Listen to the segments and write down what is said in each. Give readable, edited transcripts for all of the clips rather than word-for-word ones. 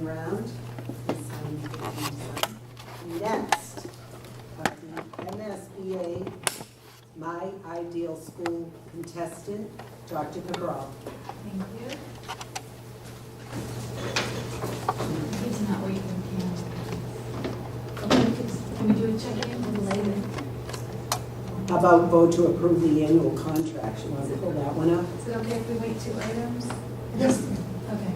around. Next, the MSBA My Ideal School contestant, Dr. Cabral. Thank you. It's not where you can we do a check-in a little later? How about vote to approve the annual contract? You want to pull that one up? Is it okay if we wait 2 items? Yes. Okay.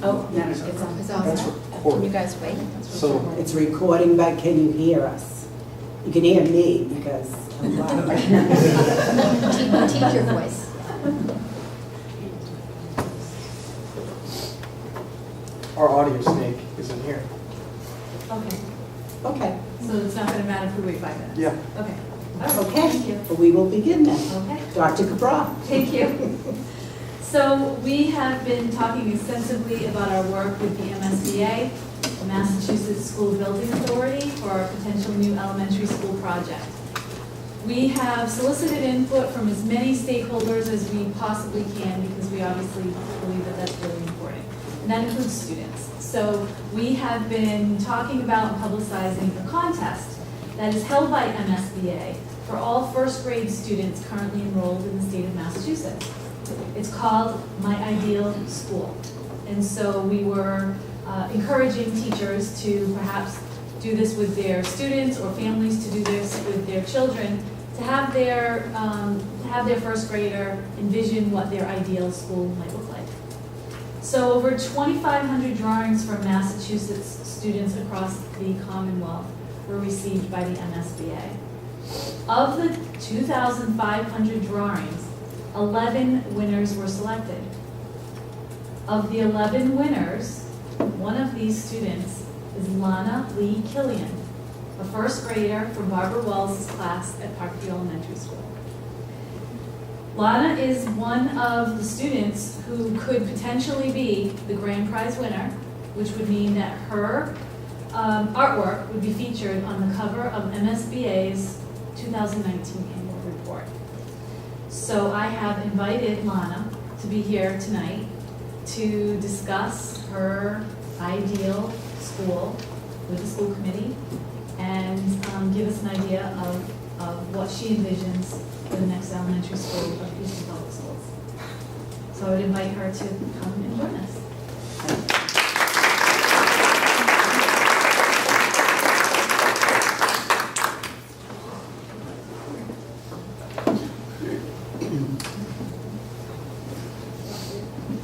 Oh, No, no. it's on. It's on. That's Can recorded. you guys wait? So, It's recording, but can you hear us? You can hear me because I'm loud. Teacher voice. our audio snake is in here. Okay, Okay, so it's not gonna matter if we wait 5 minutes? Yeah. Okay. All right. okay. Thank you. We will begin then. Okay. Dr. Cabral. Thank you. So we have been talking extensively about our work with the MSBA, the Massachusetts School Building Authority, for our potential new elementary school project. We have solicited input from as many stakeholders as we possibly can because we obviously believe that that's really important. And that includes students. So we have been talking about and publicizing a contest that is held by MSBA for all first grade students currently enrolled in the state of Massachusetts. It's called My Ideal School. And so we were encouraging teachers to perhaps do this with their students or families to do this with their children, to have their first grader envision what their ideal school might look like. So over 2,500 drawings from Massachusetts students across the Commonwealth were received by the MSBA. Of the 2,500 drawings, 11 winners were selected. Of the 11 winners, one of these students is Lana Lee Killian, a first grader from Barbara Wells' class at Parkview Elementary School. Lana is one of the students who could potentially be the grand prize winner, which would mean that her artwork would be featured on the cover of MSBA's 2019 annual report. So I have invited Lana to be here tonight to discuss her ideal school with the school committee and give us an idea of what she envisions for the next elementary school of Easton Public Schools. So I would invite her to come and join us.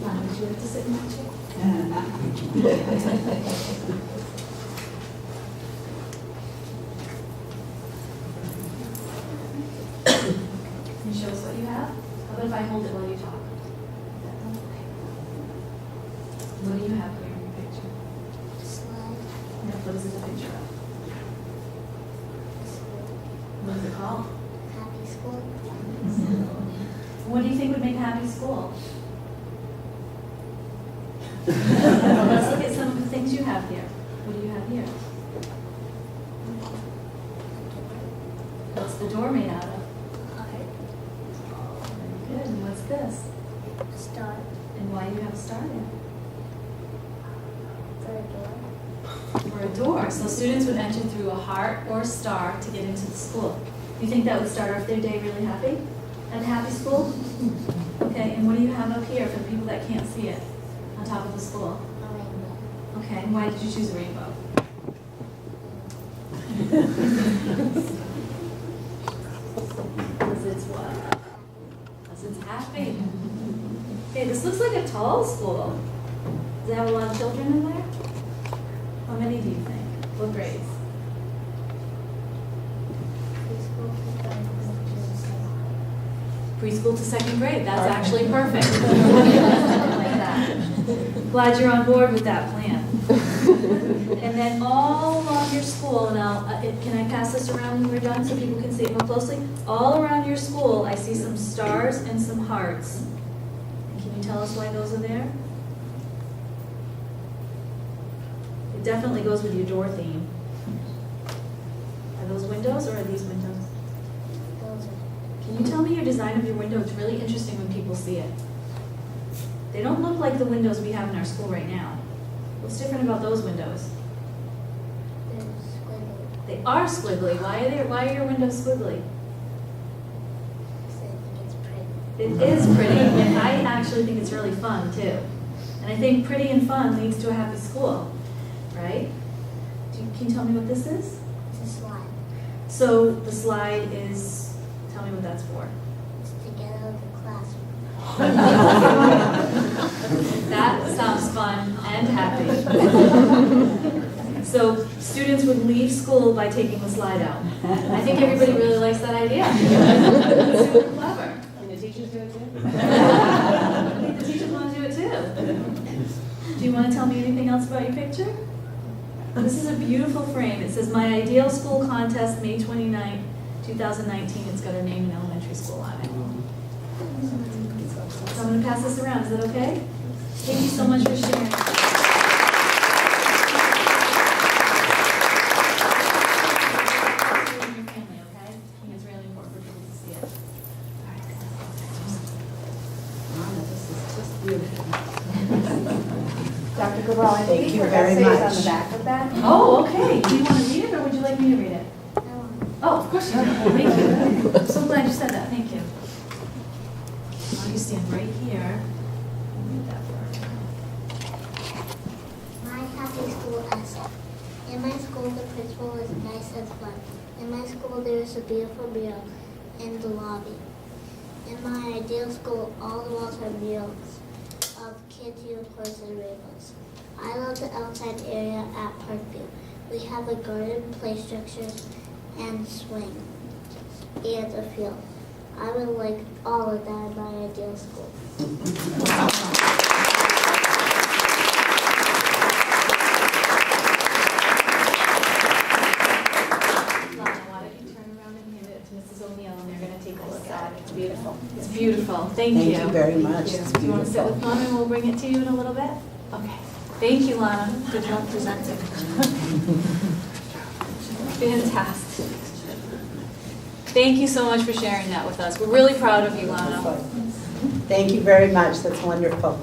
Lana, would you like to sit in that chair? Can you show us what you have? How about if I hold it while you talk? What do you have here in your picture? Yeah, what is it a picture of? What is it called? Happy school. What do you think would make a happy school? Let's look at some of the things you have here. What do you have here? What's the door made out of? Heart. Very good. And what's this? Star. And why do you have a star there? For a door. For a door. So students would enter through a heart or a star to get into the school. Do you think that would start off their day really happy? At a happy school? Okay, and what do you have up here for the people that can't see it? On top of the school? A rainbow. Okay, and why did you choose a rainbow? Because it's what? Because it's happy. Okay, this looks like a tall school. Does it have a lot of children in there? How many do you think? What grades? Preschool to second grade, that's actually perfect. Like that. Glad you're on board with that plan. And then all along your school, and can I pass this around when we're done so people can see it more closely? All around your school, I see some stars and some hearts. Can you tell us why those are there? It definitely goes with your door theme. Are those windows or are these windows? Can you tell me your design of your window? It's really interesting when people see it. They don't look like the windows we have in our school right now. What's different about those windows? They're squiggly. They are squiggly. Why are your windows squiggly? So I think it's pretty. It is pretty, and I actually think it's really fun too. And I think pretty and fun leads to a happy school, right? Can you tell me what this is? It's a slide. So the slide is, tell me what that's for. It's to get out of the classroom. That sounds fun and happy. So students would leave school by taking the slide out. I think everybody really likes that idea. It's super clever. And the teachers do it too? I think the teachers want to do it too. Do you want to tell me anything else about your picture? This is a beautiful frame. It says, "My Ideal School Contest, May 29th, 2019. It's got our name and elementary school on it. So I'm going to pass this around. Is that okay? Thank you so much for sharing. Your family, okay? I think it's really important for people to see it. Mama, this is just beautiful. Dr. Cabral, I Thank think you your very essay is on much. the back of that. Oh, okay. Do you want to read it, or would you like me to read it? No. Oh, of course you do. Thank you. I'm so glad you said that. Thank you. I'll you stand right here. I'll read that for her. My happy school essay. In my school, the principal is nice and fun. In my school, there is a beautiful mural in the lobby. In my ideal school, all the walls are murals of kids' unicorns and rainbows. I love the outside area at Parkview. We have a garden, play structures, and swing, and a field. I would like all of that in my ideal school. Lana, why don't you turn around and hand it to Mrs. O'Neill, and they're going to take a look at it. It's beautiful. It's beautiful. Thank you. Thank you very much. Thank you. It's Do you want to sit with beautiful. Mom, and we'll bring it to you in a little bit? Okay. Thank you, Lana. Good job presenting. Fantastic. Thank you so much for sharing that with us. We're really proud of you, Lana. Thank you very much, that's wonderful.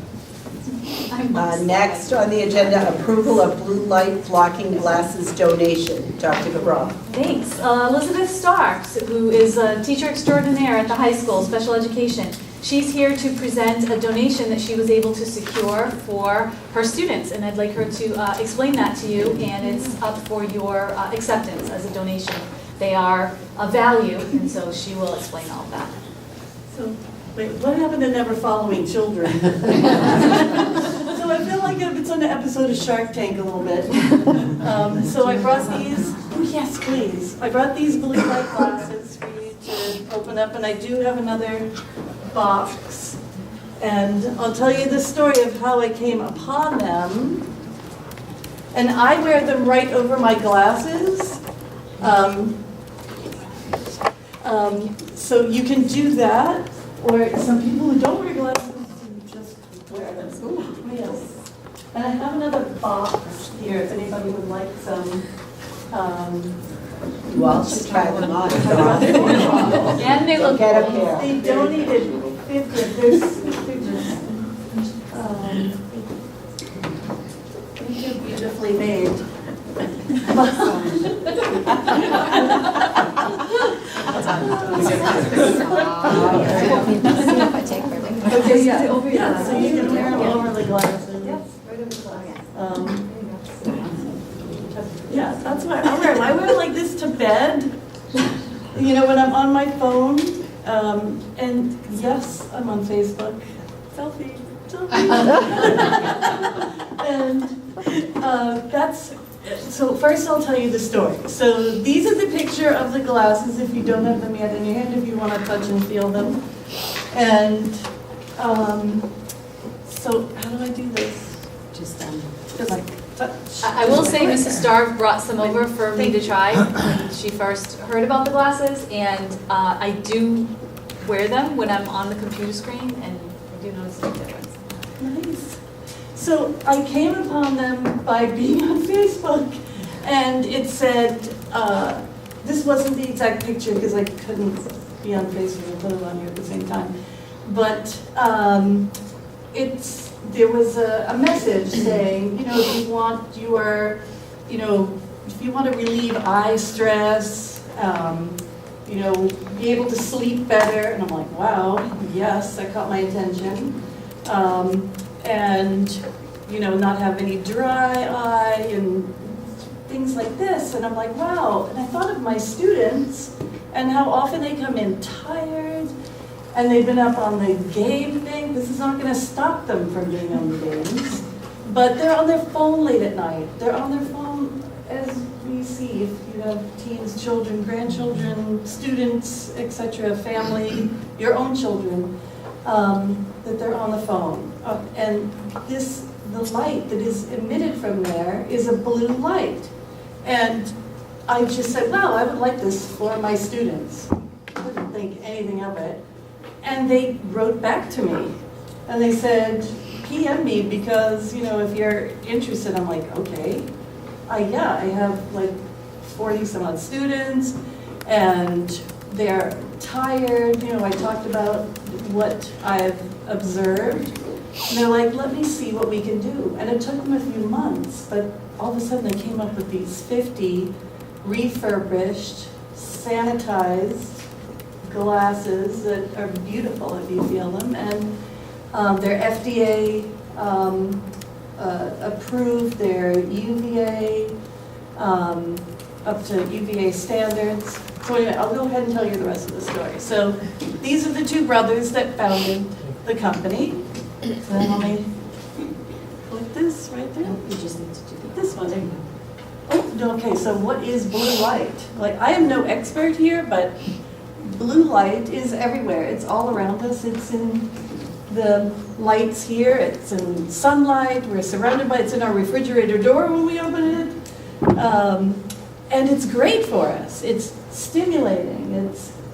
Next on the agenda, approval of blue light blocking glasses donation. Dr. Cabral. Thanks. Elizabeth Starks, who is a teacher extraordinaire at the high school, special education. She's here to present a donation that she was able to secure for her students, and I'd like her to explain that to you, and it's up for your acceptance as a donation. They are a value, and so she will explain all of that. So, wait, what happened to never following children? So I feel like it's on an episode of Shark Tank a little bit. So I brought these, oh yes, please. I brought these blue light glasses for you to open up, and I do have another box. And I'll tell you the story of how I came upon them. And I wear them right over my glasses. So you can do that, or some people who don't wear glasses just wear them. Ooh, yes. And I have another box here if anybody would like some. You all should try them on. And they look Get a cool. pair. They donated 50. They're just, they're beautifully made. Okay, yeah, over yeah, so you can wear them over the glasses. Yes, right over the glass. Yeah, that's why I wear them. I wear them like this to bed, you know, when I'm on my phone. And yes, I'm on Facebook. Selfie. And that's, so first I'll tell you the story. So these are the picture of the glasses if you don't have them yet in your hand, if you want to touch and feel them. And so how do I do this? Just Just like touch. I will say Mrs. Starr brought some over for me to try when she first heard about the glasses, and I do wear them when I'm on the computer screen, and I do notice a big difference. Nice. So I came upon them by being on Facebook, and it said, this wasn't the exact picture because I couldn't be on Facebook and put it on here at the same time, but there was a message saying, if you want your, if you want to relieve eye stress, be able to sleep better. And I'm like, wow, yes, that caught my attention. And, not have any dry eye and things like this. And I'm like, wow. And I thought of my students and how often they come in tired and they've been up on the game thing. This is not going to stop them from being on the games. But they're on their phone late at night. They're on their phone, as we see, if you have teens, children, grandchildren, students, etc., family, your own children, that they're on the phone. And the light that is emitted from there is a blue light. And I just said, wow, I would like this for my students. I didn't think anything of it. And they wrote back to me. And they said, PM me because, if you're interested. I'm like, okay. I have like 40 some odd students and they're tired. I talked about what I've observed. And they're like, let me see what we can do. And it took them a few months, but all of a sudden they came up with these 50 refurbished, sanitized glasses that are beautiful if you feel them. And they're FDA approved, they're UVA, up to UVA standards. So anyway, I'll go ahead and tell you the rest of the story. So these are the two brothers that founded the company. So then let me click this right there. You just need to do This one. There you go. Oh, no, okay, so what is blue light? Like, I am no expert here, but blue light is everywhere. It's all around us. It's in the lights here. It's in sunlight. We're surrounded by it. It's in our refrigerator door when we open it. And it's great for us. It's stimulating.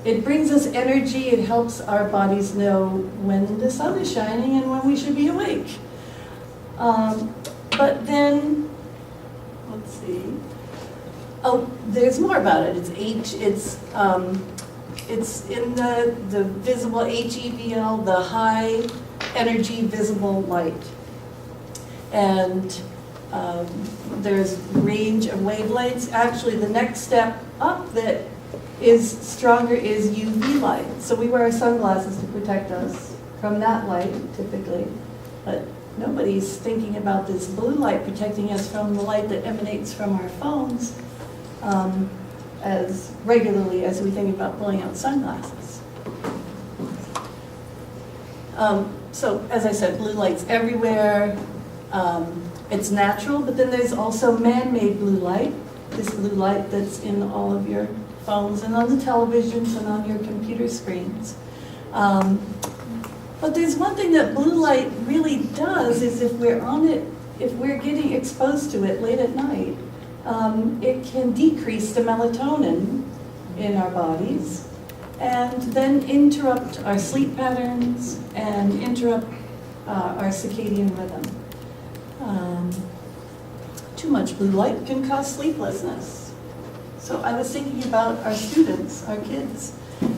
It brings us energy. It helps our bodies know when the sun is shining and when we should be awake. But then, let's see. Oh, there's more about it. It's in the visible HEVL, the high energy visible light. And there's range of wavelengths. Actually, the next step up that is stronger is UV light. So we wear sunglasses to protect us from that light, typically. But nobody's thinking about this blue light protecting us from the light that emanates from our phones as regularly as we think about pulling out sunglasses. So, as I said, blue light's everywhere. It's natural, but then there's also man-made blue light. This blue light that's in all of your phones and on the televisions and on your computer screens. But there's one thing that blue light really does is if we're on it, if we're getting exposed to it late at night, it can decrease the melatonin in our bodies and then interrupt our sleep patterns and interrupt our circadian rhythm. Too much blue light can cause sleeplessness. So I was thinking about our students, our kids.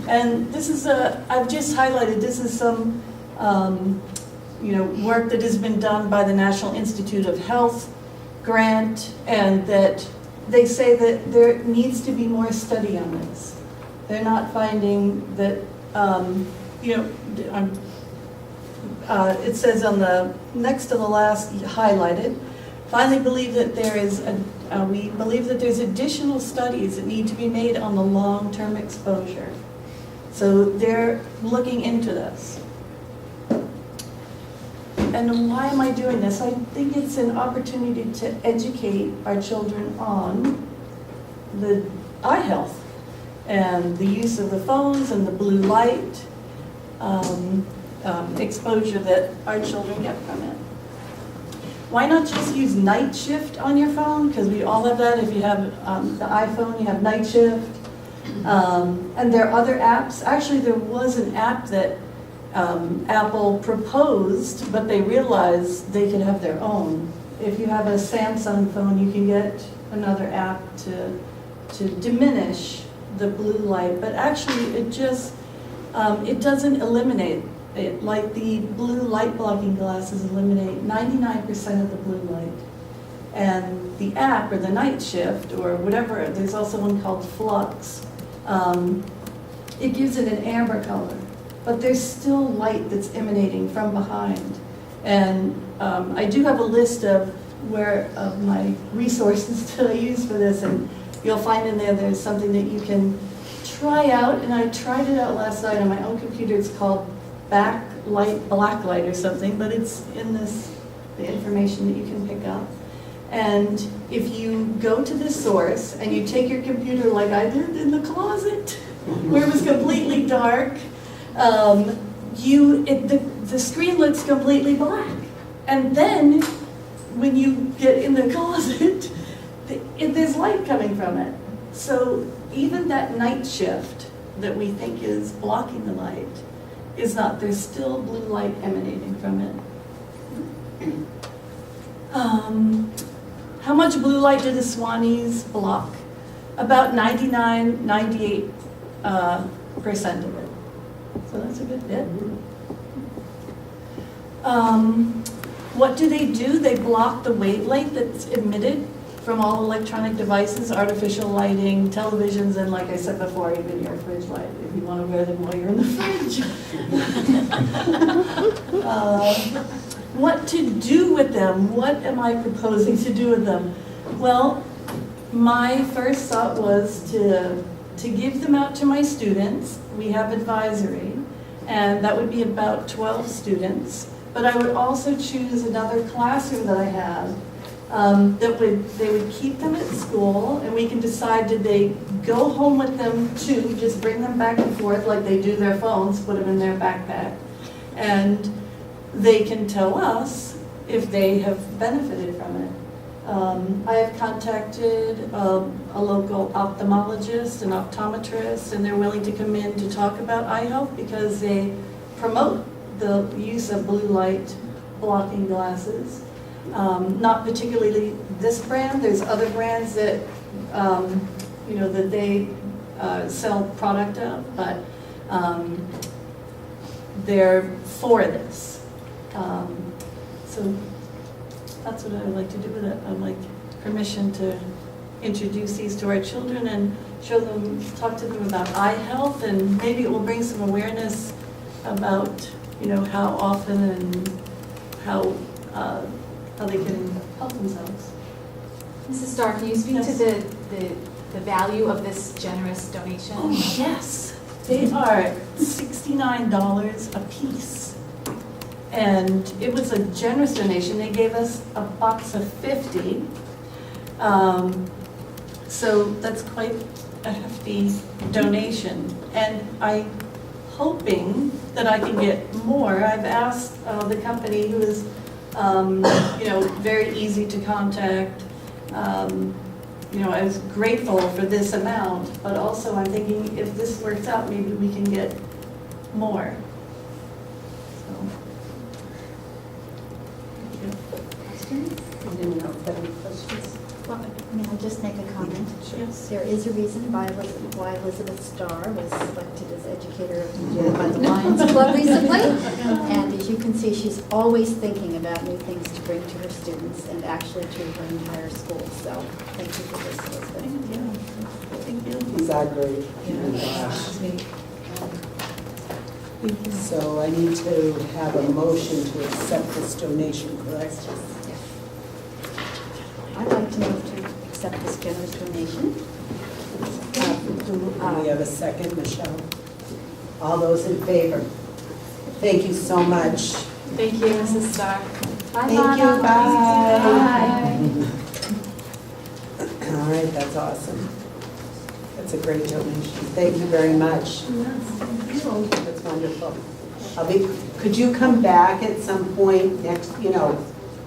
And this is I've just highlighted, this is some work that has been done by the National Institute of Health grant, and that they say that there needs to be more study on this. They're not finding that, it says on the next to the last highlighted, finally believe that we believe that there's additional studies that need to be made on the long-term exposure. So they're looking into this. And why am I doing this? I think it's an opportunity to educate our children on the eye health and the use of the phones and the blue light exposure that our children get from it. Why not just use night shift on your phone? Because we all have that. If you have the iPhone, you have night shift. And there are other apps. Actually, there was an app that Apple proposed, but they realized they could have their own. If you have a Samsung phone, you can get another app to diminish the blue light, but actually it just it doesn't eliminate like the blue light blocking glasses eliminate 99% of the blue light. And the app, or the night shift, or whatever, there's also one called Flux, it gives it an amber color, but there's still light that's emanating from behind. And I do have a list of my resources that I use for this, and you'll find in there's something that you can try out, and I tried it out last night on my own computer. It's called Blacklight or something, but it's in the information that you can pick up. And if you go to the source and you take your computer like I did in the closet, where it was completely dark, the screen looks completely black. And then when you get in the closet, there's light coming from it. So even that night shift that we think is blocking the light is not. There's still blue light emanating from it. How much blue light do the Swannies block? About 98% of it. So that's a good bit. What do? They block the wavelength that's emitted from all electronic devices, artificial lighting, televisions, and like I said before, even your fridge light, if you want to wear them while you're in the fridge. What to do with them? What am I proposing to do with them? Well, my first thought was to give them out to my students. We have advisory, and that would be about 12 students. But I would also choose another classroom that I have they would keep them at school, and we can decide, did they go home with them too, just bring them back and forth like they do their phones, put them in their backpack, and they can tell us if they have benefited from it. I have contacted a local ophthalmologist and optometrist, and they're willing to come in to talk about eye health because they promote the use of blue light blocking glasses. Not particularly this brand. There's other brands that that they sell product of, but they're for this. So that's what I would like to do with it. I'd like permission to introduce these to our children and show them, talk to them about eye health, and maybe it will bring some awareness about how often and how they can help themselves. Mrs. Starr, can you speak Yes. to the value of this generous donation? Oh, yes. They are $69 a piece. And it was a generous donation. They gave us a box of 50. So that's quite a hefty donation. And I'm hoping that I can get more. I've asked the company, who is very easy to contact. I was grateful for this amount, but also I'm thinking if this works out, maybe we can get more. So. Anyone else have any questions? Well, may I just make a comment? Yes. There is a reason why Elizabeth Starr was selected as Educator of the Year by the Lions Club recently. And as you can see, she's always thinking about new things to bring to her students and actually to her entire school. So thank you for this, Elizabeth. Thank you. These are great. So I need to have a motion to accept this donation, correct? I'd like to move to accept this generous donation. Do we have a second, Michelle? All those in favor? Thank you so much. Thank you, Mrs. Starr. Bye, Thank you, Lana. bye. Bye. All right, that's awesome. That's a great donation. Thank you very much. That's wonderful. Could you come back at some point next,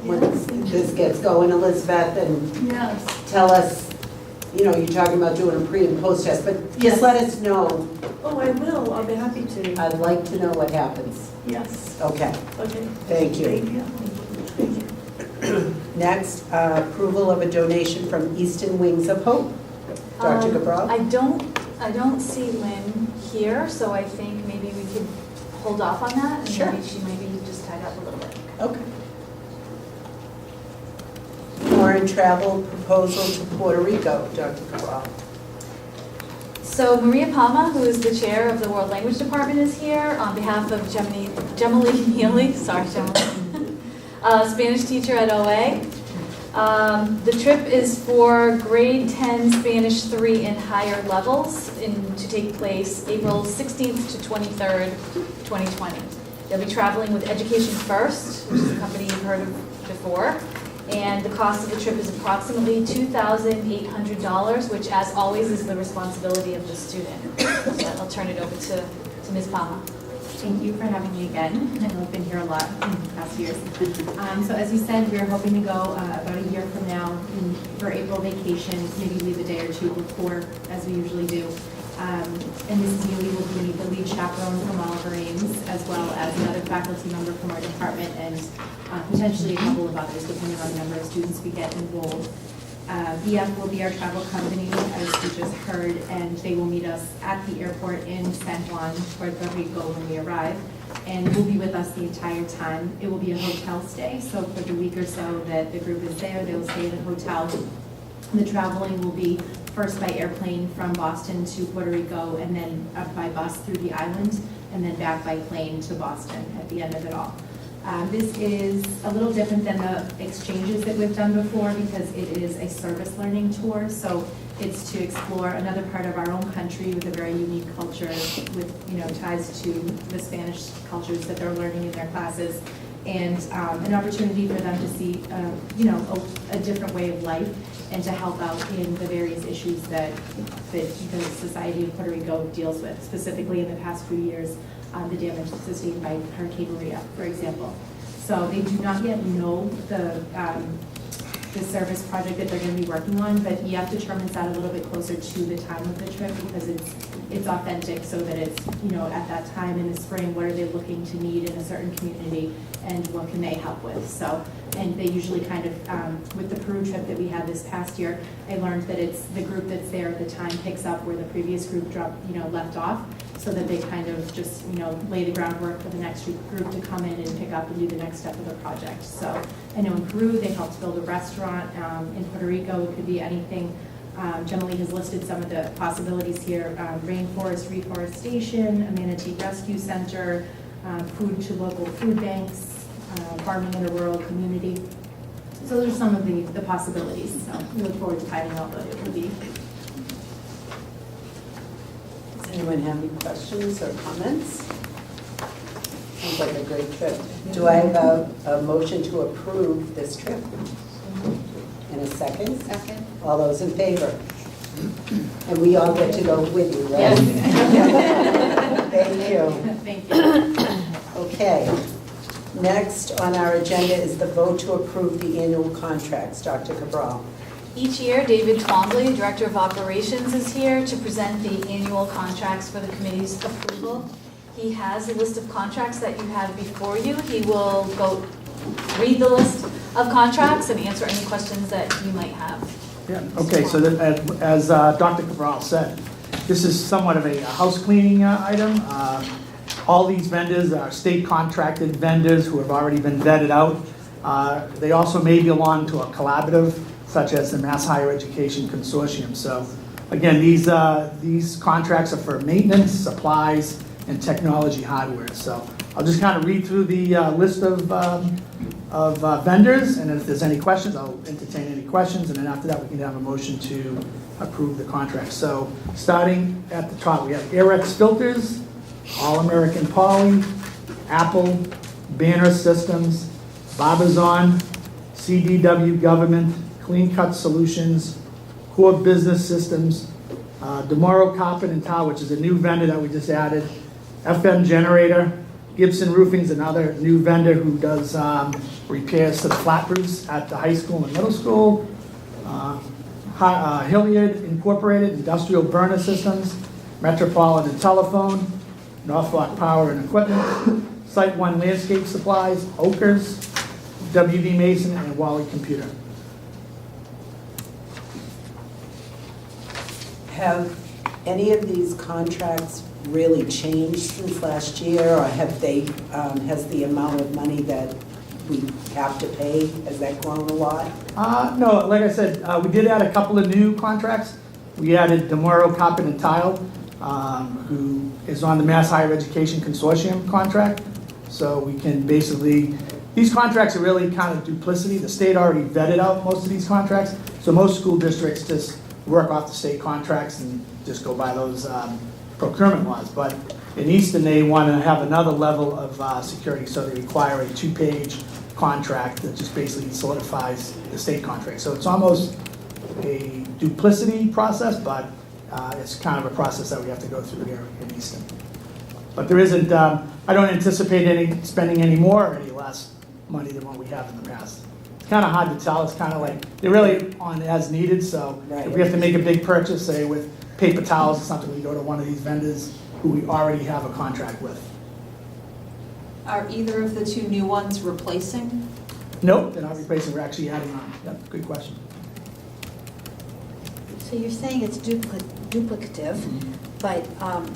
when this gets going, Elizabeth, and Yes. tell us, you're talking about doing a pre and post test, but Yes. just let us know. Oh, I will. I'll be happy to. I'd like to know what happens. Yes. Okay, Okay. thank you. Thank you. Thank you. Next, approval of a donation from Easton Wings of Hope. Dr. Cabral? I don't see Lynn here, so I think maybe we could hold off on that, and Sure. maybe she might be just tied up a little bit. Okay. Foreign travel proposal to Puerto Rico, Dr. Cabral. So Maria Palma, who is the chair of the World Language Department, is here on behalf of Gemily Neely, sorry, Gemily, Spanish teacher at OA. The trip is for grade 10 Spanish 3 and higher levels to take place April 16th to 23rd, 2020. They'll be traveling with Education First, which is a company you've heard of before. And the cost of the trip is approximately $2,800, which as always is the responsibility of the student. So I'll turn it over to Ms. Palma. Thank you for having me again. I know I've been here a lot in the past years. So as you said, we're hoping to go about a year from now for April vacation, maybe leave a day or two before, as we usually do. And Mrs. Neely will be the lead chaperone from all of our aims, as well as another faculty member from our department, and potentially a couple of others, depending on the number of students we get enrolled. BF will be our travel company, as we just heard, and they will meet us at the airport in San Juan, Puerto Rico, when we arrive, and will be with us the entire time. It will be a hotel stay, so for the week or so that the group is there, they will stay at a hotel. The traveling will be first by airplane from Boston to Puerto Rico, and then up by bus through the island, and then back by plane to Boston at the end of it all. This is a little different than the exchanges that we've done before because it is a service learning tour. So it's to explore another part of our own country with a very unique culture with, ties to the Spanish cultures that they're learning in their classes, and an opportunity for them to see, a different way of life and to help out in the various issues that the society of Puerto Rico deals with, specifically in the past few years. The damage sustained by Hurricane Maria, for example. So they do not yet know the service project that they're going to be working on, but EF determines that a little bit closer to the time of the trip because it's authentic, so that it's, at that time in the spring, what are they looking to need in a certain community and what can they help with. So, and they usually kind of, with the Peru trip that we had this past year, I learned that it's the group that's there at the time picks up where the previous group left off, so that they kind of just, lay the groundwork for the next group to come in and pick up and do the next step of the project. So I know in Peru, they helped build a restaurant. In Puerto Rico, it could be anything. Gemily has listed some of the possibilities here: rainforest reforestation, a manatee rescue center, food to local food banks, farming in a rural community. So those are some of the possibilities. So we look forward to finding out what it will be. Does anyone have any questions or comments? Sounds like a great trip. Do I have a motion to approve this trip? In a second? Second. All those in favor? And we all get to go with you, right? Thank you. Thank you. Okay. Next on our agenda is the vote to approve the annual contracts. Dr. Cabral. Each year, David Twombly, Director of Operations, is here to present the annual contracts for the committee's approval. He has a list of contracts that you have before you. He will go read the list of contracts and answer any questions that you might have. Yeah, okay, so as Dr. Cabral said, this is somewhat of a house cleaning item. All these vendors are state contracted vendors who have already been vetted out. They also may belong to a collaborative such as the Mass Higher Education Consortium. So again, these contracts are for maintenance, supplies, and technology hardware. So I'll just kind of read through the list of vendors, and if there's any questions, I'll entertain any questions, and then after that we can have a motion to approve the contract. So starting at the top, we have Airex Filters, All-American Poly, Apple, Banner Systems, Barbizon, CDW Government, Clean Cut Solutions, Core Business Systems, Demoro Carpet and Tile, which is a new vendor that we just added, FM Generator, Gibson Roofing is another new vendor who does repairs to the flat roofs at the high school and middle school, Hilliard Incorporated, Industrial Burner Systems, Metropolitan Telephone, Norfolk Power and Equipment, Site One Landscape Supplies, Oakers, WD Mason, and Wally Computer. Have any of these contracts really changed since last year, or have they, has the amount of money that we have to pay, has that grown a lot? No, like I said, we did add a couple of new contracts. We added Demoro Carpet and Tile, who is on the Mass Higher Education Consortium contract. So we can basically, these contracts are really kind of duplicity. The state already vetted out most of these contracts. So most school districts just work off the state contracts and just go by those procurement laws. But in Easton, they want to have another level of security, so they require a 2-page contract that just basically solidifies the state contract. So it's almost a duplicity process, but it's kind of a process that we have to go through here in Easton. But there isn't, I don't anticipate spending any more or any less money than what we have in the past. It's kind of hard to tell. It's kind of like, they're really on as needed, so if we have to make a big purchase, say with paper towels or something, we go to one of these vendors who we already have a contract with. Are either of the two new ones replacing? Nope, they're not replacing, we're actually adding on. Yep, good question. So you're saying it's duplicative, but,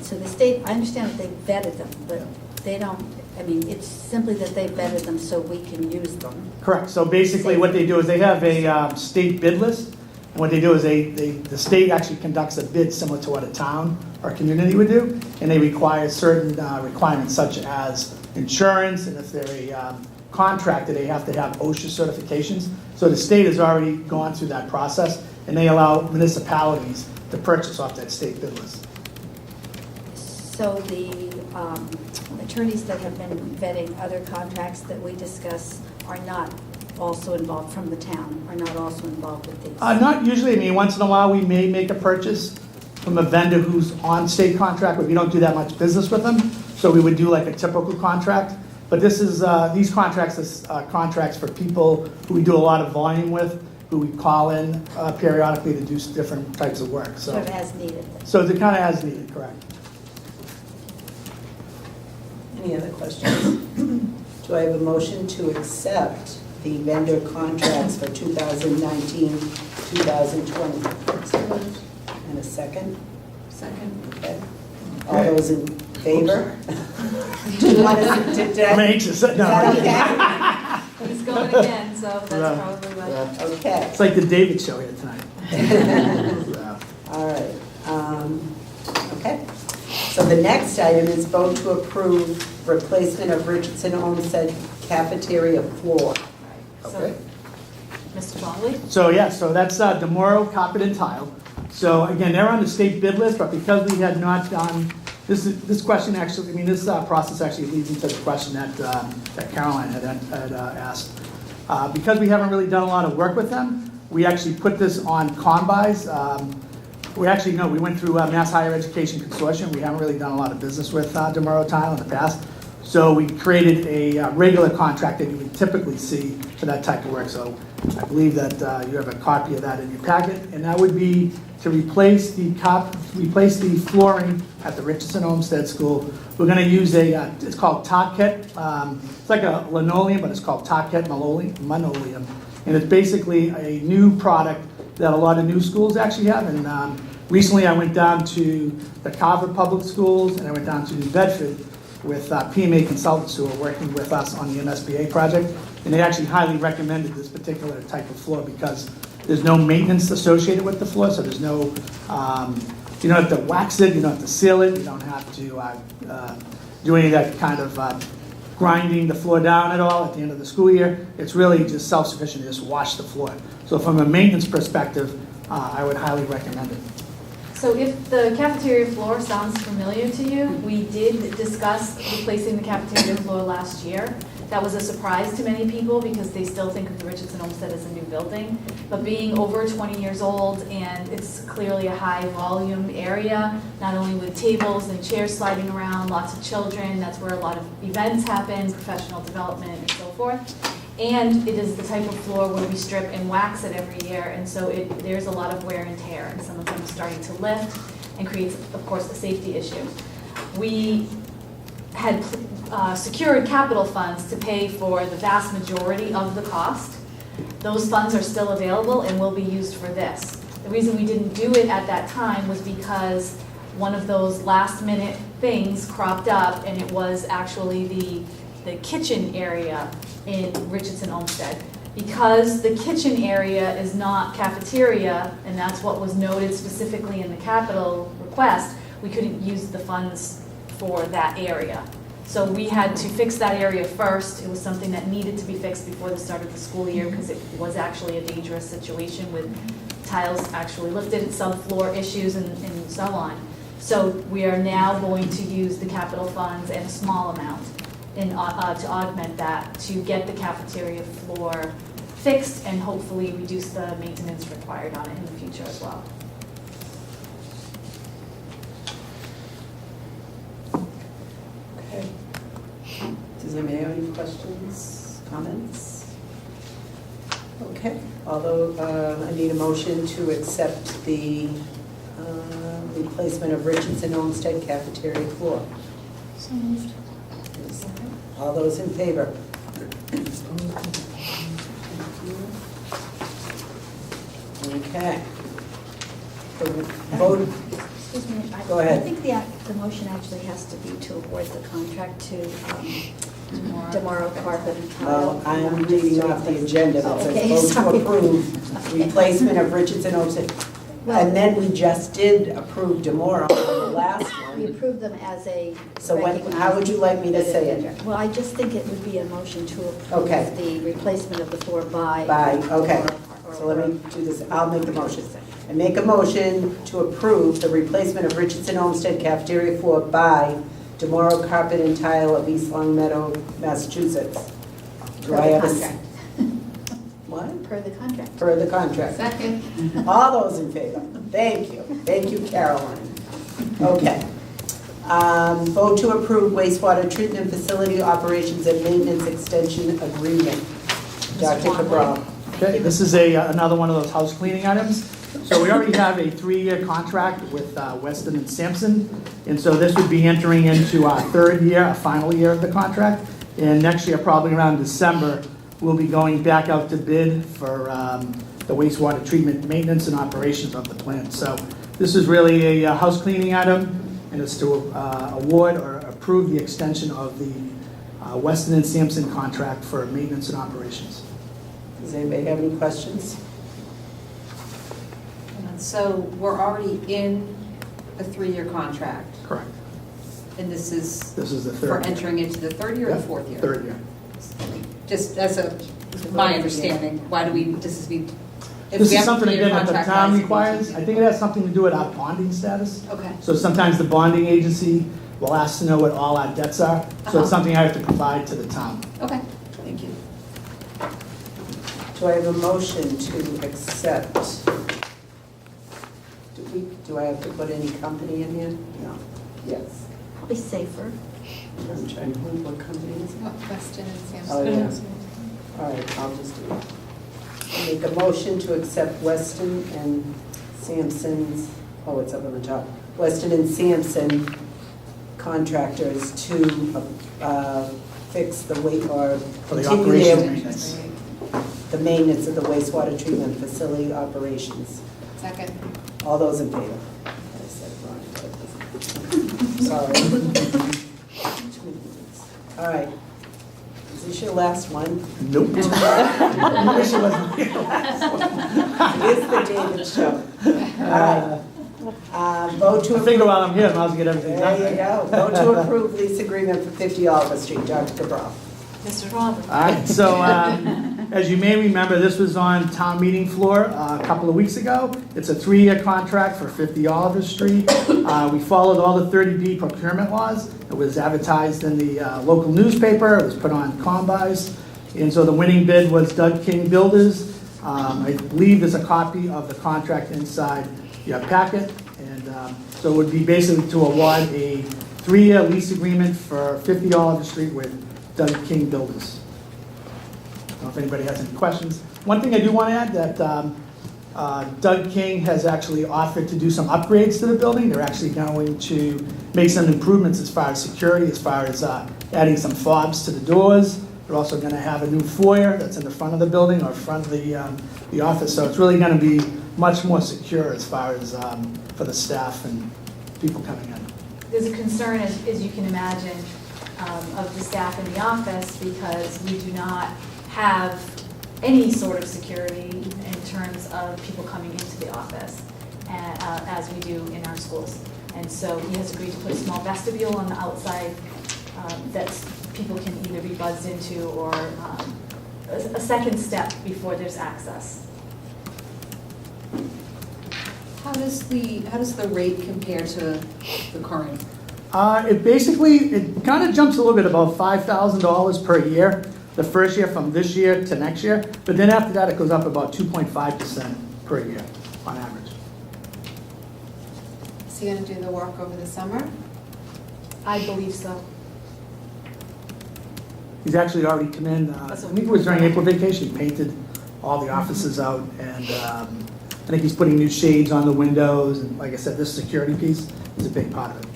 so the state, I understand that they vetted them, but they don't, I mean, it's simply that they vetted them so we can use them. Correct, so basically what they do is they have a state bid list, and what they do is the state actually conducts a bid similar to what a town or community would do, and they require certain requirements such as insurance, and if they're a contractor, they have to have OSHA certifications. So the state has already gone through that process, and they allow municipalities to purchase off that state bid list. So the attorneys that have been vetting other contracts that we discuss are not also involved from the town, are not also involved with these? Not usually. I mean, once in a while, we may make a purchase from a vendor who's on state contract, but we don't do that much business with them. So we would do like a typical contract. But this is, these contracts is contracts for people who we do a lot of volume with, who we call in periodically to do different types of work. Sort of as needed. So it's kind of as needed, correct. Any other questions? Do I have a motion to accept the vendor contracts for 2019, 2020? And a second? Second. Okay. All those in favor? Do you want to, I'm anxious. No, is that okay? He's going again, so that's probably why. Okay. It's like the David show here tonight. Yeah. All right. Okay. So the next item is vote to approve replacement of Richardson Olmsted cafeteria floor. Okay. Mr. Longley? So yeah, so that's Demoro Carpet and Tile. So again, they're on the state bid list, but because we had not done, this question actually, I mean, this process actually leads into the question that Caroline had asked. Because we haven't really done a lot of work with them, we actually put this on combis. We went through Mass Higher Education Consortium. We haven't really done a lot of business with Demoro Tile in the past. So we created a regular contract that you would typically see for that type of work. So I believe that you have a copy of that in your packet, and that would be to replace the flooring at the Richardson Olmsted School. We're going to use it's called Tarket. It's like a linoleum, but it's called Tarket Linoleum, and it's basically a new product that a lot of new schools actually have. And recently I went down to the Carver Public Schools, and I went down to New Bedford with PMA consultants who are working with us on the MSBA project, and they actually highly recommended this particular type of floor because there's no maintenance associated with the floor, so there's no, you don't have to wax it, you don't have to seal it, you don't have to do any of that kind of grinding the floor down at all at the end of the school year. It's really just self-sufficient to just wash the floor. So from a maintenance perspective, I would highly recommend it. So if the cafeteria floor sounds familiar to you, we did discuss replacing the cafeteria floor last year. That was a surprise to many people because they still think of the Richardson Olmsted as a new building. But being over 20 years old, and it's clearly a high volume area, not only with tables and chairs sliding around, lots of children, that's where a lot of events happen, professional development and so forth. And it is the type of floor where we strip and wax it every year, and so there's a lot of wear and tear, and some of them are starting to lift and creates, of course, a safety issue. We had secured capital funds to pay for the vast majority of the cost. Those funds are still available and will be used for this. The reason we didn't do it at that time was because one of those last minute things cropped up, and it was actually the kitchen area in Richardson Olmsted. Because the kitchen area is not cafeteria, and that's what was noted specifically in the capital request, we couldn't use the funds for that area. So we had to fix that area first. It was something that needed to be fixed before the start of the school year because it was actually a dangerous situation with tiles actually lifted and subfloor issues and so on. So we are now going to use the capital funds and a small amount to augment that to get the cafeteria floor fixed and hopefully reduce the maintenance required on it in the future as well. Okay. Does anybody have any questions, comments? Okay, although I need a motion to accept the replacement of Richardson Olmsted cafeteria floor. So moved. All those in favor? Okay. The vote, Excuse me. Go ahead. I think the motion actually has to be to award the contract to Tomorrow Carpet and Tile. well, I'm reading off the agenda that Oh, okay, says vote sorry. to approve replacement of Richardson Olmsted. And then we just did approve Demore on the last We one. approved them as a. So how would you like me to say it? Well, I just think it would be a motion to Okay. approve the replacement of the floor by. By, okay. or- So let me do this, I'll make the motion. I make a motion to approve the replacement of Richardson Olmsted cafeteria floor by Demore Carpet and Tile of East Long Meadow, Massachusetts. Do Per I the have a contract. What? Per the contract. Per the contract. Second. All those in favor? Thank you. Thank you, Caroline. Okay. Vote to approve wastewater treatment facility operations and maintenance extension agreement. Dr. Cabral. Okay, this is another one of those house cleaning items. So we already have a 3-year contract with Weston and Sampson, and so this would be entering into our 3rd year, our final year of the contract. And next year, probably around December, we'll be going back out to bid for the wastewater treatment maintenance and operations of the plant. So this is really a house cleaning item, and it's to award or approve the extension of the Weston and Sampson contract for maintenance and operations. Does anybody have any questions? So we're already in a 3-year contract, Correct. and this is This is the for 3rd. entering into the 3rd year or the Yep, 4th year? 3rd year. Just as my understanding, why do we, this is we, if This we is have a something, 3-year again, that the contract, why town is it requires. need I to- think it has something to do with our bonding status. Okay, So sometimes the bonding agency will ask to know what all our debts are. So Uh-huh. it's something I have to provide to the town. okay, thank you. Do I have a motion to accept? Do I have to put any company in here? No. Yes. Probably safer. I'm trying to think what company is it? Weston and Oh, yeah. All right, I'll just do it. I'll make a motion to accept Weston and Sampson's, oh, it's up on the top. Weston and Sampson contractors to fix the or For the continue operations their, maintenance. the maintenance of the wastewater treatment facility operations. Second. All those in favor? I said it wrong. Sorry. All right. Is this your last one? Nope. I wish it wasn't here. It is the David show. All right. Vote to I approve. figure while I'm here, I might as well get everything done. There you go. Vote to approve lease agreement for 50 Oliver Street. Dr. Cabral. Mr. Roberts. All right, so as you may remember, this was on town meeting floor a couple of weeks ago. It's a 3-year contract for 50 Oliver Street. We followed all the 30B procurement laws. It was advertised in the local newspaper. It was put on combis. And so the winning bid was Doug King Builders. I believe there's a copy of the contract inside your packet. And so it would be basically to award a 3-year lease agreement for 50 Oliver Street with Doug King Builders. I don't know if anybody has any questions. One thing I do want to add that Doug King has actually offered to do some upgrades to the building. They're actually going to make some improvements as far as security, as far as adding some fobs to the doors. They're also going to have a new foyer that's in the front of the building or front of the office. So it's really going to be much more secure as far as for the staff and people coming in. There's a concern, as you can imagine, of the staff in the office because we do not have any sort of security in terms of people coming into the office as we do in our schools. And so he has agreed to put a small vestibule on the outside that people can either be buzzed into or a second step before there's access. How does the rate compare to the current? It kind of jumps a little bit, about $5,000 per year, the first year from this year to next year, but then after that it goes up about 2.5% per year on average. Is he gonna do the work over the summer? I believe so. He's actually already come in, I think it was during April vacation, he painted all the offices out, and I think he's putting new shades on the windows, and like I said, this security piece is a big part of it.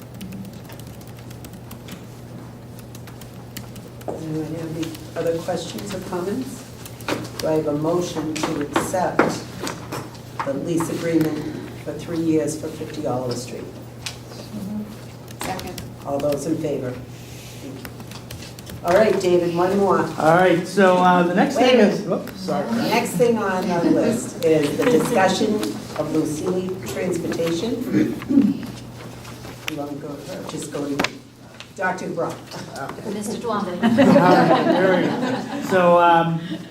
Does anyone have any other questions or comments? Do I have a motion to accept the lease agreement for 3 years for 50 Oliver Street? Second. All those in favor? Thank you. All right, David, one more. All right, so the next Wait thing a is, oops, sorry. The next thing on the list is the discussion of Lucini Transportation. You want to go to her? Just go to Dr. Brock. Mr. Dwamley. All right, there we go. So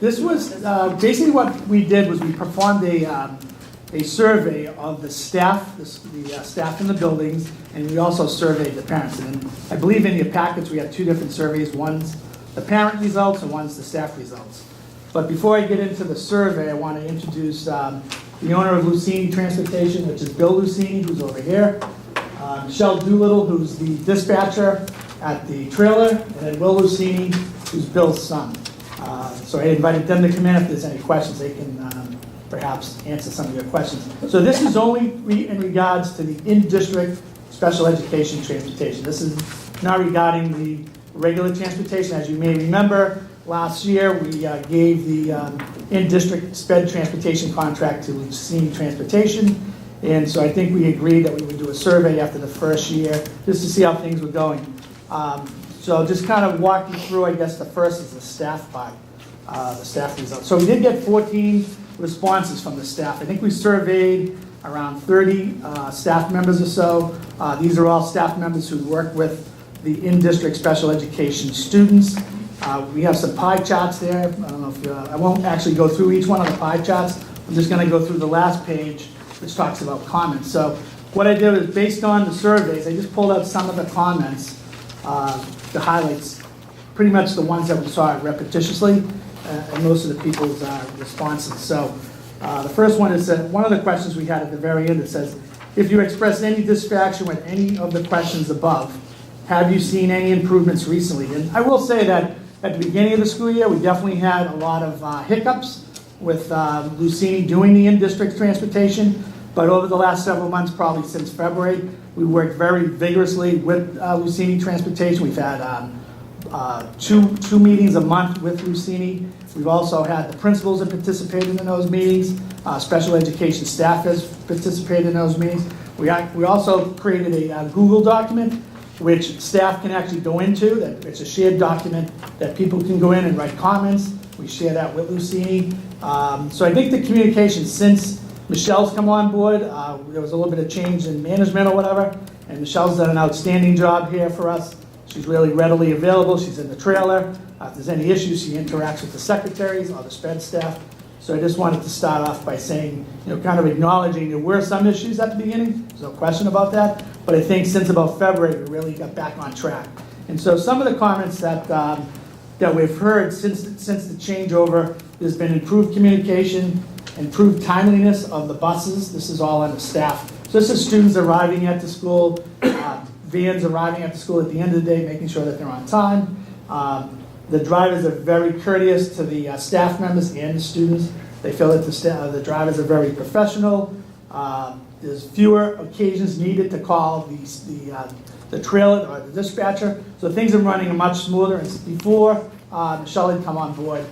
this was, basically what we did was we performed a survey of the staff, the staff in the buildings, and we also surveyed the parents. And I believe in your packets we have two different surveys. One's the parent results and one's the staff results. But before I get into the survey, I want to introduce the owner of Lucini Transportation, which is Bill Lucini, who's over here. Michelle Doolittle, who's the dispatcher at the trailer, and then Will Lucini, who's Bill's son. So I invited them to come in. If there's any questions, they can perhaps answer some of your questions. So this is only in regards to the in-district special education transportation. This is not regarding the regular transportation. As you may remember, last year we gave the in-district sped transportation contract to Lucini Transportation. And so I think we agreed that we would do a survey after the first year, just to see how things were going. So just kind of walk you through, I guess the first is the staff part, the staff results. So we did get 14 responses from the staff. I think we surveyed around 30 staff members or so. These are all staff members who work with the in-district special education students. We have some pie charts there. I don't know if I won't actually go through each one of the pie charts. I'm just going to go through the last page, which talks about comments. So what I did is, based on the surveys, I just pulled out some of the comments, the highlights, pretty much the ones that we saw repetitiously, and most of the people's responses. So the first one is that one of the questions we had at the very end, it says, if you expressed any dissatisfaction with any of the questions above, have you seen any improvements recently? And I will say that at the beginning of the school year, we definitely had a lot of hiccups with Lucini doing the in-district transportation. But over the last several months, probably since February, we worked very vigorously with Lucini Transportation. We've had two meetings a month with Lucini. We've also had the principals that participated in those meetings. Special education staff has participated in those meetings. We also created a Google document which staff can actually go into. It's a shared document that people can go in and write comments. We share that with Lucini. So I think the communication since Michelle's come on board, there was a little bit of change in management or whatever, and Michelle's done an outstanding job here for us. She's really readily available. She's in the trailer. If there's any issues, she interacts with the secretaries or the sped staff. So I just wanted to start off by saying, kind of acknowledging there were some issues at the beginning. There's no question about that. But I think since about February, we really got back on track. And so some of the comments that we've heard since the changeover, there's been improved communication, improved timeliness of the buses. This is all on the staff. So this is students arriving at the school, vans arriving at the school at the end of the day, making sure that they're on time. The drivers are very courteous to the staff members and the students. They feel that the drivers are very professional. There's fewer occasions needed to call the trailer or the dispatcher. So things are running much smoother. And before Michelle had come on board,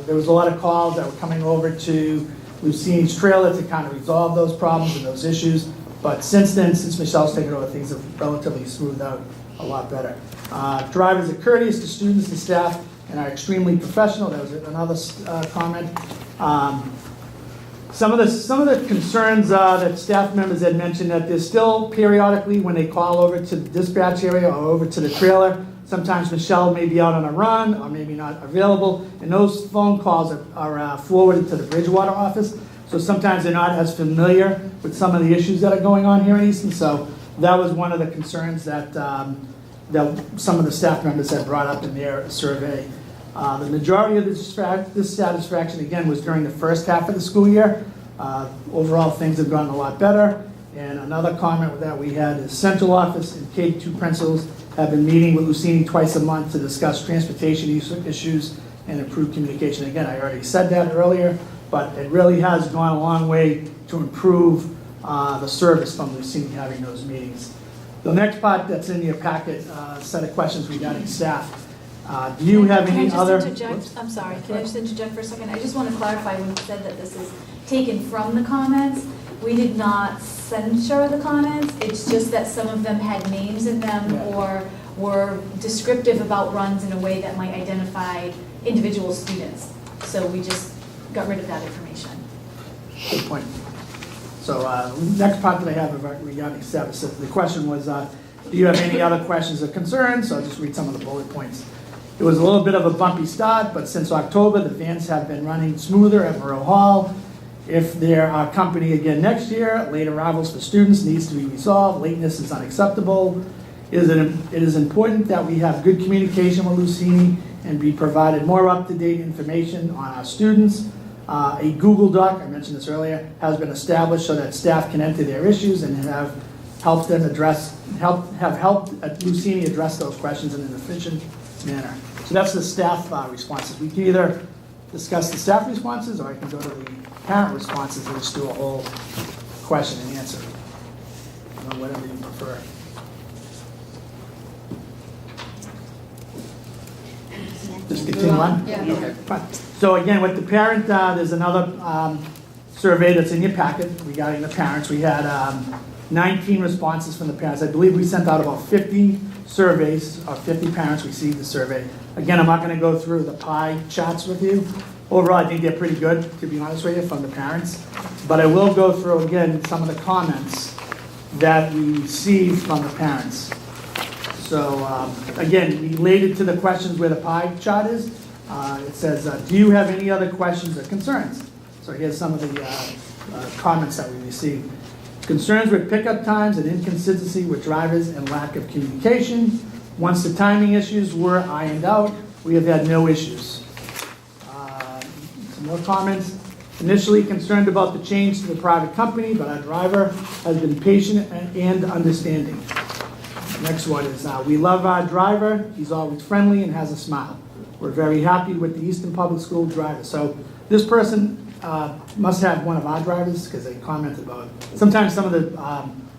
there was a lot of calls that were coming over to Lucini's trailer to kind of resolve those problems and those issues. But since then, since Michelle's taken over, things have relatively smoothed out a lot better. Drivers are courteous to students and staff and are extremely professional. That was another comment. Some of the concerns that staff members had mentioned, that there's still periodically when they call over to the dispatch area or over to the trailer, sometimes Michelle may be out on a run or maybe not available, and those phone calls are forwarded to the Bridgewater office. So sometimes they're not as familiar with some of the issues that are going on here in Easton. So that was one of the concerns that some of the staff members had brought up in their survey. The majority of this dissatisfaction, again, was during the first half of the school year. Overall, things have gotten a lot better. And another comment that we had is central office and K-2 principals have been meeting with Lucini twice a month to discuss transportation issues and improve communication. Again, I already said that earlier, but it really has gone a long way to improve the service from Lucini having those meetings. The next part that's in your packet, set of questions regarding staff. Do you have any other? Can I just interject? I'm sorry, can I just interject for a second? I just want to clarify when you said that this is taken from the comments. We did not censure the comments. It's just that some of them had names in them or were descriptive about runs in a way that might identify individual students. So we just got rid of that information. Good point. So next part that I have regarding staff, so the question was, do you have any other questions or concerns? So I'll just read some of the bullet points. It was a little bit of a bumpy start, but since October, the vans have been running smoother at Monroe Hall. If there are company again next year, late arrivals for students needs to be resolved. Lateness is unacceptable. It is important that we have good communication with Lucini and be provided more up-to-date information on our students. A Google Doc, I mentioned this earlier, has been established so that staff can enter their issues and have helped Lucini address those questions in an efficient manner. So that's the staff responses. We can either discuss the staff responses, or I can go to the parent responses and just do a whole question and answer. Whatever you prefer. Just continue on? Yeah. Okay, fine. So again, with the parent, there's another survey that's in your packet regarding the parents. We had 19 responses from the parents. I believe we sent out about 50 surveys, or 50 parents received the survey. Again, I'm not going to go through the pie charts with you. Overall, I think they're pretty good, to be honest with you, from the parents. But I will go through, again, some of the comments that we received from the parents. So, again, related to the questions where the pie chart is, it says, do you have any other questions or concerns? So here's some of the comments that we received. Concerns with pickup times and inconsistency with drivers and lack of communication. Once the timing issues were ironed out, we have had no issues. Some more comments. Initially concerned about the change to the private company, but our driver has been patient and understanding. Next one is, we love our driver. He's always friendly and has a smile. We're very happy with the Easton Public School driver. So this person must have one of our drivers, because they commented about it. Sometimes some of the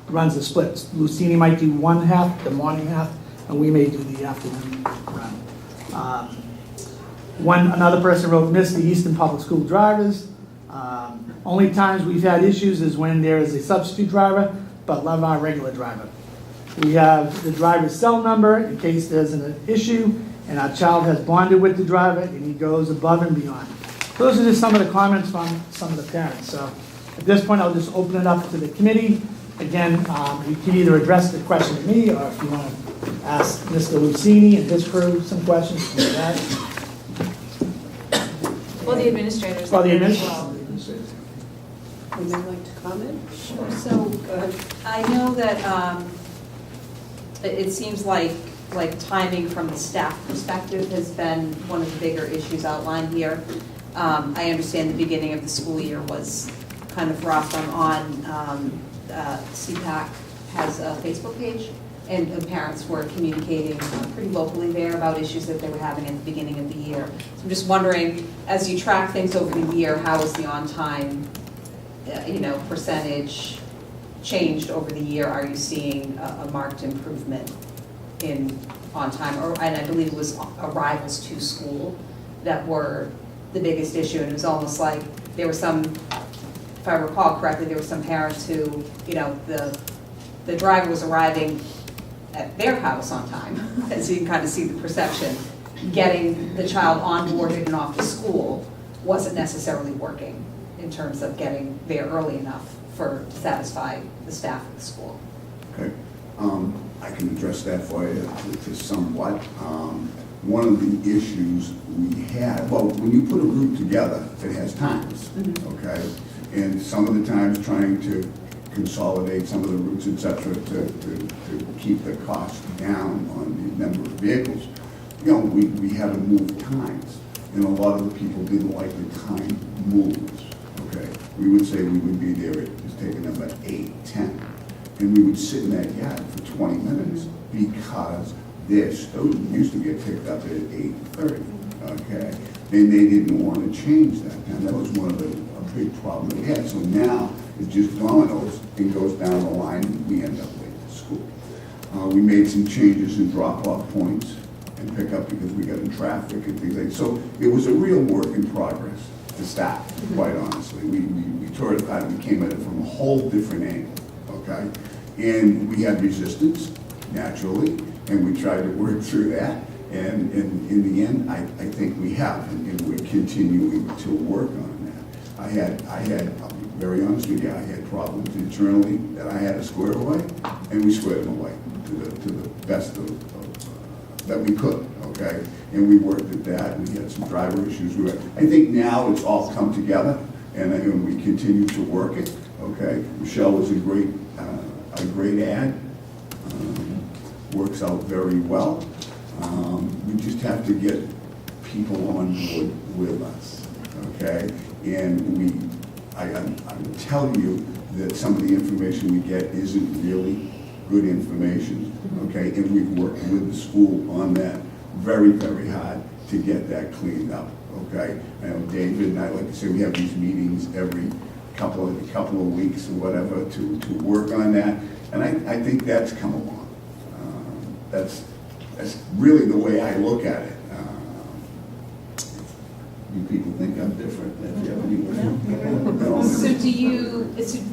runs are split. Lucini might do one half, the morning half, and we may do the afternoon run. Another person wrote, miss the Easton Public School drivers. Only times we've had issues is when there is a substitute driver, but love our regular driver. We have the driver's cell number in case there's an issue, and our child has bonded with the driver, and he goes above and beyond. Those are just some of the comments from some of the parents. So at this point, I'll just open it up to the committee. Again, you can either address the question to me, or if you want to ask Mr. Lucini and his crew some questions. Well, the administrators. Well, the well. administrators. Would you like to comment? Sure. So I know that it seems like timing from the staff perspective has been one of the bigger issues outlined here. I understand the beginning of the school year was kind of rough on CPAC has a Facebook page, and the parents were communicating pretty locally there about issues that they were having at the beginning of the year. So I'm just wondering, as you track things over the year, how is the on-time percentage changed over the year? Are you seeing a marked improvement in on-time? And I believe it was arrivals to school that were the biggest issue, and it was almost like there were some if I recall correctly, there were some parents who, you know, the driver was arriving at their house on time, as you can kind of see the perception. Getting the child onboarded and off to school wasn't necessarily working in terms of getting there early enough to satisfy the staff of the school. Okay, I can address that for you to somewhat. One of the issues we had, well, when you put a group together, it has times, okay? And some of the times trying to consolidate some of the routes, et cetera, to keep the cost down on the number of vehicles, you know, we had to move times. And a lot of the people didn't like the time moves, okay? We would say we would be there, it was taking them at 8, 10. And we would sit in that yard for 20 minutes because their student used to get picked up at 8:30, okay? And they didn't want to change that time. That was one of a big problem we had. So now it's just dominoes and goes down the line and we end up late to school. We made some changes in drop-off points and pick up because we got in traffic and things like that. So it was a real work in progress to start, quite honestly. We tore it apart and we came at it from a whole different angle, okay? And we had resistance, naturally, and we tried to work through that. And in the end, I think we have, and we're continuing to work on that. I had, I'll be very honest with you, I had problems internally that I had to square away, and we squared them away to the best of that we could, okay? And we worked at that, we had some driver issues. I think now it's all come together, and we continue to work it, okay? Michelle was a great ad, works out very well. We just have to get people on board with us, okay? And I will tell you that some of the information we get isn't really good information, okay? And we've worked with the school on that very, very hard to get that cleaned up, okay? I know David and I, like I say, we have these meetings every couple of weeks or whatever to work on that, and I think that's come along. That's really the way I look at it. You people think I'm different? If you have any- No. So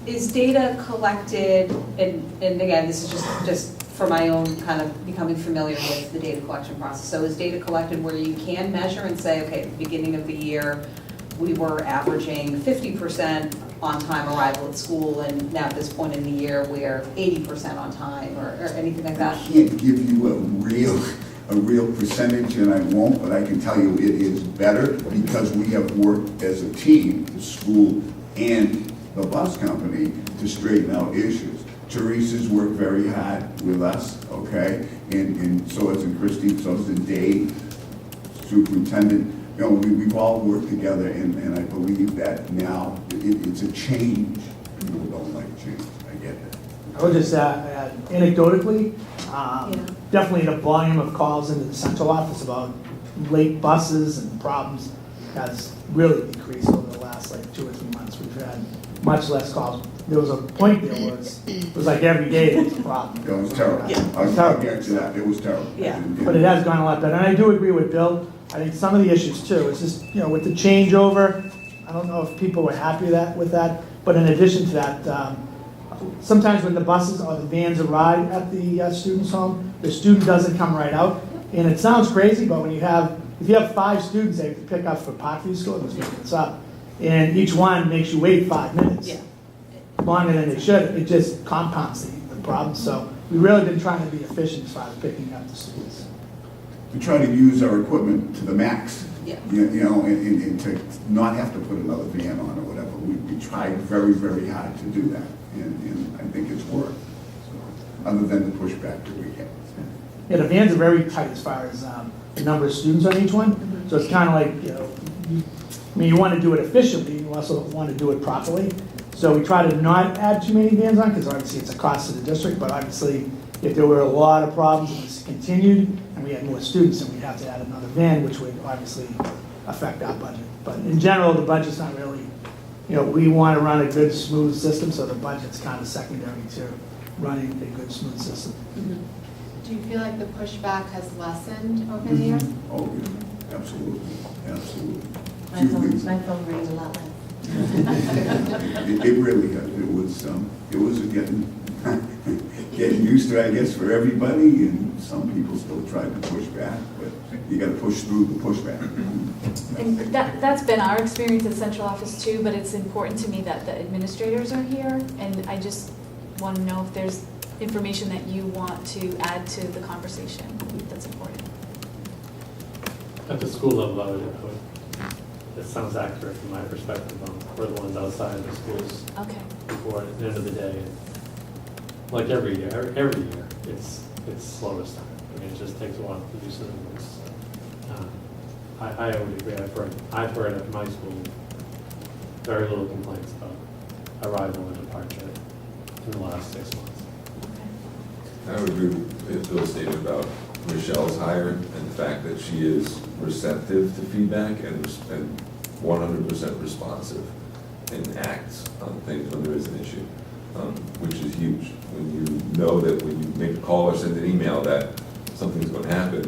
is data collected, and again, this is just for my own kind of becoming familiar with the data collection process. So is data collected where you can measure and say, okay, at the beginning of the year, we were averaging 50% on-time arrival at school, and now at this point in the year, we're 80% on time, or anything like that? I can't give you a real percentage, and I won't, but I can tell you it is better because we have worked as a team, the school and the bus company, to straighten out issues. Teresa's worked very hard with us, okay? And so has Christine, so has Dave, superintendent. You know, we've all worked together, and I believe that now it's a change. People don't like change. I get that. I would just add anecdotally, definitely the volume of calls into the central office about late buses and problems has really decreased over the last 2 or 3 months. We've had much less calls. There was a point there where it was like every day there was a problem. It was terrible. Yeah. I'll guarantee that. It was terrible. Yeah. But it has gone a lot better. And I do agree with Bill. I think some of the issues too, it's just, with the changeover, I don't know if people were happy with that, but in addition to that, sometimes when the buses or the vans arrive at the student's home, the student doesn't come right out. And it sounds crazy, but if you have 5 students they have to pick up for Parkview School, let's make this up, and each one makes you wait 5 minutes. Yeah. Longer than it should, it just compounds the problem. So we've really been trying to be efficient as far as picking up the students. We try to use our equipment to the max. Yeah. And to not have to put another van on or whatever. We tried very, very hard to do that, and I think it's worked. So, other than the pushback that we get. Yeah, the vans are very tight as far as the number of students on each one. So it's kind of like, you want to do it efficiently, you also want to do it properly. So we try to not add too many vans on, because obviously it's a cost to the district, but obviously if there were a lot of problems and this continued and we had more students, then we'd have to add another van, which would obviously affect our budget. But in general, the budget's not really, we want to run a good, smooth system, so the budget's kind of secondary to running a good, smooth system. Do you feel like the pushback has lessened over the years? Oh, yeah, absolutely, absolutely. My phone rings a lot less. It really has. It was getting used to, I guess, for everybody, and some people still tried to push back, but you gotta push through the pushback. And that's been our experience at central office too, but it's important to me that the administrators are here, and I just want to know if there's information that you want to add to the conversation that's important. At the school level, it sounds accurate from my perspective. We're the ones outside of the schools Okay. before, at the end of the day, like every year, it's slowest time. I mean, it just takes a while to do certain things. I would agree. I've heard at my school very little complaints about arrival and departure in the last 6 months. I would agree with Bill's statement about Michelle's hire and the fact that she is receptive to feedback and 100% responsive and acts on things when there is an issue, which is huge. When you know that when you make a call or send an email that something's going to happen,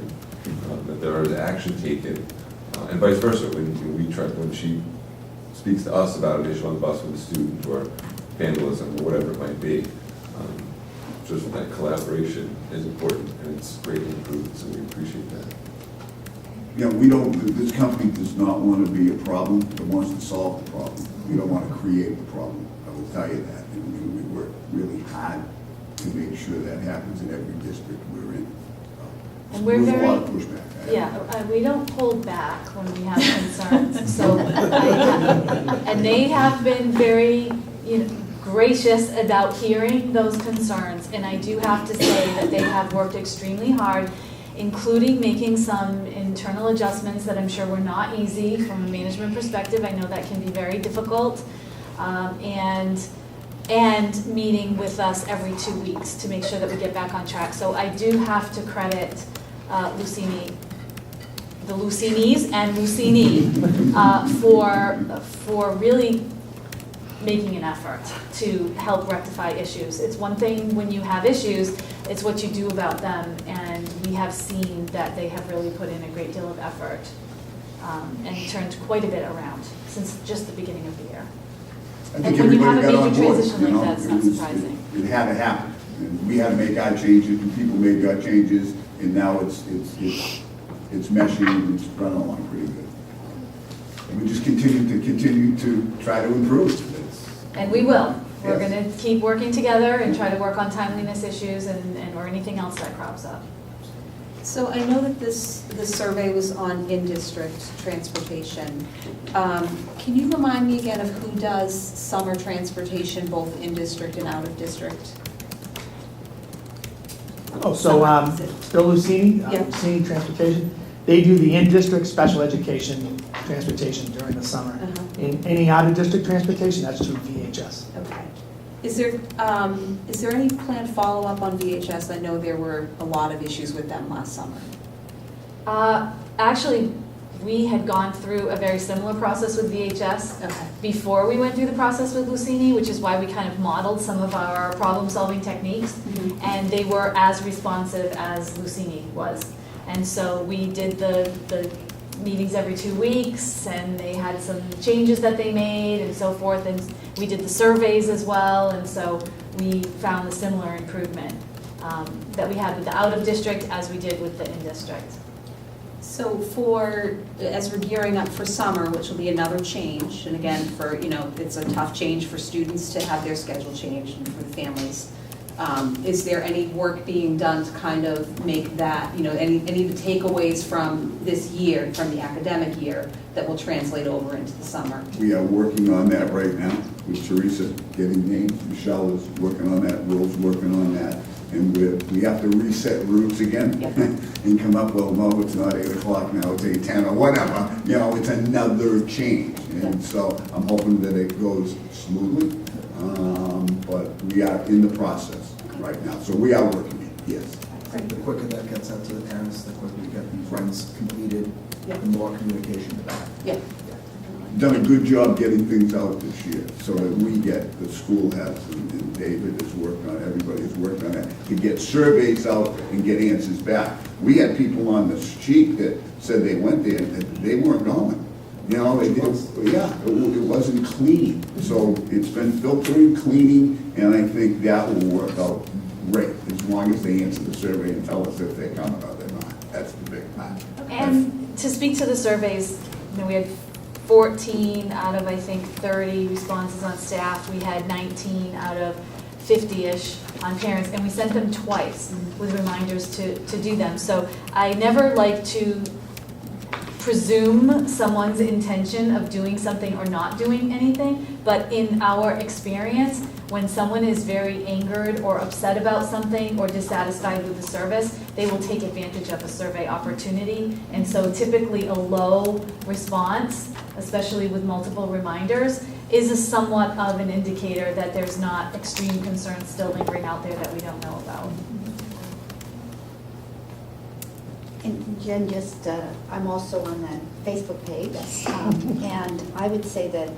that there is action taken, and vice versa. When she speaks to us about an issue on the bus with a student or vandalism or whatever it might be, just that collaboration is important, and it's greatly improved, so we appreciate that. You know, this company does not want to be a problem, it wants to solve the problem. We don't want to create the problem, I will tell you that. And we work really hard to make sure that happens in every district we're in. And we're There's very, a lot of pushback. we don't hold back when we have concerns, so, and they have been very, gracious about hearing those concerns, and I do have to say that they have worked extremely hard, including making some internal adjustments that I'm sure were not easy from a management perspective. I know that can be very difficult, and meeting with us every 2 weeks to make sure that we get back on track. So I do have to credit Lucini, the Lucinis and Lucini for really making an effort to help rectify issues. It's one thing when you have issues, it's what you do about them, and we have seen that they have really put in a great deal of effort and turned quite a bit around since just the beginning of the year. I think And when you have a everybody got on major board, transition you like know? that, it's not surprising. It had to happen, and we had to make our changes, and people made their changes, and now it's meshing, and it's running along pretty good. And we just continue to try to improve. And we will. We're Yes. going to keep working together and try to work on timeliness issues and or anything else that crops up. So I know that this survey was on in-district transportation. Can you remind me again of who does summer transportation, both in-district and out-of-district? Oh, so Bill Lucini, Yeah. Lucini Transportation, they do the in-district special education transportation during the summer. In any out-of-district transportation, that's through VHS. Okay. Is there any planned follow-up on VHS? I know there were a lot of issues with them last summer. Actually, we had gone through a very similar process with VHS Okay. before we went through the process with Lucini, which is why we kind of modeled some of our problem-solving techniques, and they were as responsive as Lucini was. And so we did the meetings every 2 weeks, and they had some changes that they made and so forth, and we did the surveys as well, and so we found a similar improvement that we had with the out-of-district as we did with the in-district. So as we're gearing up for summer, which will be another change, and again, it's a tough change for students to have their schedule changed and for the families. Is there any work being done to kind of make that, any of the takeaways from this year, from the academic year, that will translate over into the summer? We are working on that right now, with Teresa getting named, Michelle is working on that, Will's working on that, and we have to reset routes again, and come up, well, no, it's not 8 o'clock now, it's 8:10 or whatever, it's another change, and so I'm hoping that it goes smoothly, but we are in the process right now, so we are working it, yes. The quicker that gets out to the parents, the quicker we get these runs completed, the more communication to that. Yeah. Done a good job getting things out this year, so that the school has, and David has worked on, everybody has worked on that, to get surveys out and get answers back. We had people on the sheet that said they went there, and they weren't going. You know, it wasn't clean. So it's been filtering, cleaning, and I think that will work out great, as long as they answer the survey and tell us if they're coming or they're not. That's the big part. And to speak to the surveys, we had 14 out of, I think, 30 responses on staff. We had 19 out of 50-ish on parents, and we sent them twice with reminders to do them. So I never like to presume someone's intention of doing something or not doing anything, but in our experience, when someone is very angered or upset about something or dissatisfied with the service, they will take advantage of a survey opportunity. And so typically a low response, especially with multiple reminders, is a somewhat of an indicator that there's not extreme concerns still lingering out there that we don't know about. And Jen, just, I'm also on that Facebook page, and I would say that,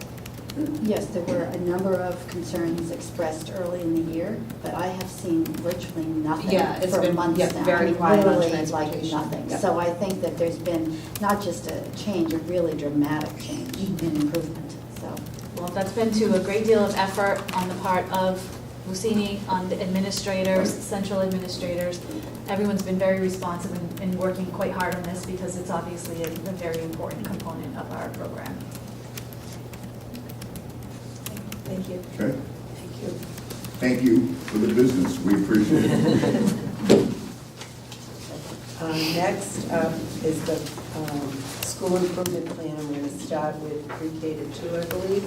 yes, there were a number of concerns expressed early in the year, but I have seen virtually nothing for months now. very quiet on Literally transportation. like nothing. Yep. So I think that there's been not just a change, a really dramatic change in improvement, so. Well, that's been to a great deal of effort on the part of Lucini, on the administrators, central administrators. Everyone's been very responsive and working quite hard on this because it's obviously a very important component of our program. Thank you. Okay? Thank you. Thank you for the business. We appreciate it. Next up is the school improvement plan. I'm going to start with pre-K to 2, I believe.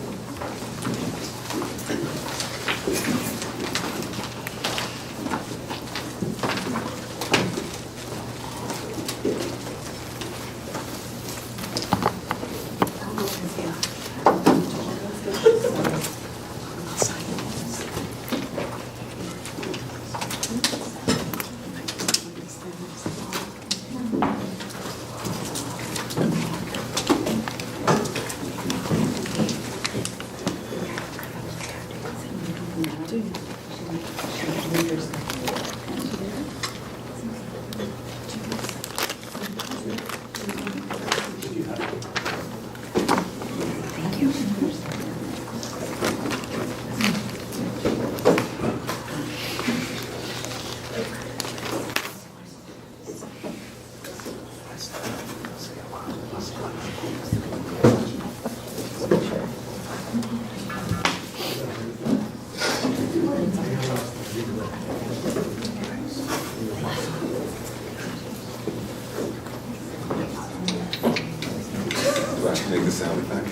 Make the sound effect.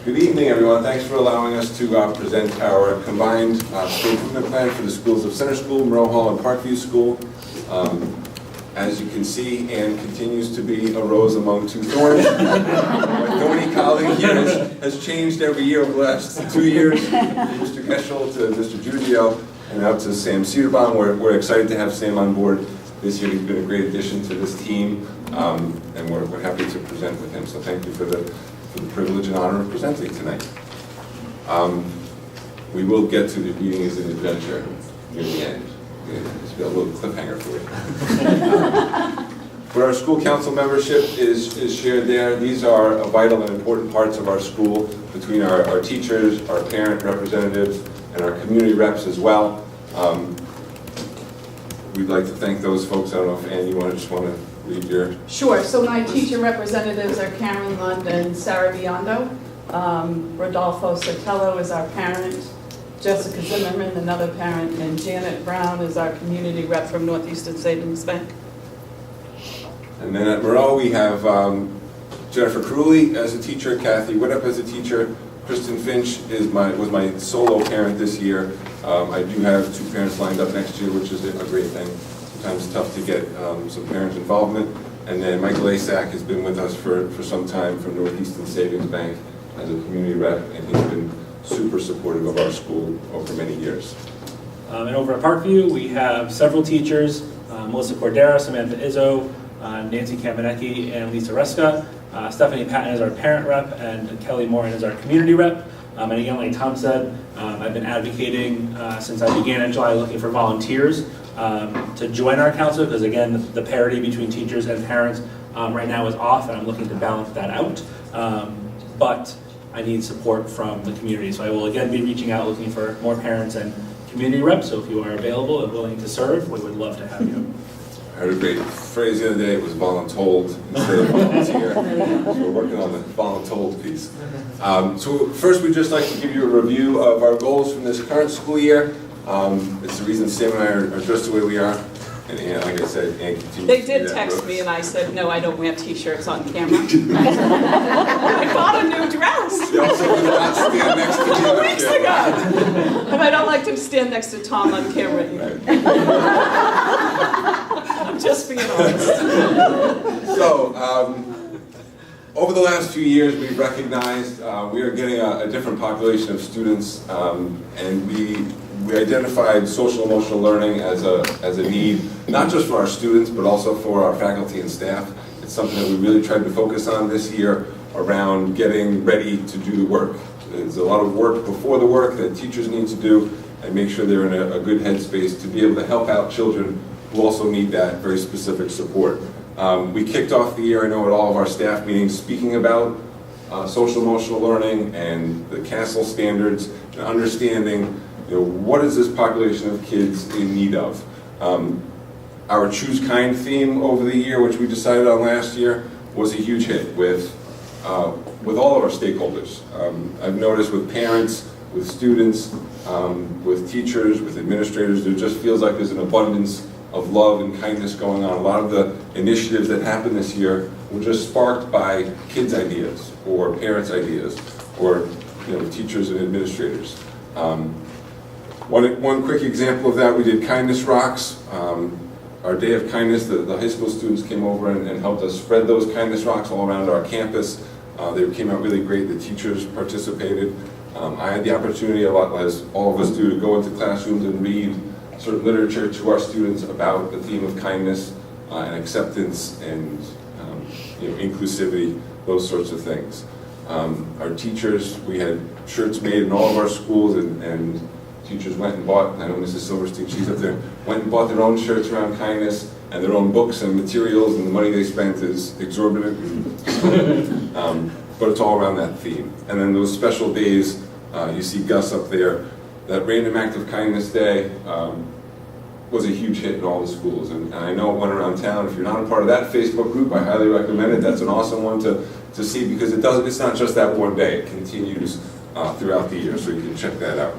Good evening, everyone. Thanks for allowing us to present our combined school improvement plan for the schools of Center School, Monroe Hall, and Parkview School. As you can see, Anne continues to be a rose among two thorns. My thorny colleague here has changed every year over the last 2 years, from Mr. Geschel to Mr. Giudio, and out to Sam Cedarbaum. We're excited to have Sam on board this year. He's been a great addition to this team, and we're happy to present with him. So thank you for the privilege and honor of presenting tonight. We will get to the reading as an adventure near the end. It's a little cliffhanger for you. But our school council membership is shared there. These are vital and important parts of our school between our teachers, our parent representatives, and our community reps as well. We'd like to thank those folks. I don't know if Ann, you just want to read your... Sure. So my teacher representatives are Karen Lund and Sarah Biondo. Rodolfo Sotelo is our parent. Jessica Zimmerman, another parent, and Janet Brown is our community rep from Northeastern Savings Bank. And then at Moreau, we have Jennifer Crewley as a teacher, Kathy Whittup as a teacher, Kristen Finch was my solo parent this year. I do have 2 parents lined up next year, which is a great thing. Sometimes it's tough to get some parent involvement. And then Michael Asak has been with us for some time from Northeastern Savings Bank, as a community rep, and he's been super supportive of our school over many years. And over at Parkview, we have several teachers, Melissa Cordera, Samantha Izzo, Nancy Kamenecki, and Lisa Reska. Stephanie Patton is our parent rep, and Kelly Morin is our community rep. And again, like Tom said, I've been advocating since I began in July looking for volunteers to join our council, because again, the parity between teachers and parents right now is off, and I'm looking to balance that out. But I need support from the community, so I will again be reaching out looking for more parents and community reps. So if you are available and willing to serve, we would love to have you. I heard a great phrase the other day, it was voluntold instead of volunteer. So we're working on the voluntold piece. So first, we'd just like to give you a review of our goals from this current school year. It's the reason Sam and I are dressed the way we are. And Ann, like I said, Ann continues They to did do that text for us. me and I said, no, I don't wear t-shirts on camera. I bought a new dress They also did not stand next to me 2 on weeks camera. ago. And I don't like to stand next to Tom on camera either. I'm just being honest. So, over the last few years, we've recognized we are getting a different population of students, and we identified social emotional learning as a need, not just for our students, but also for our faculty and staff. It's something that we really tried to focus on this year around getting ready to do the work. There's a lot of work before the work that teachers need to do, and make sure they're in a good headspace to be able to help out children who also need that very specific support. We kicked off the year, I know, at all of our staff meetings, speaking about social emotional learning and the CASEL standards, and understanding, what is this population of kids in need of. Our Choose Kind theme over the year, which we decided on last year, was a huge hit with all of our stakeholders. I've noticed with parents, with students, with teachers, with administrators, there just feels like there's an abundance of love and kindness going on. A lot of the initiatives that happened this year were just sparked by kids' ideas or parents' ideas or teachers and administrators. One quick example of that, we did Kindness Rocks. Our Day of Kindness, the high school students came over and helped us spread those kindness rocks all around our campus. They came out really great. The teachers participated. I had the opportunity, as all of us do, to go into classrooms and read certain literature to our students about the theme of kindness and acceptance and inclusivity, those sorts of things. Our teachers, we had shirts made in all of our schools, and teachers went and bought, I know Mrs. Silverstein, she's up there, went and bought their own shirts around kindness, and their own books and materials, and the money they spent is exorbitant. But it's all around that theme. And then those special days, you see Gus up there, that Random Act of Kindness Day was a huge hit in all the schools. And I know it went around town. If you're not a part of that Facebook group, I highly recommend it. That's an awesome one to see, because it's not just that one day. It continues throughout the year, so you can check that out.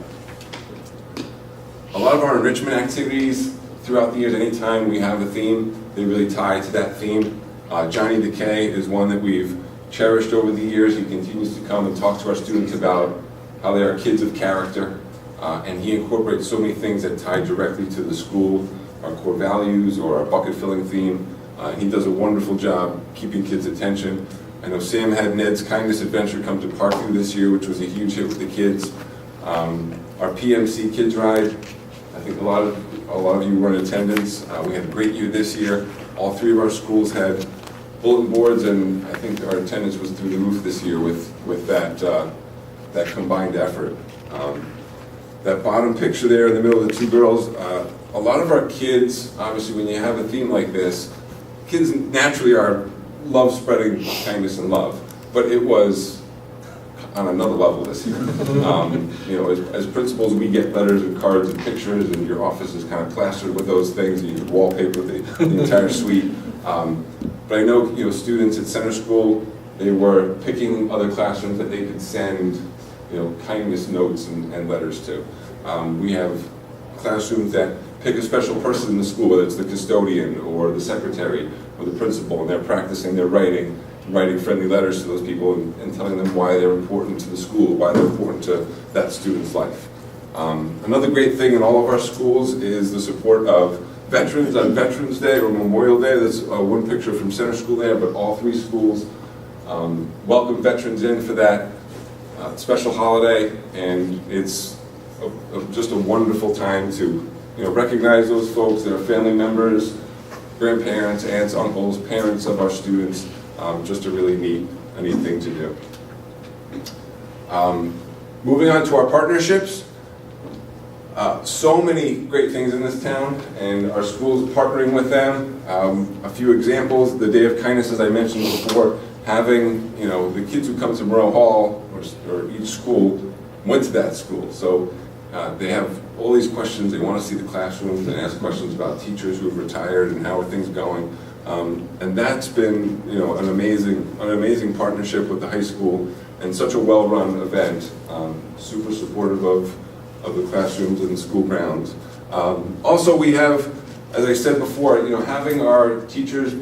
A lot of our enrichment activities throughout the years, anytime we have a theme, they really tie to that theme. Johnny Decay is one that we've cherished over the years. He continues to come and talk to our students about how they are kids of character, and he incorporates so many things that tie directly to the school, our core values or our bucket filling theme. He does a wonderful job keeping kids' attention. I know Sam had Ned's Kindness Adventure come to Parkview this year, which was a huge hit with the kids. Our PMC Kids Ride, I think a lot of you were in attendance. We had a great year this year. All three of our schools had bulletin boards, and I think our attendance was through the roof this year with that combined effort. That bottom picture there in the middle of the two girls, a lot of our kids, obviously when you have a theme like this, kids naturally love spreading kindness and love, but it was on another level this year. As principals, we get letters and cards and pictures, and your office is kind of plastered with those things, and you can wallpaper the entire suite. But I know, students at center school, they were picking other classrooms that they could send, kindness notes and letters to. We have classrooms that pick a special person in the school, whether it's the custodian or the secretary or the principal, and they're practicing their writing friendly letters to those people and telling them why they're important to the school, why they're important to that student's life. Another great thing in all of our schools is the support of veterans on Veterans Day or Memorial Day. There's one picture from center school there, but all three schools welcome veterans in for that. special holiday, and it's just a wonderful time to recognize those folks that are family members, grandparents, aunts, uncles, parents of our students. Just a really neat thing to do. Moving on to our partnerships. So many great things in this town, and our schools partnering with them. A few examples: the Day of Kindness, as I mentioned before, having the kids who come to Monroe Hall or each school went to that school, so they have all these questions. They want to see the classrooms and ask questions about teachers who have retired and how are things going. And that's been an amazing partnership with the high school, and such a well-run event. Super supportive of the classrooms and the school grounds. Also, we have, as I said before, having our teachers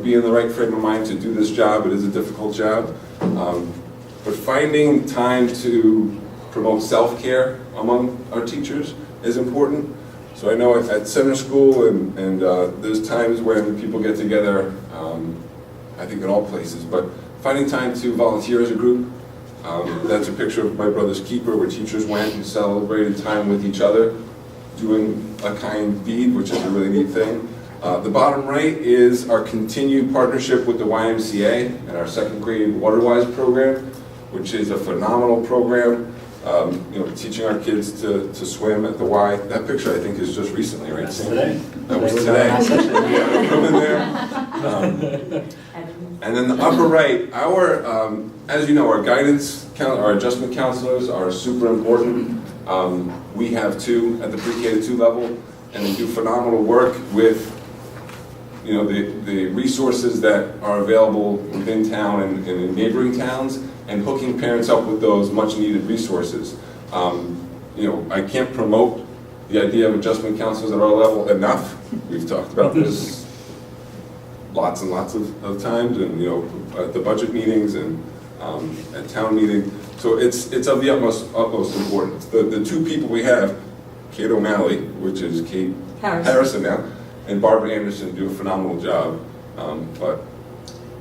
be in the right frame of mind to do this job. It is a difficult job, but finding time to promote self-care among our teachers is important. So I know at center school and there's times when people get together, I think in all places, but finding time to volunteer as a group. That's a picture of my brother's keeper where teachers went and celebrated time with each other, doing a kind deed, which is a really neat thing. The bottom right is our continued partnership with the YMCA and our second grade WaterWise program, which is a phenomenal program. Teaching our kids to swim at the Y. That picture, I think, is just recently, right? That's today. That was today. We had a room in there. And then the upper right, as you know, our our adjustment counselors are super important. We have 2 at the pre-K to 2 level, and they do phenomenal work with the resources that are available within town and in neighboring towns, and hooking parents up with those much needed resources. I can't promote the idea of adjustment counselors at our level enough. We've talked about this lots and lots of times, and at the budget meetings and at town meeting. So it's of the utmost importance. The 2 people we have, Kate O'Malley, which is Kate Harrison now, and Barbara Anderson, do a phenomenal job. But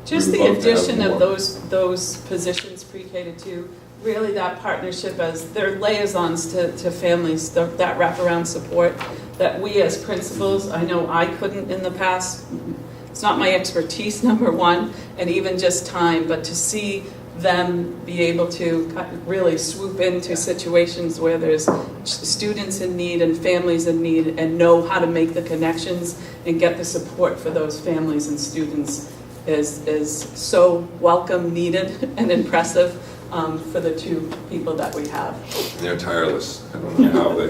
just the addition of those positions, pre-K to 2, really that partnership as they're liaisons to families, that wraparound support that we as principals, I know I couldn't in the past. It's not my expertise, number one, and even just time, but to see them be able to really swoop into situations where there's students in need and families in need, and know how to make the connections and get the support for those families and students is so welcome, needed, and impressive for the 2 people that we have. They're tireless. I don't know how they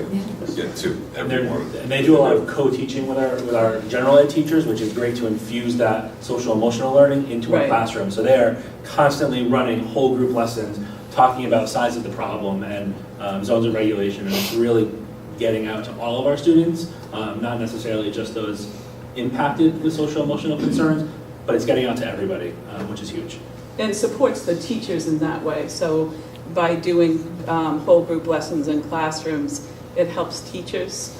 get to everyone. And they do a lot of co-teaching with our general ed teachers, which is great to infuse that social emotional learning into our classroom. So they are constantly running whole group lessons, talking about size of the problem and zones of regulation, and it's really getting out to all of our students, not necessarily just those impacted with social emotional concerns, but it's getting out to everybody, which is huge. And supports the teachers in that way. So by doing whole group lessons in classrooms, it helps teachers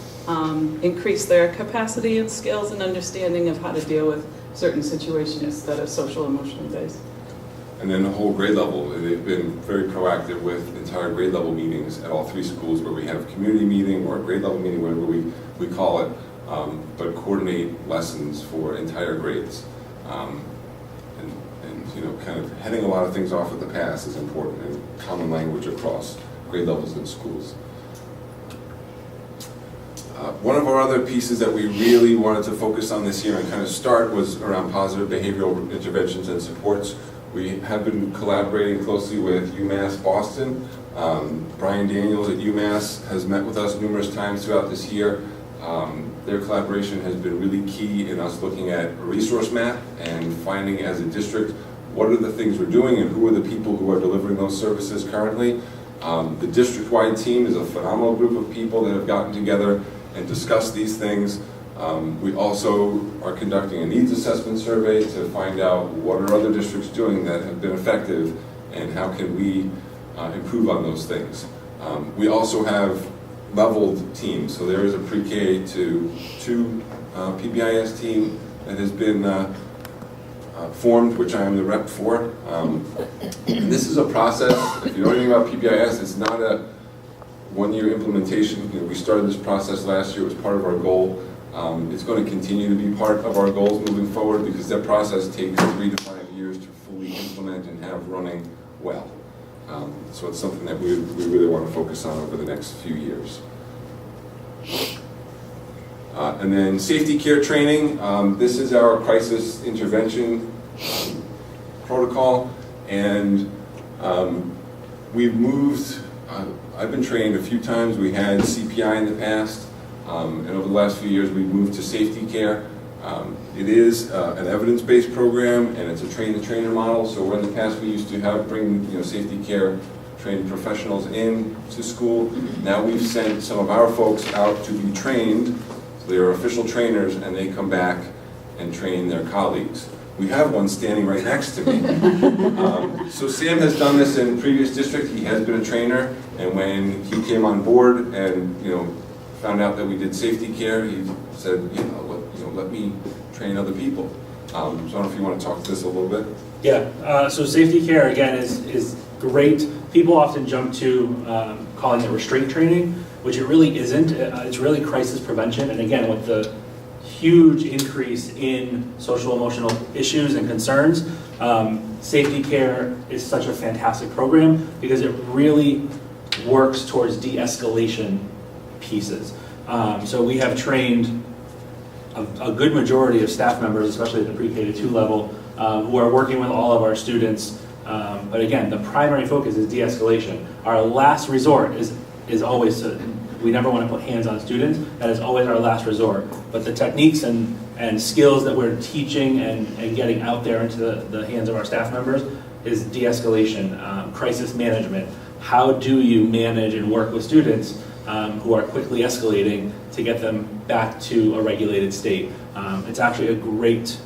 increase their capacity and skills and understanding of how to deal with certain situations that are social emotional based. And then the whole grade level, they've been very proactive with entire grade level meetings at all 3 schools, where we have community meeting or grade level meeting, whatever we call it, but coordinate lessons for entire grades. Kind of heading a lot of things off at the pass is important, and common language across grade levels in schools. One of our other pieces that we really wanted to focus on this year and kind of start was around positive behavioral interventions and supports. We have been collaborating closely with UMass Boston. Brian Daniels at UMass has met with us numerous times throughout this year. Their collaboration has been really key in us looking at a resource map and finding, as a district, what are the things we're doing and who are the people who are delivering those services currently. The district-wide team is a phenomenal group of people that have gotten together and discussed these things. We also are conducting a needs assessment survey to find out what are other districts doing that have been effective and how can we improve on those things. We also have leveled teams, so there is a pre-K to 2 PBIS team that has been formed, which I am the rep for. And this is a process. If you know anything about PBIS, it's not a one-year implementation. You know, we started this process last year. It was part of our goal. It's going to continue to be part of our goals moving forward because that process takes 3 to 5 years to fully implement and have running well. So it's something that we really want to focus on over the next few years. And then safety care training. This is our crisis intervention protocol, and we've moved. I've been trained a few times. We had CPI in the past, and over the last few years we've moved to safety care. It is an evidence-based program, and it's a train-the-trainer model. So in the past we used to bring safety care trained professionals in to school. Now we've sent some of our folks out to be trained. So they are official trainers, and they come back and train their colleagues. We have one standing right next to me. So Sam has done this in previous district. He has been a trainer, and when he came on board and found out that we did safety care, he said, let me train other people. So I don't know if you want to talk to this a little bit. Yeah, so safety care, again, is great. People often jump to calling it restraint training, which it really isn't. It's really crisis prevention. And again, with the huge increase in social emotional issues and concerns, safety care is such a fantastic program because it really works towards de-escalation pieces. So we have trained a good majority of staff members, especially at the pre-K to 2 level, who are working with all of our students. But again, the primary focus is de-escalation. Our last resort is always we never want to put hands on students. That is always our last resort. But the techniques and skills that we're teaching and getting out there into the hands of our staff members is de-escalation, crisis management. How do you manage and work with students who are quickly escalating to get them back to a regulated state? It's actually a great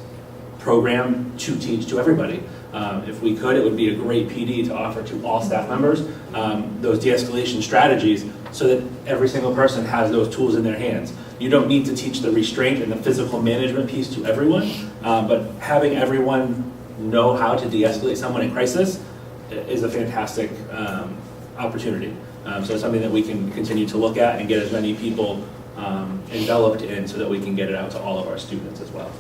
program to teach to everybody. If we could, it would be a great PD to offer to all staff members, those de-escalation strategies, so that every single person has those tools in their hands. You don't need to teach the restraint and the physical management piece to everyone, but having everyone know how to de-escalate someone in crisis is a fantastic opportunity. So it's something that we can continue to look at and get as many people enveloped in so that we can get it out to all of our students as well.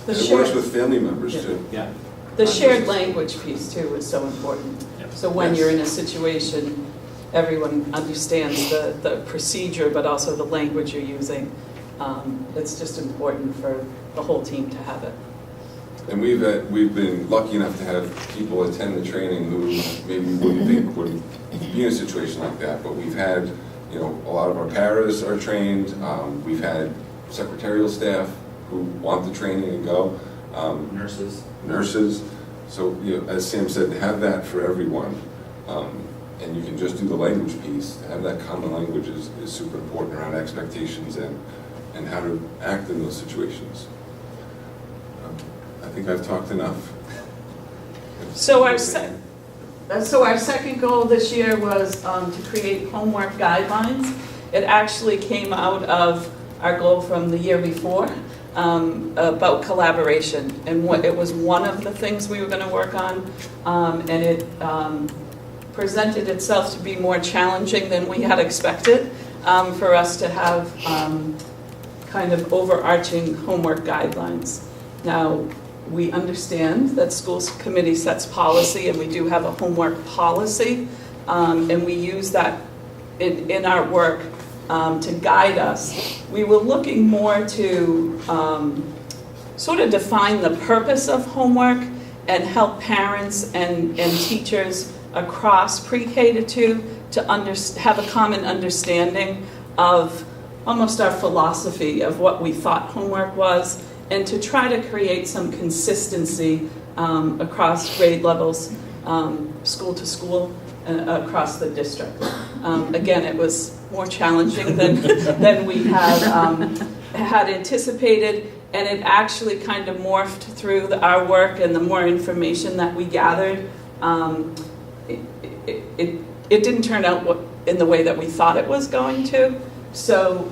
It works with family members too. Yeah. The shared language piece too is so important. Yep. So when you're in a situation, everyone understands the procedure, but also the language you're using. It's just important for the whole team to have it. And we've been lucky enough to have people attend the training who maybe we wouldn't think would be in a situation like that. But we've had, a lot of our paras are trained. We've had secretarial staff who want the training and go. Nurses. So, as Sam said, to have that for everyone, and you can just do the language piece. To have that common language is super important around expectations and how to act in those situations. I think I've talked enough. So our second goal this year was to create homework guidelines. It actually came out of our goal from the year before about collaboration, and it was one of the things we were going to work on, and it presented itself to be more challenging than we had expected for us to have kind of overarching homework guidelines. Now, we understand that schools committee sets policy, and we do have a homework policy, and we use that in our work to guide us. We were looking more to sort of define the purpose of homework and help parents and teachers across pre-K to 2 to have a common understanding of almost our philosophy of what we thought homework was, and to try to create some consistency across grade levels, school to school, across the district. Again, it was more challenging than we had anticipated, and it actually kind of morphed through our work and the more information that we gathered. It didn't turn out in the way that we thought it was going to. So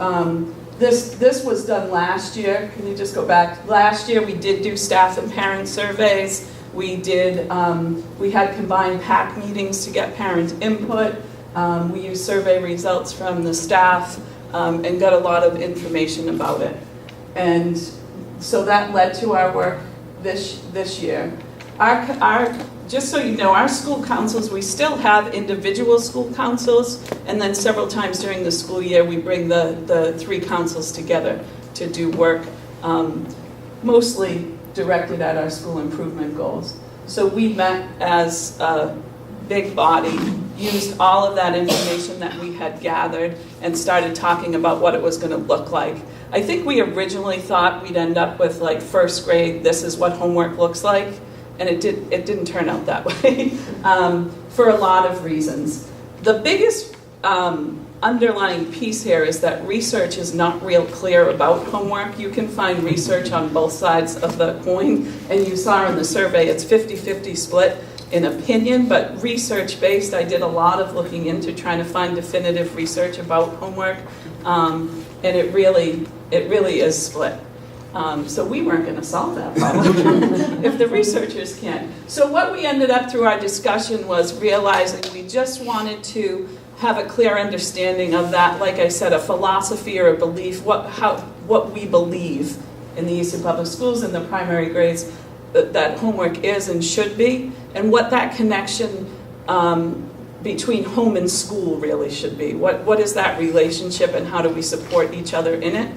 This was done last year. Can you just go back? Last year, we did do staff and parent surveys. We had combined PAC meetings to get parent input. We used survey results from the staff and got a lot of information about it. And so that led to our work this year. Just so you know, our school councils, we still have individual school councils, and then several times during the school year, we bring the 3 councils together to do work, mostly directed at our school improvement goals. So we met as a big body, used all of that information that we had gathered, and started talking about what it was going to look like. I think we originally thought we'd end up with like first grade, this is what homework looks like. And it didn't turn out that way for a lot of reasons. The biggest underlying piece here is that research is not real clear about homework. You can find research on both sides of the coin, and you saw in the survey it's 50-50 split in opinion, but research-based. I did a lot of looking into trying to find definitive research about homework, and it really is split. So we weren't going to solve that problem if the researchers can't. So what we ended up through our discussion was realizing we just wanted to have a clear understanding of that, like I said, a philosophy or a belief, what we believe in the Easton Public Schools in the primary grades that homework is and should be, and what that connection between home and school really should be. What is that relationship and how do we support each other in it?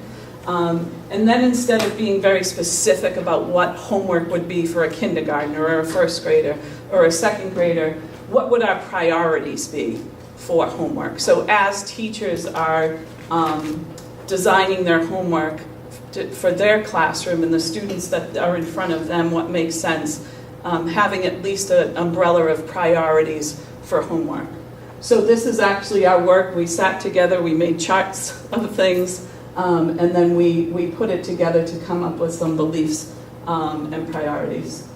And then instead of being very specific about what homework would be for a kindergartner or a first grader or a second grader, what would our priorities be for homework? So as teachers are designing their homework for their classroom and the students that are in front of them, what makes sense, having at least an umbrella of priorities for homework. So this is actually our work. We sat together, we made charts of things, and then we put it together to come up with some beliefs and priorities.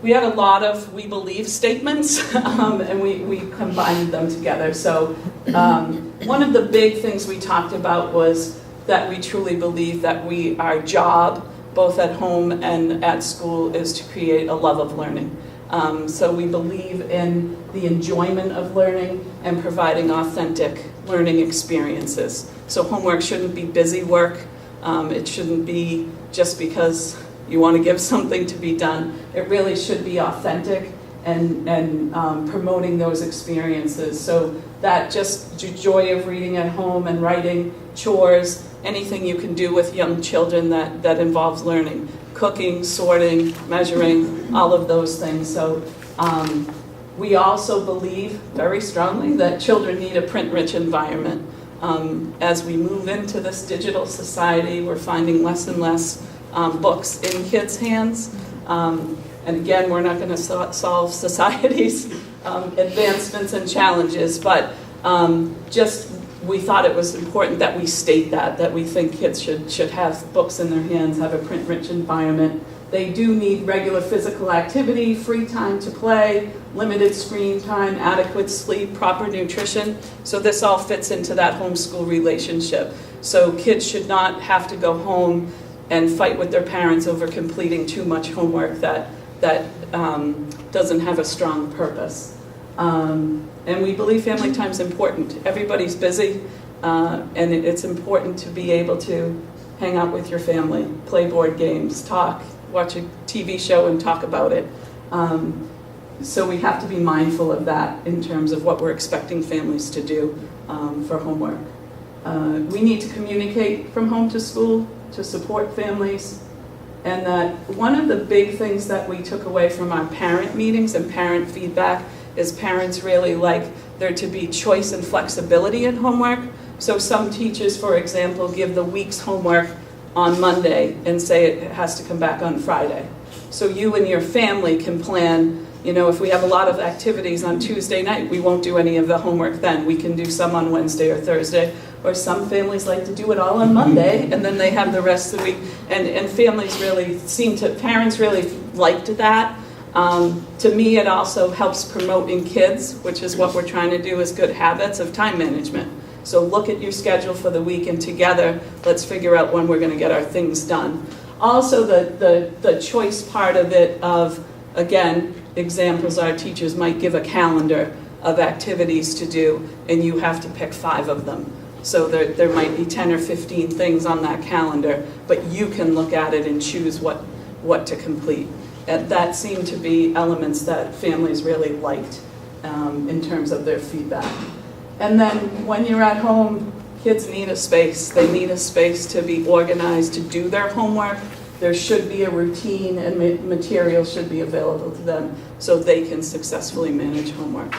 We had a lot of we believe statements, and we combined them together. So one of the big things we talked about was that we truly believe that our job, both at home and at school, is to create a love of learning. So we believe in the enjoyment of learning and providing authentic learning experiences. So homework shouldn't be busy work. It shouldn't be just because you want to give something to be done. It really should be authentic and promoting those experiences. So that just joy of reading at home and writing, chores, anything you can do with young children that involves learning. Cooking, sorting, measuring, all of those things. So we also believe very strongly that children need a print-rich environment. As we move into this digital society, we're finding less and less books in kids' hands. And again, we're not going to solve society's advancements and challenges, but we thought it was important that we state that we think kids should have books in their hands, have a print-rich environment. They do need regular physical activity, free time to play, limited screen time, adequate sleep, proper nutrition. So this all fits into that homeschool relationship. So kids should not have to go home and fight with their parents over completing too much homework that doesn't have a strong purpose. And we believe family time is important. Everybody's busy, and it's important to be able to hang out with your family, play board games, talk, watch a TV show and talk about it. So we have to be mindful of that in terms of what we're expecting families to do for homework. We need to communicate from home to school to support families. And that one of the big things that we took away from our parent meetings and parent feedback is parents really like there to be choice and flexibility in homework. So some teachers, for example, give the week's homework on Monday and say it has to come back on Friday. So you and your family can plan, if we have a lot of activities on Tuesday night, we won't do any of the homework then. We can do some on Wednesday or Thursday. Or some families like to do it all on Monday, and then they have the rest of the week. And families really parents really liked that. To me, it also helps promote in kids, which is what we're trying to do, is good habits of time management. So look at your schedule for the week, and together, let's figure out when we're going to get our things done. Also, the choice part of it of, again, examples, our teachers might give a calendar of activities to do, and you have to pick 5 of them. So there might be 10 or 15 things on that calendar, but you can look at it and choose what to complete. And that seemed to be elements that families really liked in terms of their feedback. And then when you're at home, kids need a space. They need a space to be organized, to do their homework. There should be a routine, and material should be available to them so they can successfully manage homework.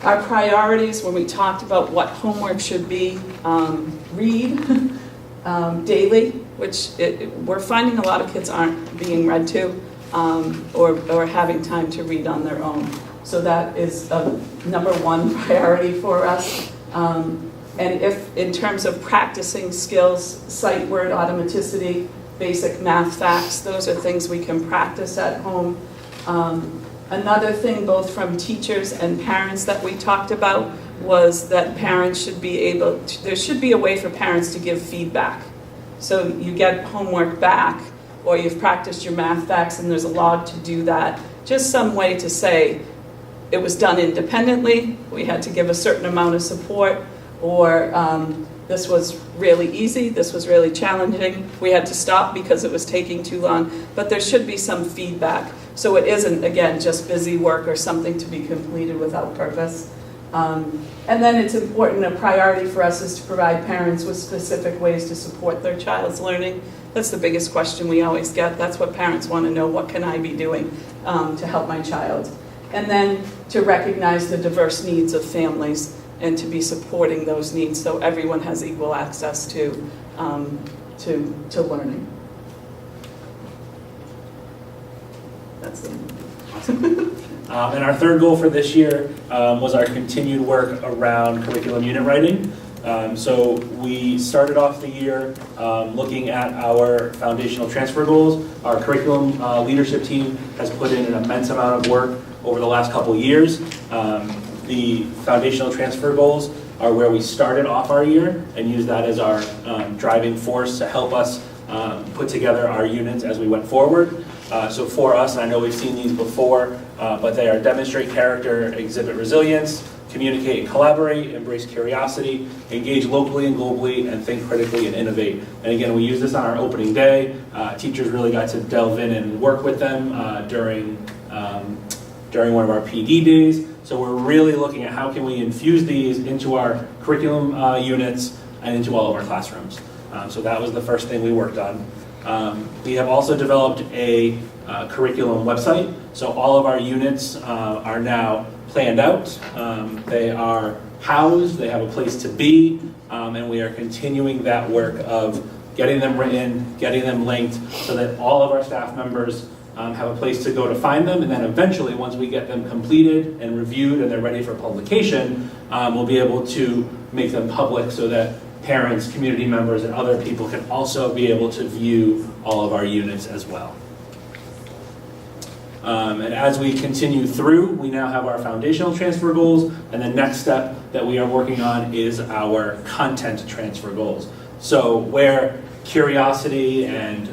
Our priorities, when we talked about what homework should be, read daily, which we're finding a lot of kids aren't being read to or having time to read on their own. So that is number 1 priority for us. And if, in terms of practicing skills, sight, word, automaticity, basic math facts, those are things we can practice at home. Another thing, both from teachers and parents, that we talked about was that parents should be able to, there should be a way for parents to give feedback. So you get homework back, or you've practiced your math facts and there's a log to do that. Just some way to say it was done independently, we had to give a certain amount of support, or this was really easy, this was really challenging, we had to stop because it was taking too long, but there should be some feedback. So it isn't, again, just busy work or something to be completed without purpose. And then it's important, a priority for us is to provide parents with specific ways to support their child's learning. That's the biggest question we always get. That's what parents want to know, what can I be doing to help my child? And then to recognize the diverse needs of families and to be supporting those needs so everyone has equal access to learning. That's it. Awesome. And our third goal for this year was our continued work around curriculum unit writing. So we started off the year looking at our foundational transfer goals. Our curriculum leadership team has put in an immense amount of work over the last couple of years. The foundational transfer goals are where we started off our year and used that as our driving force to help us put together our units as we went forward. So for us, and I know we've seen these before, but they are demonstrate character, exhibit resilience, communicate and collaborate, embrace curiosity, engage locally and globally, and think critically and innovate. And again, we use this on our opening day. Teachers really got to delve in and work with them during one of our PD days. So we're really looking at how can we infuse these into our curriculum units and into all of our classrooms. So that was the first thing we worked on. We have also developed a curriculum website. So all of our units are now planned out. They are housed, they have a place to be, and we are continuing that work of getting them written, getting them linked, so that all of our staff members have a place to go to find them, and then eventually, once we get them completed and reviewed and they're ready for publication, we'll be able to make them public so that parents, community members, and other people can also be able to view all of our units as well. And as we continue through, we now have our foundational transfer goals, and the next step that we are working on is our content transfer goals. So where curiosity and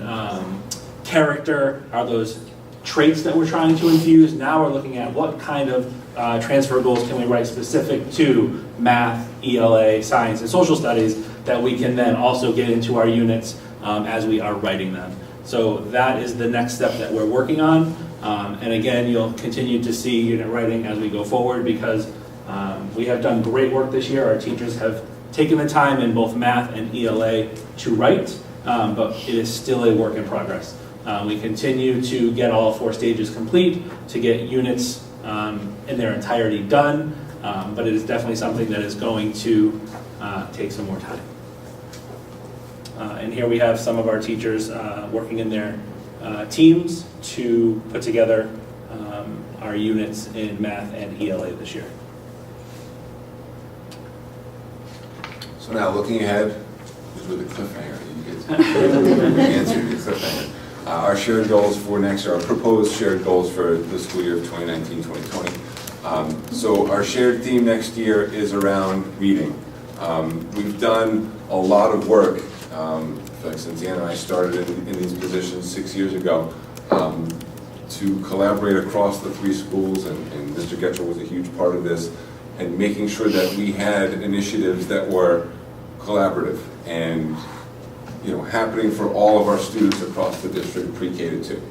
character are those traits that we're trying to infuse, now we're looking at what kind of transfer goals can we write specific to math, ELA, science, and social studies that we can then also get into our units as we are writing them. So that is the next step that we're working on. And again, you'll continue to see unit writing as we go forward because we have done great work this year. Our teachers have taken the time in both math and ELA to write, but it is still a work in progress. We continue to get all 4 stages complete, to get units in their entirety done, but it is definitely something that is going to take some more time. And here we have some of our teachers working in their teams to put together our units in math and ELA this year. So now, looking ahead, this was a cliffhanger. You get to answer the cliffhanger. Our shared goals for next year, our proposed shared goals for the school year of 2019-2020. So our shared theme next year is around reading. We've done a lot of work, in fact, since Ann and I started in these positions 6 years ago, to collaborate across the 3 schools, and Mr. Getchell was a huge part of this, and making sure that we had initiatives that were collaborative and happening for all of our students across the district, pre-K to 2.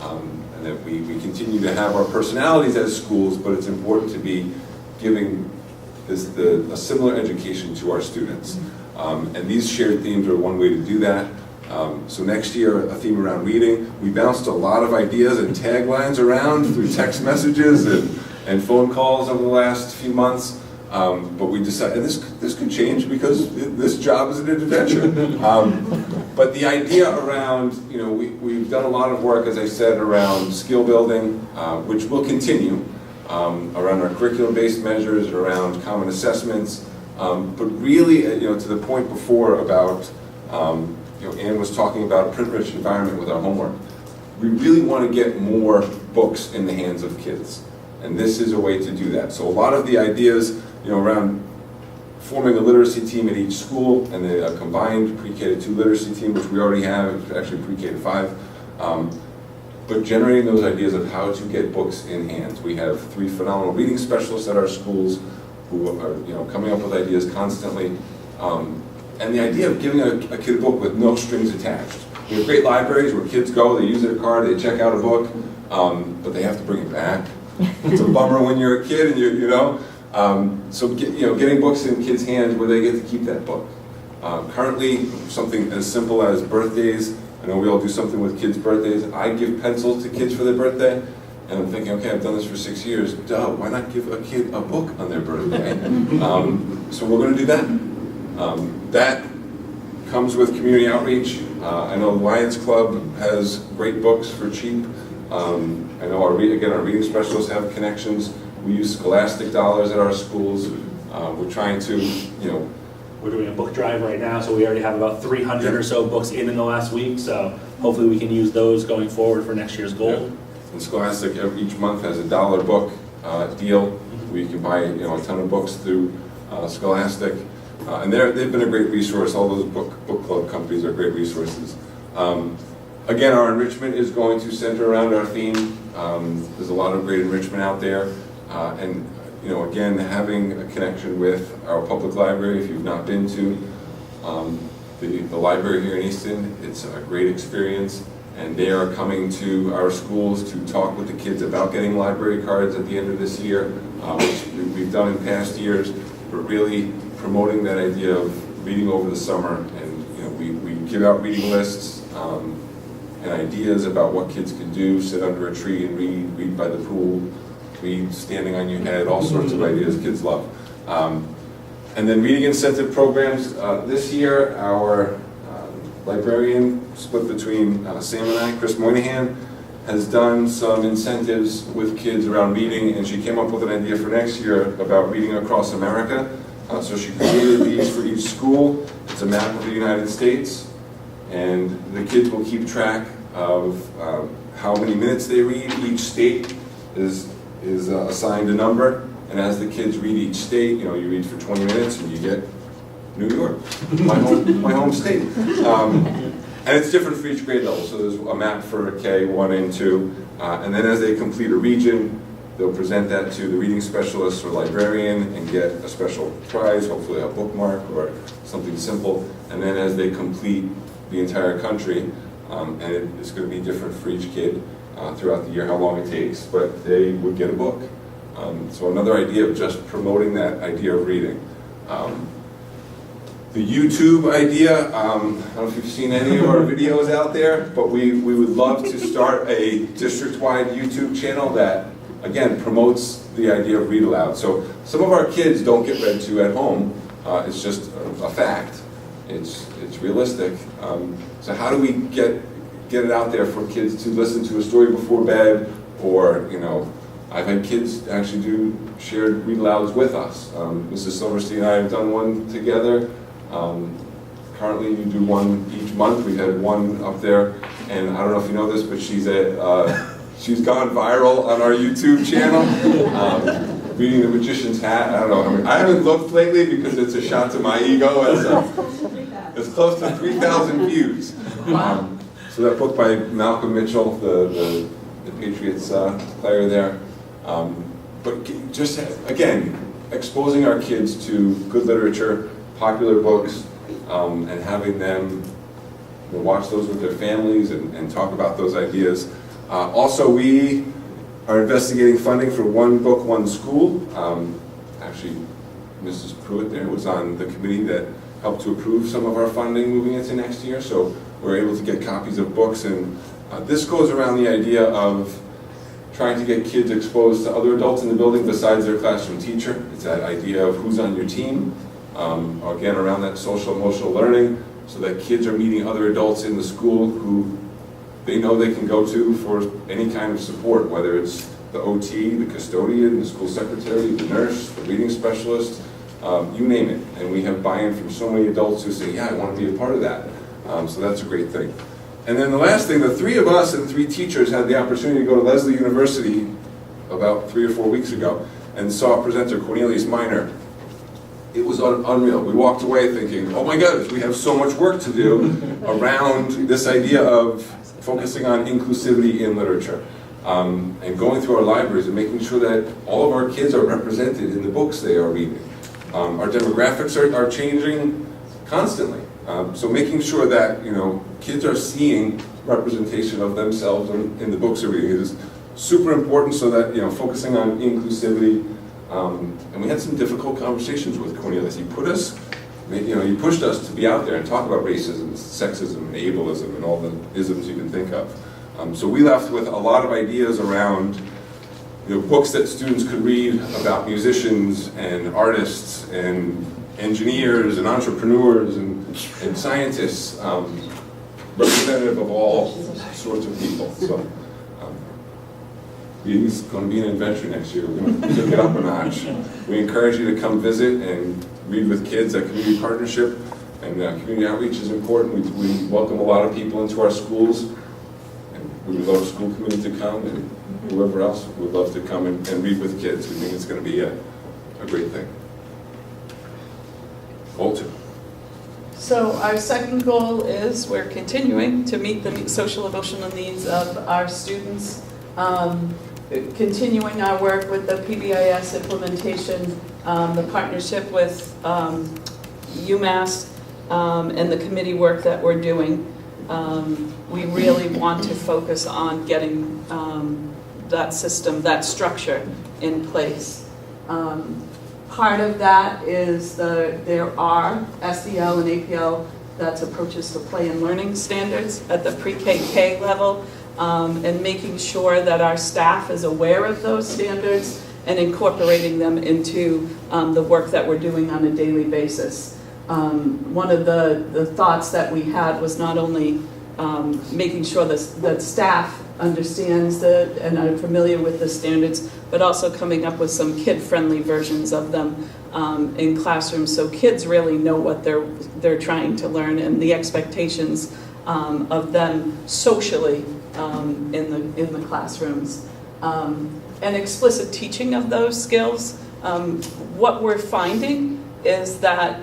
And that we continue to have our personalities as schools, but it's important to be giving a similar education to our students. And these shared themes are one way to do that. So next year, a theme around reading. We bounced a lot of ideas and taglines around through text messages and phone calls over the last few months. But we decided, and this could change because this job is an adventure. But the idea around, we've done a lot of work, as I said, around skill building, which will continue, around our curriculum-based measures, around common assessments, but really, to the point before about, Ann was talking about a print-rich environment with our homework. We really want to get more books in the hands of kids, and this is a way to do that. So a lot of the ideas, around forming a literacy team at each school, and then a combined pre-K to 2 literacy team, which we already have, actually pre-K to 5, but generating those ideas of how to get books in hands. We have 3 phenomenal reading specialists at our schools who are coming up with ideas constantly. And the idea of giving a kid a book with no strings attached. We have great libraries where kids go, they use their card, they check out a book, but they have to bring it back. It's a bummer when you're a kid and so getting books in kids' hands where they get to keep that book. Currently, something as simple as birthdays. I know we all do something with kids' birthdays. I give pencils to kids for their birthday, and I'm thinking, okay, I've done this for 6 years. Duh, why not give a kid a book on their birthday? So we're going to do that. That comes with community outreach. I know Lions Club has great books for cheap. I know our reading specialists have connections. We use Scholastic dollars at our schools. We're trying to, We're doing a book drive right now, so we already have about 300 or so books in the last week, so hopefully we can use those going forward for next year's goal. And Scholastic each month has a $1 book deal where you can buy a ton of books through Scholastic. And they've been a great resource. All those book club companies are great resources. Again, our enrichment is going to center around our theme. There's a lot of great enrichment out there. And again, having a connection with our public library, if you've not been to the library here in Easton, it's a great experience. And they are coming to our schools to talk with the kids about getting library cards at the end of this year, which we've done in past years, but really promoting that idea of reading over the summer. And we give out reading lists and ideas about what kids can do: sit under a tree and read by the pool, read standing on your head, all sorts of ideas kids love. And then reading incentive programs. This year, our librarian, split between Sam and I, Chris Moynihan, has done some incentives with kids around reading, and she came up with an idea for next year about reading across America. So she created these for each school. It's a map of the United States, and the kids will keep track of how many minutes they read. Each state is assigned a number, and as the kids read each state, you read for 20 minutes and you get New York, my home state. And it's different for each grade level. So there's a map for K, 1 and 2, and then as they complete a region, they'll present that to the reading specialist or librarian and get a special prize, hopefully a bookmark or something simple. And then as they complete the entire country, and it's going to be different for each kid throughout the year how long it takes, but they would get a book. So another idea of just promoting that idea of reading. The YouTube idea, I don't know if you've seen any of our videos out there, but we would love to start a district-wide YouTube channel that, again, promotes the idea of read aloud. So some of our kids don't get read to at home. It's just a fact. It's realistic. So how do we get it out there for kids to listen to a story before bed, or I've had kids actually do shared read alouds with us. Mrs. Silverstein and I have done one together. Currently, you do one each month. We've had one up there, and I don't know if you know this, but she's gone viral on our YouTube channel. reading The Magician's Hat. I don't know. I mean, I haven't looked lately because it's a shot to my ego as it's close to 3,000 views. So that book by Malcolm Mitchell, the Patriots player there. But just, again, exposing our kids to good literature, popular books, and having them watch those with their families and talk about those ideas. Also, we are investigating funding for One Book, One School. Actually, Mrs. Pruitt there was on the committee that helped to approve some of our funding moving into next year, so we're able to get copies of books. And this goes around the idea of trying to get kids exposed to other adults in the building besides their classroom teacher. It's that idea of who's on your team, again, around that social emotional learning, so that kids are meeting other adults in the school who they know they can go to for any kind of support, whether it's the OT, the custodian, the school secretary, the nurse, the reading specialist, you name it. And we have buy-in from so many adults who say, yeah, I want to be a part of that. So that's a great thing. And then the last thing, the three of us and three teachers had the opportunity to go to Lesley University about 3 or 4 weeks ago and saw a presenter, Cornelius Minor. It was unreal. We walked away thinking, oh my goodness, we have so much work to do around this idea of focusing on inclusivity in literature. And going through our libraries and making sure that all of our kids are represented in the books they are reading. Our demographics are changing constantly. So making sure that, kids are seeing representation of themselves in the books they're reading is super important, so that, focusing on inclusivity. And we had some difficult conversations with Cornelius. He pushed us to be out there and talk about racism, sexism, and ableism, and all the isms you can think of. So we left with a lot of ideas around books that students could read about musicians and artists and engineers and entrepreneurs and scientists, representative of all sorts of people. So it's going to be an adventure next year. We're going to take it up a notch. We encourage you to come visit and read with kids at Community Partnership, and community outreach is important. We welcome a lot of people into our schools, and we would love the school committee to come, and whoever else would love to come and read with kids. We think it's going to be a great thing. Goal 2. So our second goal is we're continuing to meet the social emotional needs of our students, continuing our work with the PBIS implementation, the partnership with UMass, and the committee work that we're doing. We really want to focus on getting that system, that structure in place. Part of that is there are SEL and APL, that's approaches to play and learning standards at the pre-KK level, and making sure that our staff is aware of those standards and incorporating them into the work that we're doing on a daily basis. One of the thoughts that we had was not only making sure that staff understands and are familiar with the standards, but also coming up with some kid-friendly versions of them in classrooms, so kids really know what they're trying to learn and the expectations of them socially in the classrooms. And explicit teaching of those skills. What we're finding is that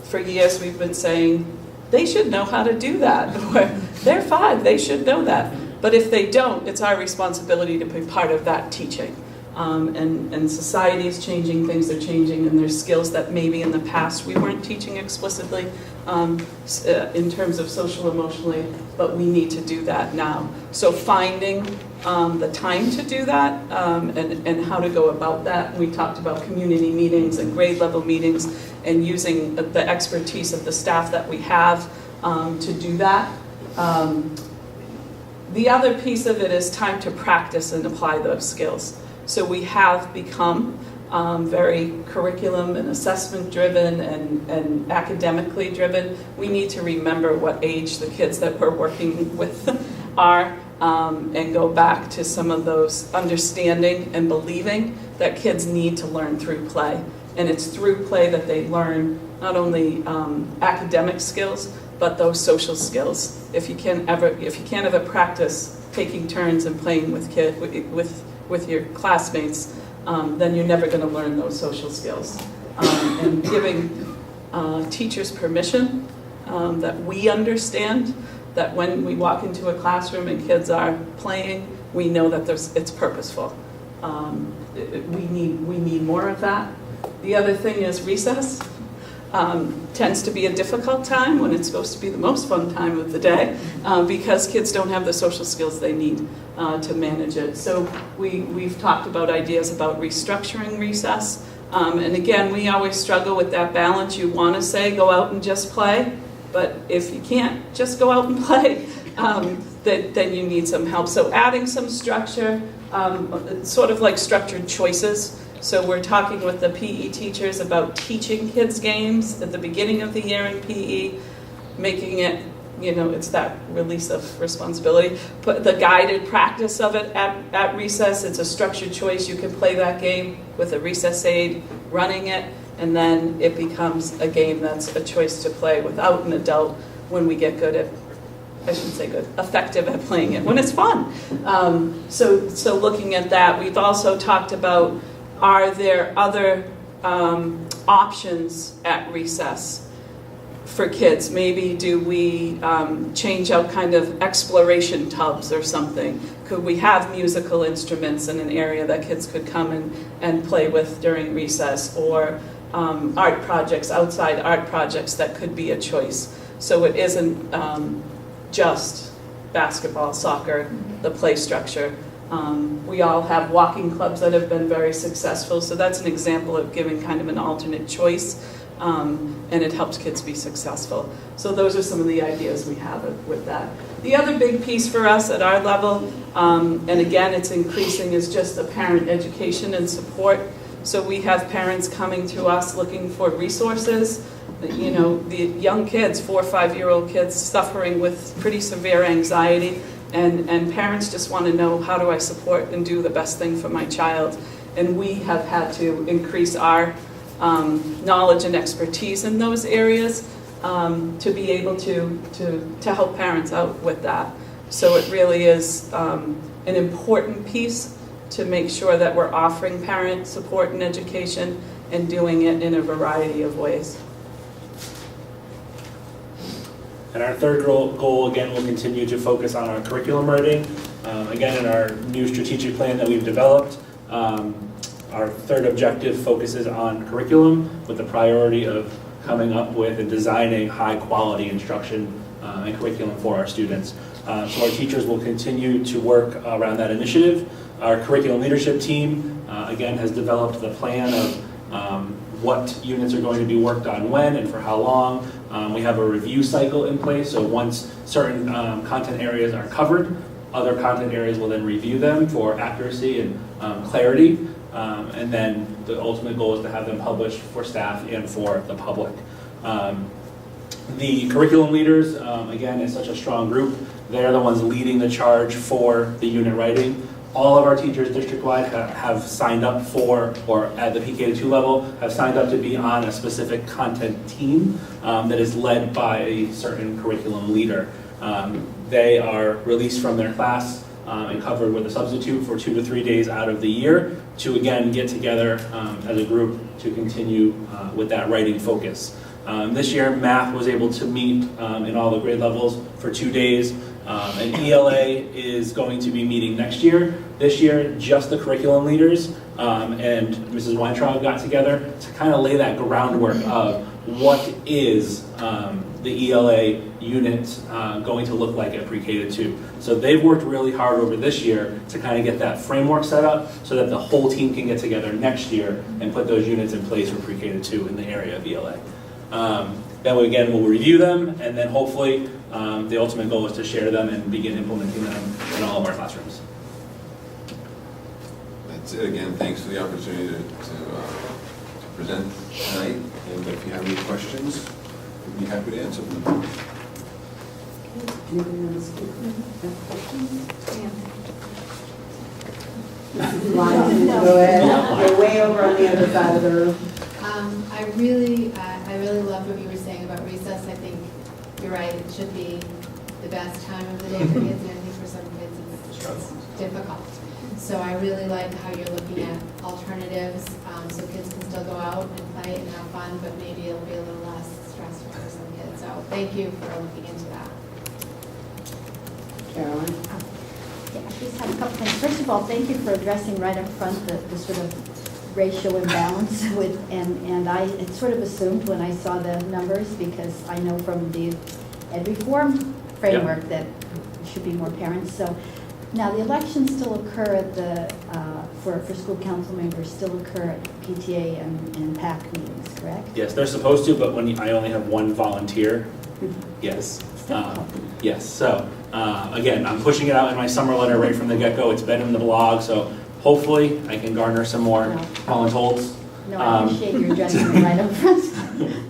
for years we've been saying, they should know how to do that, or they're 5, they should know that. But if they don't, it's our responsibility to be part of that teaching. And society is changing, things are changing, and there's skills that maybe in the past we weren't teaching explicitly in terms of social emotionally, but we need to do that now. So finding the time to do that and how to go about that. We talked about community meetings and grade level meetings and using the expertise of the staff that we have to do that. The other piece of it is time to practice and apply those skills. So we have become very curriculum and assessment driven and academically driven. We need to remember what age the kids that we're working with are and go back to some of those understanding and believing that kids need to learn through play. And it's through play that they learn not only academic skills, but those social skills. If you can't ever practice taking turns and playing with your classmates, then you're never going to learn those social skills. And giving teachers permission that we understand that when we walk into a classroom and kids are playing, we know that it's purposeful. We need more of that. The other thing is recess. Tends to be a difficult time when it's supposed to be the most fun time of the day because kids don't have the social skills they need to manage it. So we've talked about ideas about restructuring recess. And again, we always struggle with that balance. You want to say go out and just play, but if you can't just go out and play, then you need some help. So adding some structure, sort of like structured choices. So we're talking with the PE teachers about teaching kids games at the beginning of the year in PE, making it, it's that release of responsibility. Put the guided practice of it at recess. It's a structured choice. You can play that game with a recess aide running it, and then it becomes a game that's a choice to play without an adult when we get good at, I shouldn't say good, effective at playing it, when it's fun. So looking at that, we've also talked about, are there other options at recess for kids? Maybe do we change out kind of exploration tubs or something? Could we have musical instruments in an area that kids could come and play with during recess? Or art projects, outside art projects that could be a choice. So it isn't just basketball, soccer, the play structure. We all have walking clubs that have been very successful, so that's an example of giving kind of an alternate choice, and it helps kids be successful. So those are some of the ideas we have with that. The other big piece for us at our level, and again it's increasing, is just the parent education and support. So we have parents coming to us looking for resources. The young kids, 4 or 5-year-old kids, suffering with pretty severe anxiety. And parents just want to know, how do I support and do the best thing for my child? And we have had to increase our knowledge and expertise in those areas to be able to help parents out with that. So it really is an important piece to make sure that we're offering parent support and education and doing it in a variety of ways. And our third goal, again, will continue to focus on our curriculum writing. Again, in our new strategic plan that we've developed, our third objective focuses on curriculum with the priority of coming up with and designing high-quality instruction and curriculum for our students. So our teachers will continue to work around that initiative. Our curriculum leadership team, again, has developed the plan of what units are going to be worked on when and for how long. We have a review cycle in place, so once certain content areas are covered, other content areas will then review them for accuracy and clarity, and then the ultimate goal is to have them published for staff and for the public. The curriculum leaders, again, is such a strong group. They're the ones leading the charge for the unit writing. All of our teachers district-wide have signed up for, or at the PK2 level, have signed up to be on a specific content team that is led by a certain curriculum leader. They are released from their class and covered with a substitute for 2 to 3 days out of the year to, again, get together as a group to continue with that writing focus. This year, math was able to meet in all the grade levels for 2 days. And ELA is going to be meeting next year. This year, just the curriculum leaders and Mrs. Weintraub got together to kind of lay that groundwork of what is the ELA unit going to look like at pre-K to 2. So they've worked really hard over this year to kind of get that framework set up so that the whole team can get together next year and put those units in place for pre-K to 2 in the area of ELA. Then we, again, will review them, and then hopefully the ultimate goal is to share them and begin implementing them in all of our classrooms. That's it. Again, thanks for the opportunity to present tonight. And if you have any questions, we'd be happy to answer them. Anybody on the school committee have questions? Go ahead. You're way over on the other side of the room. I really loved what you were saying about recess. I think you're right. It should be the best time of the day for kids, and I think we're some kids it's difficult. So I really like how you're looking at alternatives, so kids can still go out and play and have fun, but maybe it'll be a little less stressful for some kids. So thank you for looking into that. Carolyn? Yeah, I just have a couple things. First of all, thank you for addressing right up front the sort of racial imbalance with, and I had sort of assumed when I saw the numbers, because I know from the ed reform framework that there should be more parents. So now the elections still occur at the, for school council members, still occur at PTA and PAC meetings, correct? Yes, they're supposed to, but when I only have one volunteer, yes. Yes, so, again, I'm pushing it out in my summer letter right from the get-go. It's been in the blog, so hopefully I can garner some more volunteers. No, I appreciate your addressing it right up front.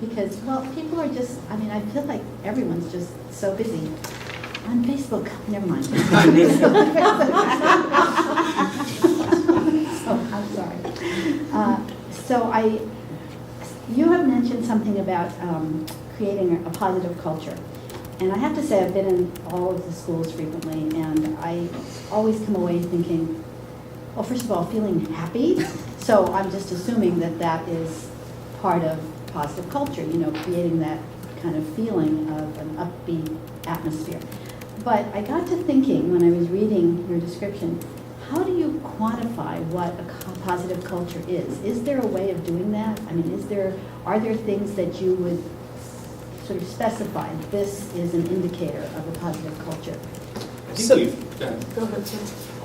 Because, well, people are just, I mean, I feel like everyone's just so busy. On Facebook, never mind. So, I'm sorry. You have mentioned something about creating a positive culture. And I have to say, I've been in all of the schools frequently, and I always come away thinking, well, first of all, feeling happy. So I'm just assuming that that is part of positive culture, you know, creating that kind of feeling of an upbeat atmosphere. But I got to thinking when I was reading your description, how do you quantify what a positive culture is? Is there a way of doing that? I mean, are there things that you would sort of specify, this is an indicator of a positive culture?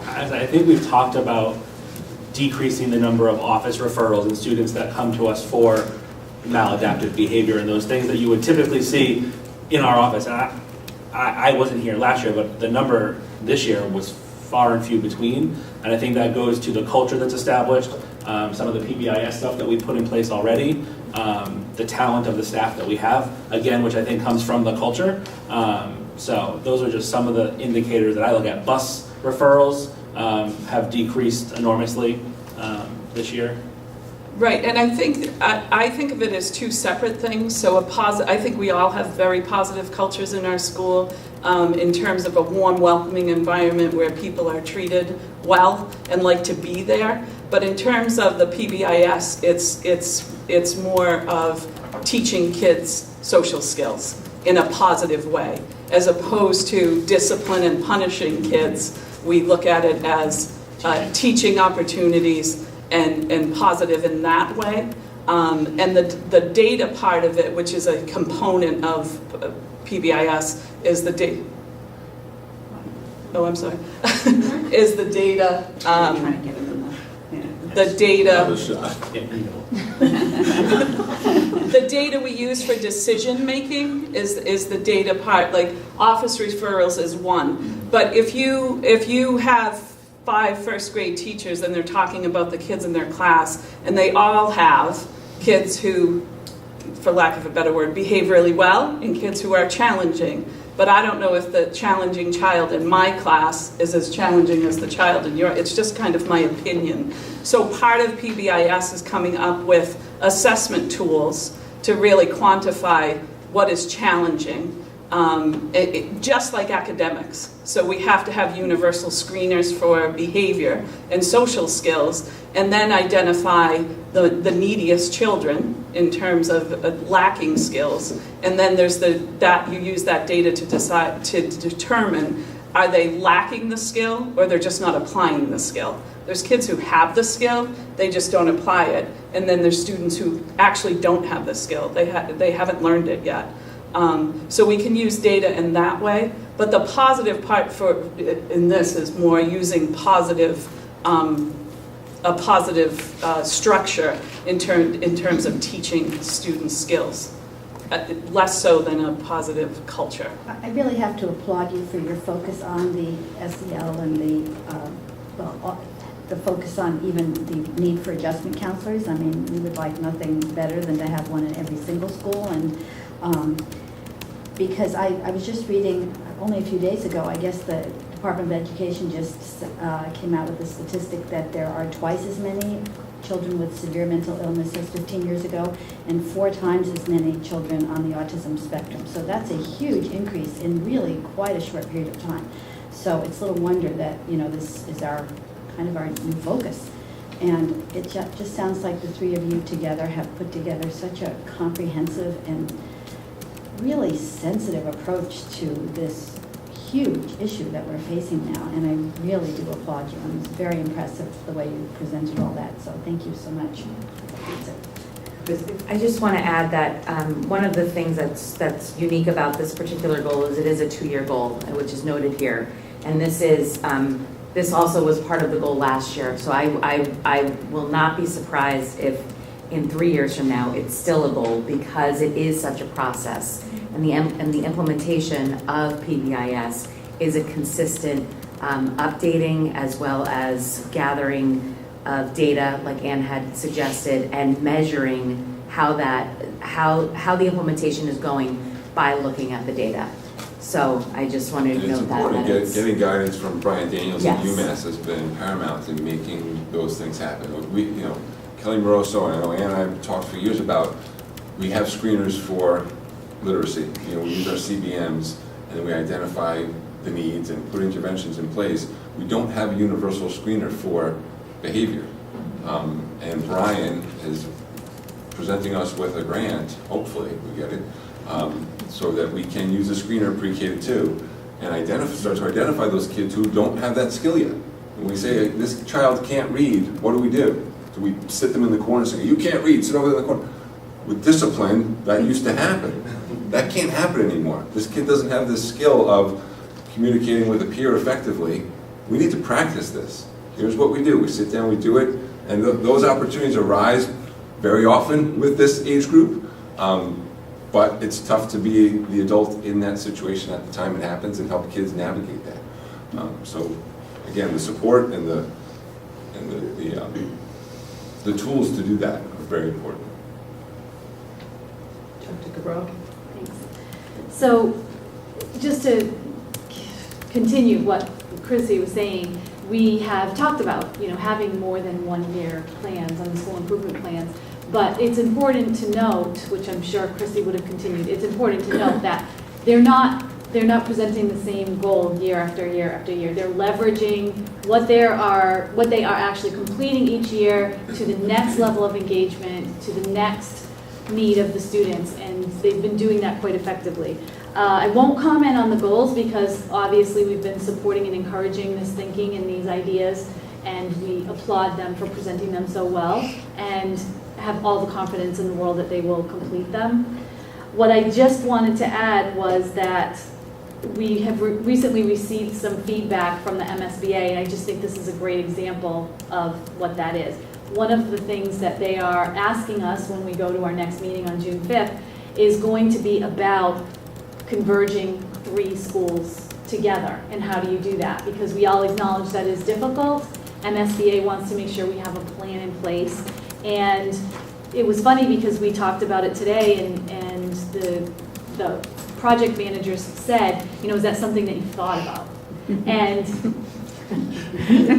I think we've talked about decreasing the number of office referrals and students that come to us for maladaptive behavior and those things that you would typically see in our office. And I wasn't here last year, but the number this year was far and few between. And I think that goes to the culture that's established, some of the PBIS stuff that we put in place already, the talent of the staff that we have, again, which I think comes from the culture. So those are just some of the indicators that I look at. Bus referrals have decreased enormously this year. Right, and I think of it as two separate things. So I think we all have very positive cultures in our school in terms of a warm, welcoming environment where people are treated well and like to be there. But in terms of the PBIS, it's more of teaching kids social skills in a positive way, as opposed to discipline and punishing kids. We look at it as teaching opportunities and positive in that way. And the data part of it, which is a component of PBIS, is the data. Oh, I'm sorry. Is the data. The data. The data we use for decision making is the data part. Like office referrals is one, but if you have 5 first grade teachers and they're talking about the kids in their class, and they all have kids who, for lack of a better word, behave really well and kids who are challenging. But I don't know if the challenging child in my class is as challenging as the child in your, it's just kind of my opinion. So part of PBIS is coming up with assessment tools to really quantify what is challenging. Just like academics. So we have to have universal screeners for behavior and social skills, and then identify the neediest children in terms of lacking skills. And then there's you use that data to decide, to determine, are they lacking the skill or they're just not applying the skill. There's kids who have the skill, they just don't apply it. And then there's students who actually don't have the skill, they haven't learned it yet. So we can use data in that way, but the positive part in this is more using a positive structure in terms of teaching students skills, less so than a positive culture. I really have to applaud you for your focus on the SEL and the focus on even the need for adjustment counselors. I mean, we would like nothing better than to have one in every single school, and because I was just reading only a few days ago, I guess the Department of Education just came out with a statistic that there are twice as many children with severe mental illness as 15 years ago, and 4 times as many children on the autism spectrum. So that's a huge increase in really quite a short period of time. So it's little wonder that, this is our new focus. And it just sounds like the three of you together have put together such a comprehensive and really sensitive approach to this huge issue that we're facing now. And I really do applaud you. I'm very impressed with the way you presented all that. So thank you so much. I just want to add that one of the things that's unique about this particular goal is it is a 2-year goal, which is noted here. And this also was part of the goal last year. So I will not be surprised if in 3 years from now it's still a goal, because it is such a process. And the implementation of PBIS is a consistent updating as well as gathering of data, like Ann had suggested, and measuring how the implementation is going by looking at the data. So I just wanted to note that. It's important. Getting guidance from Brian Daniels Yes. and UMass has been paramount in making those things happen. Kelly Moroso, and I know Ann and I have talked for years about, we have screeners for literacy. We use our CBMs, and then we identify the needs and put interventions in place. We don't have a universal screener for behavior. And Brian is presenting us with a grant, hopefully we get it, so that we can use a screener pre-K to 2 and start to identify those kids who don't have that skill yet. When we say, this child can't read, what do? Do we sit them in the corner and say, you can't read, sit over there in the corner? With discipline, that used to happen. That can't happen anymore. This kid doesn't have this skill of communicating with a peer effectively. We need to practice this. Here's what we do. We sit down, we do it, and those opportunities arise very often with this age group. But it's tough to be the adult in that situation at the time it happens and help kids navigate that. So again, the support and the tools to do that are very important. Dr. Cabral. Thanks. So just to continue what Chrissy was saying, we have talked about, having more than 1-year plans on the school improvement plans. But it's important to note, which I'm sure Chrissy would have continued, it's important to note that they're not presenting the same goal year after year after year. They're leveraging what they are actually completing each year to the next level of engagement, to the next need of the students, and they've been doing that quite effectively. I won't comment on the goals because obviously we've been supporting and encouraging this thinking and these ideas, and we applaud them for presenting them so well and have all the confidence in the world that they will complete them. What I just wanted to add was that we have recently received some feedback from the MSBA, and I just think this is a great example of what that is. One of the things that they are asking us when we go to our next meeting on June 5th is going to be about converging 3 schools together, and how do you do that? Because we all acknowledge that is difficult. MSBA wants to make sure we have a plan in place. And it was funny because we talked about it today, and the project managers said, is that something that you thought about? And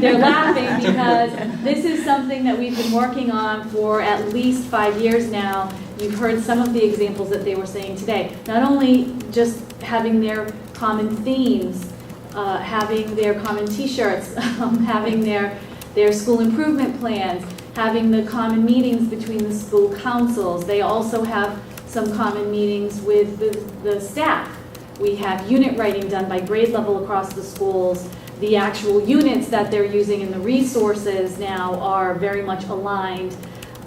they're laughing because this is something that we've been working on for at least 5 years now. You've heard some of the examples that they were saying today. Not only just having their common themes, having their common t-shirts, having their school improvement plans, having the common meetings between the school councils. They also have some common meetings with the staff. We have unit writing done by grade level across the schools. The actual units that they're using and the resources now are very much aligned.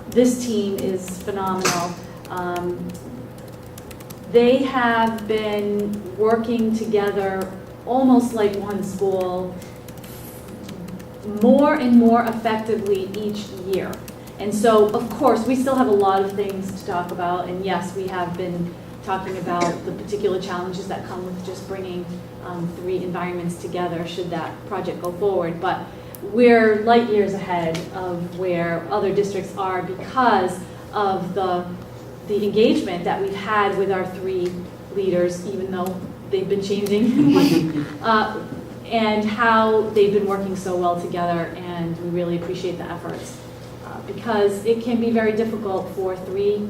This team is phenomenal. They have been working together almost like one school, more and more effectively each year. And so, of course, we still have a lot of things to talk about, and yes, we have been talking about the particular challenges that come with just bringing 3 environments together should that project go forward. But we're light years ahead of where other districts are because of the engagement that we've had with our 3 leaders, even though they've been changing, and how they've been working so well together, and we really appreciate the efforts. Because it can be very difficult for 3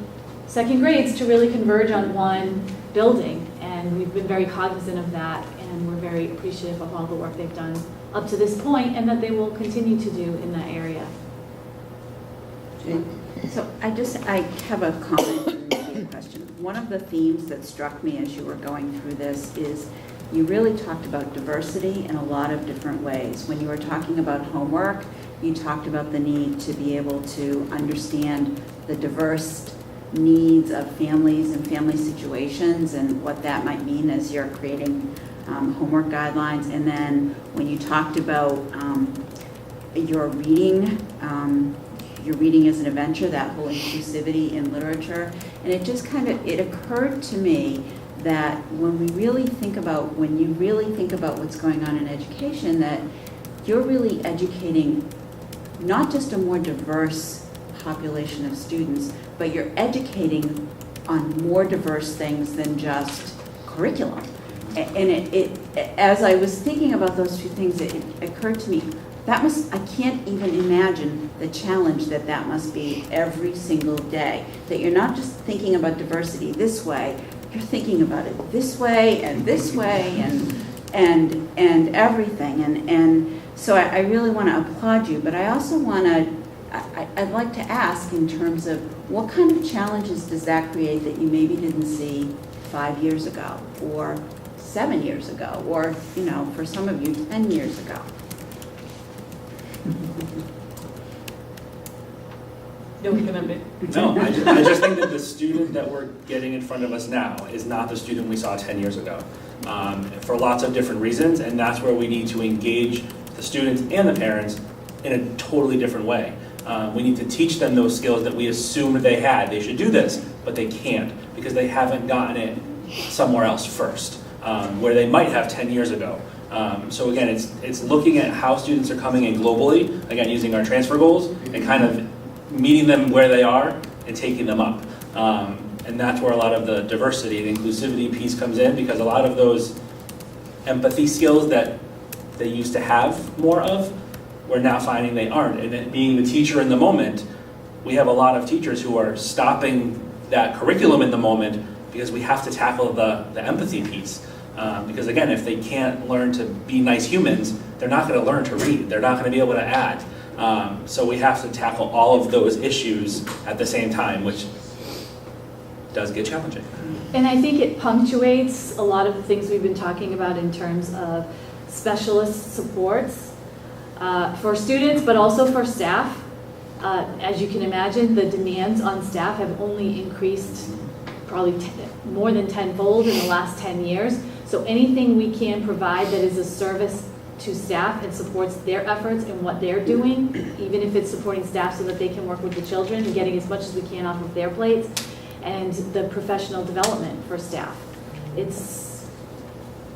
second grades to really converge on one building. And And we've been very cognizant of that, and we're very appreciative of all the work they've done up to this point, and that they will continue to do in that area. So I have a comment and maybe a question. One of the themes that struck me as you were going through this is you really talked about diversity in a lot of different ways. When you were talking about homework, you talked about the need to be able to understand the diverse needs of families and family situations and what that might mean as you're creating homework guidelines. And then when you talked about your reading as an adventure, that whole inclusivity in literature, and it just it occurred to me that when you really think about what's going on in education, that you're really educating not just a more diverse population of students, but you're educating on more diverse things than just curriculum. And as I was thinking about those two things, it occurred to me, I can't even imagine the challenge that must be every single day. That you're not just thinking about diversity this way, you're thinking about it this way and everything. And so I really want to applaud you, but I also I'd like to ask in terms of what kind of challenges does that create that you maybe didn't see 5 years ago or 7 years ago, or, for some of you, 10 years ago? You're looking at me. No, I just think that the student that we're getting in front of us now is not the student we saw 10 years ago, for lots of different reasons, and that's where we need to engage the students and the parents in a totally different way. We need to teach them those skills that we assumed they had. They should do this, but they can't because they haven't gotten it somewhere else first, where they might have 10 years ago. So again, it's looking at how students are coming in globally, again, using our transfer goals and kind of meeting them where they are and taking them up. And that's where a lot of the diversity and inclusivity piece comes in, because a lot of those empathy skills that they used to have more of, we're now finding they aren't. And then being the teacher in the moment, we have a lot of teachers who are stopping that curriculum in the moment because we have to tackle the empathy piece. Because again, if they can't learn to be nice humans, they're not going to learn to read. They're not going to be able to act. So we have to tackle all of those issues at the same time, which does get challenging. And I think it punctuates a lot of the things we've been talking about in terms of specialist supports for students, but also for staff. As you can imagine, the demands on staff have only increased probably more than tenfold in the last 10 years. So anything we can provide that is a service to staff and supports their efforts and what they're doing, even if it's supporting staff so that they can work with the children and getting as much as we can off of their plates, and the professional development for staff. It's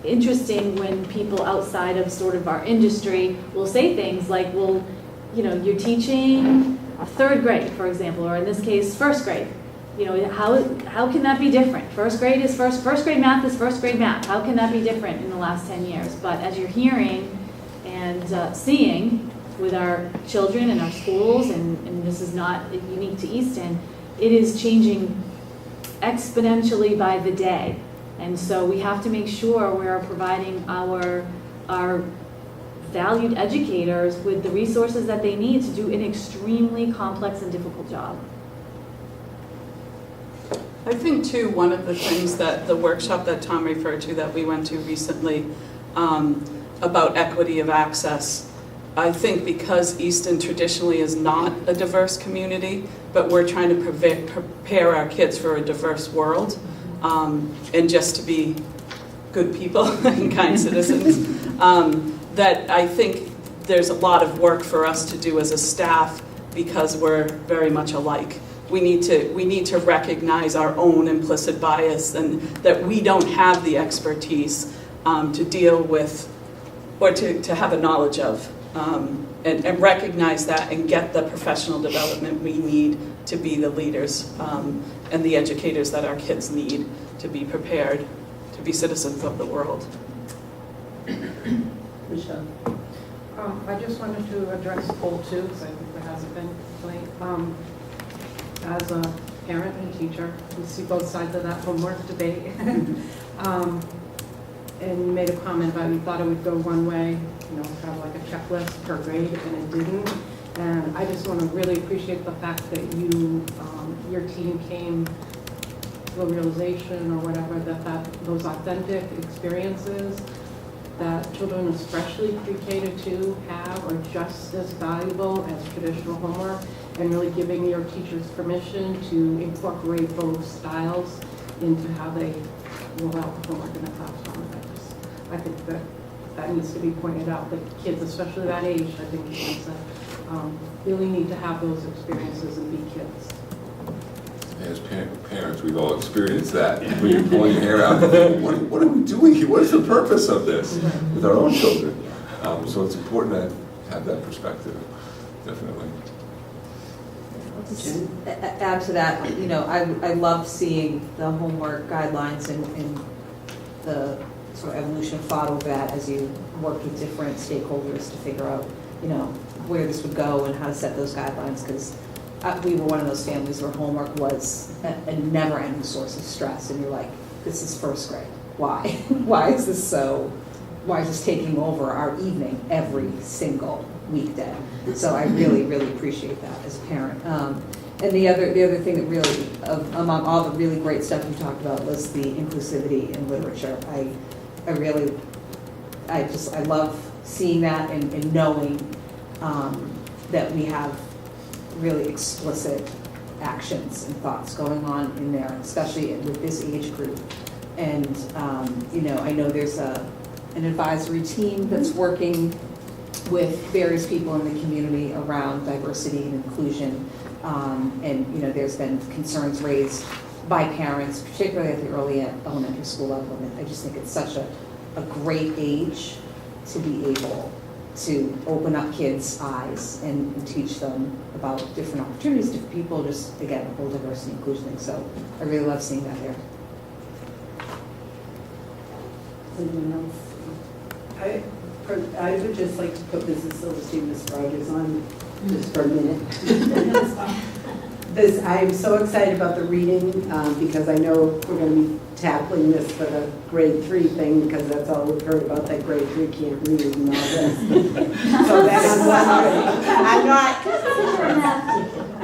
interesting when people outside of sort of our industry will say things like, well, you're teaching third grade, for example, or in this case, first grade. How can that be different? First grade math is first grade math. How can that be different in the last 10 years? But as you're hearing and seeing with our children and our schools, and this is not unique to Easton, it is changing exponentially by the day. And so we have to make sure we're providing our valued educators with the resources that they need to do an extremely complex and difficult job. I think too, one of the things that the workshop that Tom referred to that we went to recently about equity of access, I think because Easton traditionally is not a diverse community, but we're trying to prepare our kids for a diverse world, and just to be good people and kind citizens, that I think there's a lot of work for us to do as a staff because we're very much alike. We need to recognize our own implicit bias and that we don't have the expertise to deal with or to have a knowledge of, and recognize that and get the professional development we need to be the leaders and the educators that our kids need to be prepared to be citizens of the world. Michelle. I just wanted to address goal 2 because I think there hasn't been plenty. As a parent and teacher, we see both sides of that homework debate. And you made a comment about you thought it would go one way, kind of like a checklist per grade, and it didn't. And I just want to really appreciate the fact that your team came to a realization or whatever, that those authentic experiences that children, especially pre-K to 2, have are just as valuable as traditional homework, and really giving your teachers permission to incorporate both styles into how they roll out the homework in the classroom. I think that needs to be pointed out, that kids, especially that age, I think the ones that really need to have those experiences and be kids. As parents, we've all experienced that. When you're pulling your hair out, what are we doing here? What is the purpose of this with our own children? So it's important to have that perspective, definitely. I'll just add to that, I love seeing the homework guidelines and the sort of evolution of thought over that as you work with different stakeholders to figure out, where this would go and how to set those guidelines, because we were one of those families where homework was a never-ending source of stress, and you're like, this is first grade. Why? Why is this taking over our evening every single weekday? So I really, really appreciate that as a parent. And the other thing that really, among all the really great stuff you talked about, was the inclusivity in literature. I love seeing that and knowing that we have really explicit actions and thoughts going on in there, especially with this age group. And, I know there's an advisory team that's working with various people in the community around diversity and inclusion. And, there's been concerns raised by parents, particularly at the early elementary school level. And I just think it's such a great age to be able to open up kids' eyes and teach them about different opportunities, different people, just, again, the whole diversity and inclusion thing. So I really love seeing that there. Anyone else? I would just like to put Mrs. Silverstein, Ms. Rogers on just for a minute. I'm so excited about the reading because I know we're going to be tackling this for the grade 3 thing, because that's all we've heard about, that grade 3 can't read and all this. So that I'm not,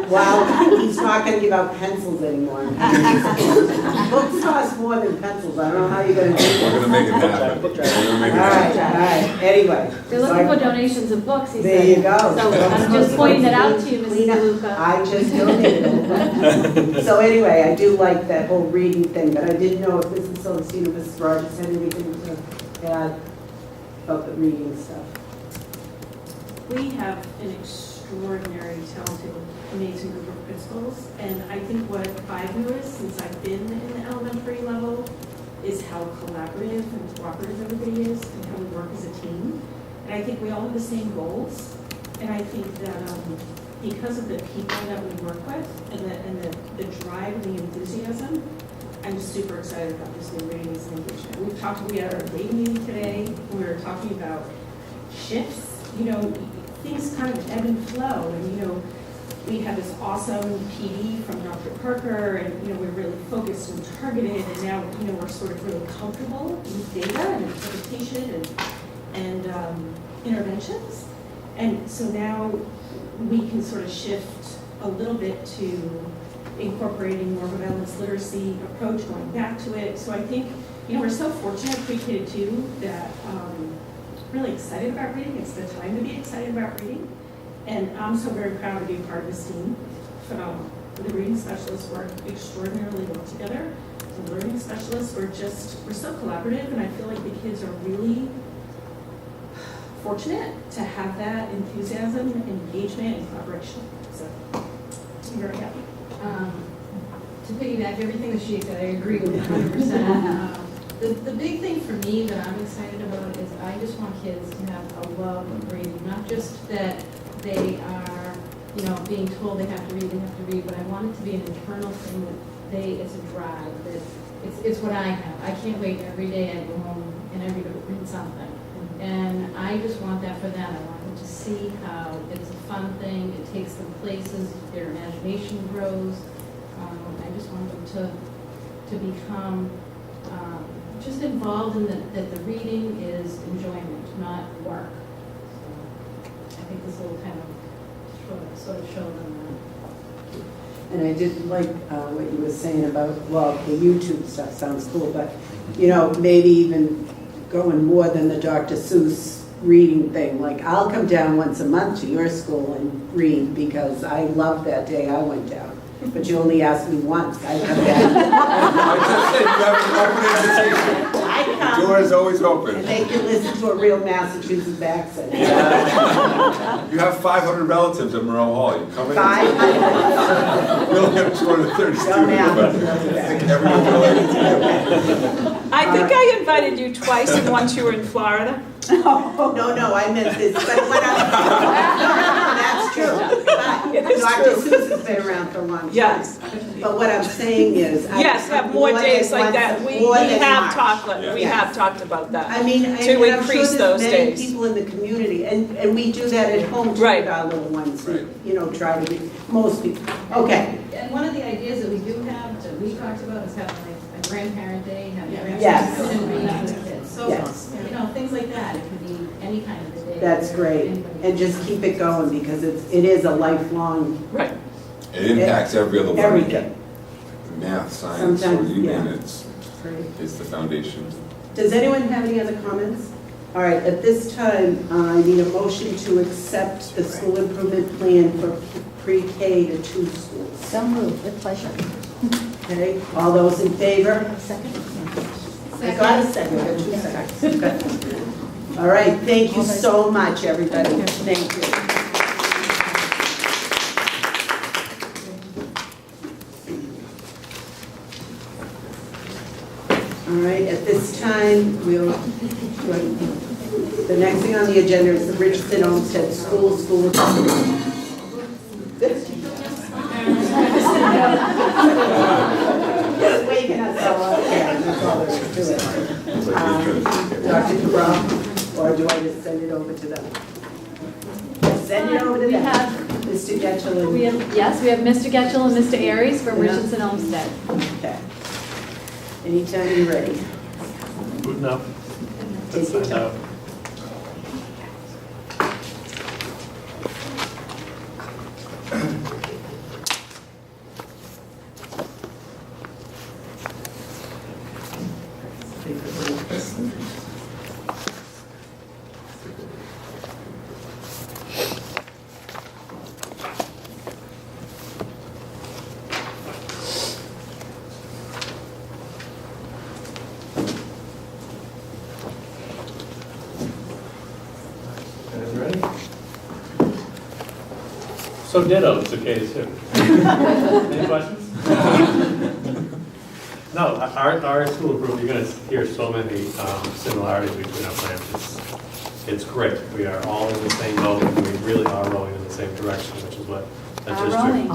well, he's not going to give out pencils anymore. Books cost more than pencils. I don't know how you're going to do it. We're going to make it happen. We're going to make it happen. All right. Anyway. They're looking for donations of books, he said. There you go. So I'm just pointing that out to you, Mrs. DeLuca. I just donated it. So anyway, I do like that whole reading thing, but I didn't know if Mrs. Silverstein or Mrs. Rogers had anything to add about the reading stuff. We have an extraordinary, talented, amazing group of principals, and I think what I've noticed since I've been in the elementary level is how collaborative and cooperative everybody is and how we work as a team. And I think we all have the same goals, and I think that because of the people that we work with and the drive and the enthusiasm, I'm super excited about this new ratings and engagement. We had our day meeting today, and we were talking about shifts. Things kind of ebb and flow, and we had this awesome PD from Dr. Parker, and we're really focused and targeted, and now we're sort of really comfortable with data and interpretation and interventions, and so now we can sort of shift a little bit to incorporating more of a balanced literacy approach, going back to it. So I think we're so fortunate pre-K 2 that really excited about reading. It's the time to be excited about reading. And I'm so very proud to be part of this team. Phenomenal. The reading specialists work extraordinarily well together. The learning specialists, we're so collaborative, and I feel like the kids are really fortunate to have that enthusiasm, engagement, and collaboration. So I'm very happy. To piggyback everything that she said, I agree with 100%. The big thing for me that I'm excited about is I just want kids to have a love of reading, not just that they are, being told they have to read, but I want it to be an internal thing that it's a drive, that it's what I have. I can't wait every day I go home and I read something. And I just want that for them. I want them to see how it's a fun thing, it takes them places, their imagination grows. I just want them to become just involved in that the reading is enjoyment, not work. So I think this will kind of sort of show them that. And I did like what you were saying about, well, the YouTube stuff sounds cool, but, you know, maybe even going more than the Dr. Seuss reading thing. Like, I'll come down once a month to your school and read because I loved that day I went down. But you only asked me once. I come down. I just said you have an open invitation. I come. The door is always open. And they can listen to a real Massachusetts accent. You have 500 relatives at Monroe Hall. You come in. 500. We only have 230 students, Don't but everyone's related to I think I invited you twice, and once you were in Florida. No, I meant this, but when no, that's true. But It is Dr. true. Seuss has been around for a long time. Yes. But what I'm saying is. Yes, have more days like that. We have talked, we Yes. have talked about that. I mean, To and I'm sure increase there's those many days. people in the community, and we do that at home too Right. with our little ones. You know, try to be, most people. Okay. And one of the ideas that we do have, that we talked about, is having like a grandparent day, having Yes. grandparents sit and read with the kids. So, Yes. you know, things like that, it could be any kind of a day. That's where great. anybody- And just keep it going because it is a lifelong. Right. It impacts every other learning. Everything. Math, science, or Sometimes, you yeah. name it, it's the foundation. Does anyone have any other comments? All right, at this time, I need a motion to accept the school improvement plan for pre-K to 2 schools. So moved, with pleasure. Okay, all those in favor? Second? I got a second, I got 2 seconds. Okay. All right, thank you so much, everybody. Thank you. All right, at this time, the next thing on the agenda is the Richardson Olmsted School Report. Just waking us all up, yeah, that's all there is to it. Dr. Cabral, or do I just send it over to them? Send it over to We them. have, Mr. Getchell and. we have Mr. Getchell and Mr. Aries from Yeah. Richardson Olmsted. Okay. Anytime you're ready. Good enough. Take your time. Guys ready? So ditto, it's okay too. Any questions? No, our school group, you're gonna hear so many similarities between our plans. It's great. We are all in the same boat, and we really are rowing in the same direction, which is what the district.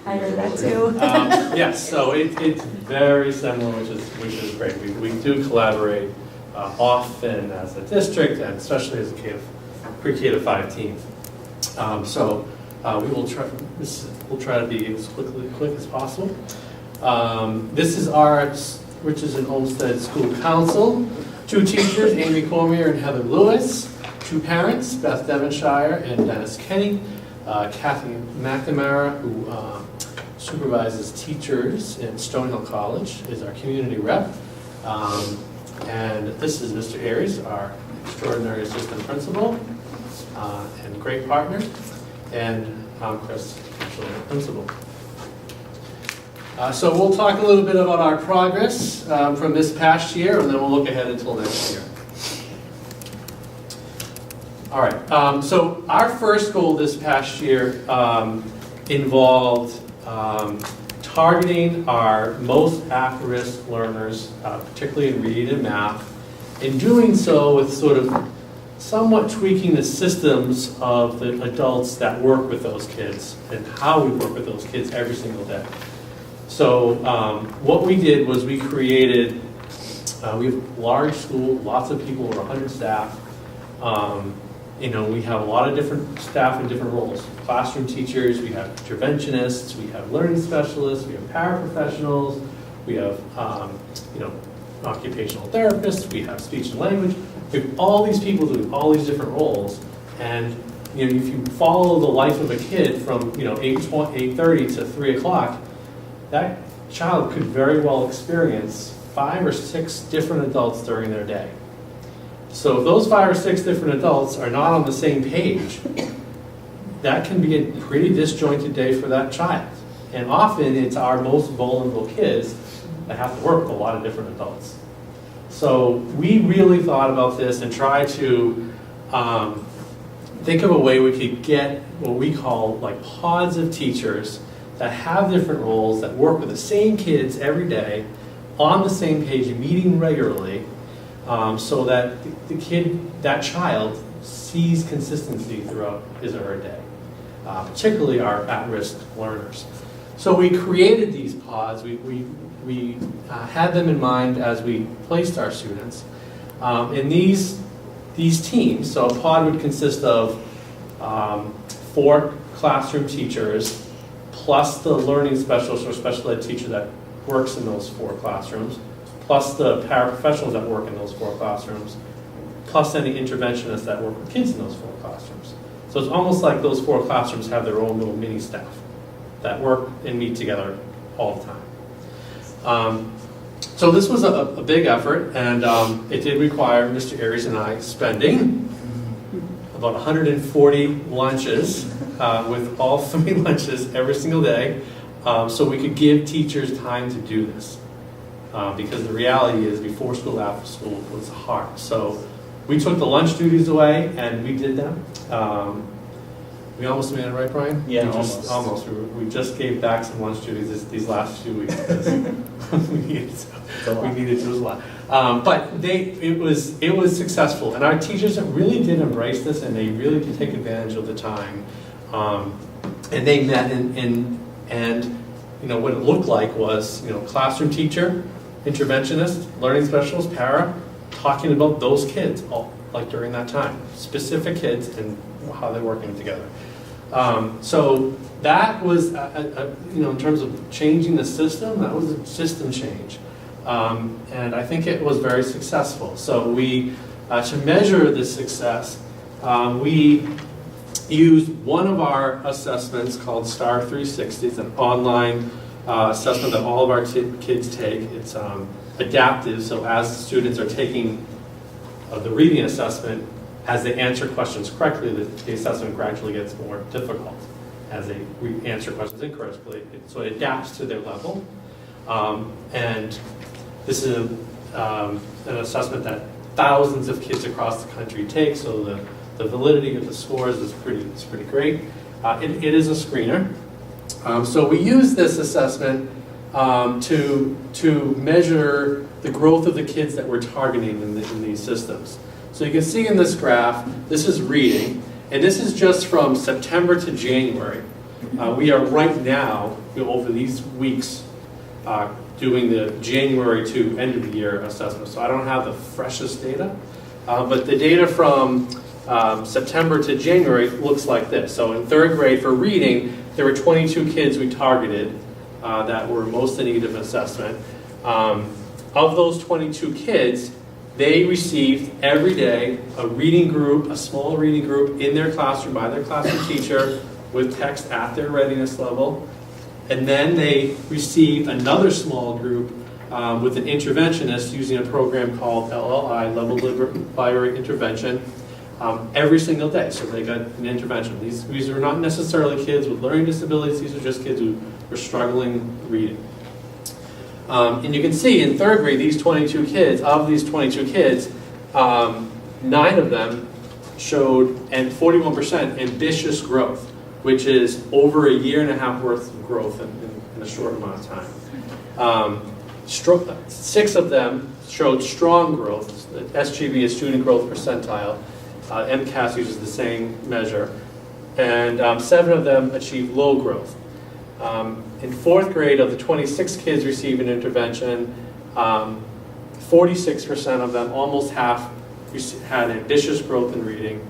I heard that too. Yes, so it's very similar, which is great. We do collaborate often as a district, and especially as a pre-K to 5 team. So we'll try to be as quick as possible. This is our Richardson Olmsted School Council. 2 teachers, Amy Cormier and Heather Lewis. 2 parents, Beth Devonshire and Dennis Kenny. Kathy McNamara, who supervises teachers in Stonehill College, is our community rep. And this is Mr. Aries, our extraordinary assistant principal and great partner. And I'm Chris, actually the principal. So we'll talk a little bit about our progress from this past year, and then we'll look ahead until next year. All right, so our first goal this past year involved targeting our most at-risk learners, particularly in reading and math, and doing so with sort of somewhat tweaking the systems of the adults that work with those kids and how we work with those kids every single day. So what we did was we created, we have a large school, lots of people, over 100 staff, We have a lot of different staff in different roles. Classroom teachers, we have interventionists, we have learning specialists, we have paraprofessionals, we have, occupational therapists, we have speech and language. We have all these people doing all these different roles. And, if you follow the life of a kid from, 8:30 to 3 o'clock, that child could very well experience 5 or 6 different adults during their day. So if those 5 or 6 different adults are not on the same page, that can be a pretty disjointed day for that child. And often it's our most vulnerable kids that have to work with a lot of different adults. So we really thought about this and tried to think of a way we could get what we call like pods of teachers that have different roles, that work with the same kids every day, on the same page, meeting regularly, so that that child sees consistency throughout his or her day, particularly our at-risk learners. So we created these pods. We had them in mind as we placed our students. And these teams, so a pod would consist of 4 classroom teachers, plus the learning specialist or special ed teacher that works in those 4 classrooms, plus the paraprofessionals that work in those 4 classrooms, plus any interventionists that work with kids in those 4 classrooms. So it's almost like those 4 classrooms have their own little mini staff that work and meet together all the time. So this was a big effort, and it did require Mr. Aries and I spending about 140 lunches with all 3 lunches every single day, so we could give teachers time to do this. Because the reality is, before school, after school was hard. So we took the lunch duties away, and we did them. We almost made it, right, Brian? Yeah, almost. We just gave back some lunch duties these last few weeks because we needed to. We needed to. It was a lot. But it was successful, and our teachers really did embrace this, and they really did take advantage of the time. And they met, and what it looked like was classroom teacher, interventionist, learning specialist, para, talking about those kids all like during that time, specific kids and how they're working together. So that was, in terms of changing the system, that was a system change. And I think it was very successful. So we, to measure the success, we used one of our assessments called STAR 360. It's an online assessment that all of our kids take. It's adaptive, so as students are taking the reading assessment, as they answer questions correctly, the assessment gradually gets more difficult as they answer questions incorrectly. So it adapts to their level. And this is an assessment that thousands of kids across the country take, so the validity of the scores is pretty great. It is a screener. So we use this assessment to measure the growth of the kids that we're targeting in these systems. So you can see in this graph, this is reading, and this is just from September to January. We are right now, over these weeks, doing the January to end of the year assessment. So I don't have the freshest data, but the data from September to January looks like this. So in 3rd grade for reading, there were 22 kids we targeted that were most in need of assessment. Of those 22 kids, they received every day a reading group, a small reading group in their classroom by their classroom teacher with text at their readiness level. And then they received another small group with an interventionist using a program called LLI, Level Library Intervention, every single day. So they got an intervention. These are not necessarily kids with learning disabilities. These are just kids who were struggling reading. And you can see in 3rd grade, these 22 kids, of these 22 kids, 9 of them showed, and 41%, ambitious growth, which is over a year and a half worth of growth in a short amount of time. 6 of them showed strong growth. SGB is student growth percentile. MCAS uses the same measure. And 7 of them achieved low growth. In 4th grade, of the 26 kids receiving intervention, 46% of them, almost half, had ambitious growth in reading.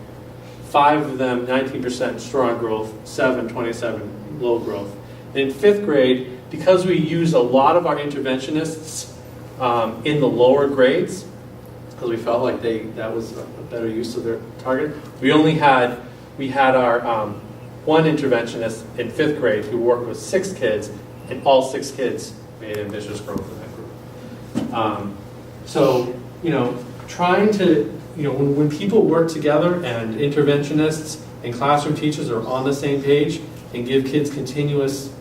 5 of them 19% strong growth, 7, 27 low growth. In 5th grade, because we used a lot of our interventionists in the lower grades, because we felt like that was a better use of their target, we had our one interventionist in 5th grade who worked with 6 kids, and all 6 kids made ambitious growth in that group. So, trying to, when people work together and interventionists and classroom teachers are on the same page and give kids continuous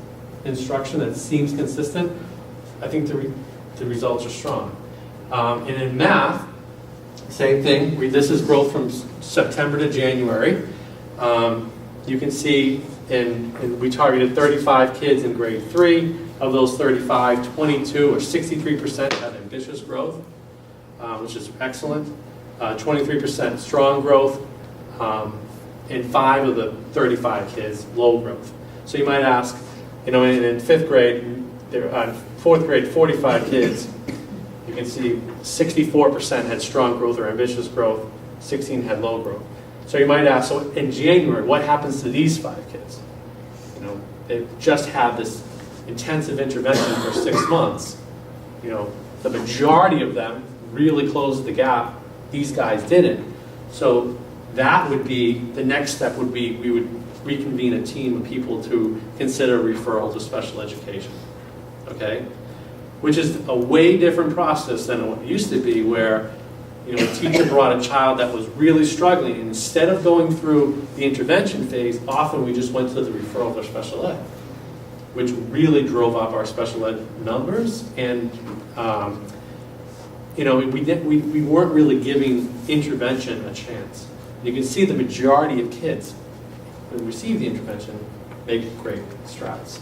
instruction that seems consistent, I think the results are strong. And in math, same thing. This is growth from September to January. You can see we targeted 35 kids in grade 3. Of those 35, 22 or 63% had ambitious growth, which is excellent. 23% strong growth, and 5 of the 35 kids low growth. So you might ask, in 5th grade, 4th grade, 45 kids, you can see 64% had strong growth or ambitious growth, 16 had low growth. So you might ask, so in January, what happens to these 5 kids? They've just had this intensive intervention for 6 months. The majority of them really closed the gap. These guys didn't. So that would be, the next step would be, we would reconvene a team of people to consider referral to special education. Okay? Which is a way different process than what it used to be, where a teacher brought a child that was really struggling, and instead of going through the intervention phase, often we just went to the referral for special ed, which really drove up our special ed numbers. And we weren't really giving intervention a chance. You can see the majority of kids who receive the intervention make great strides.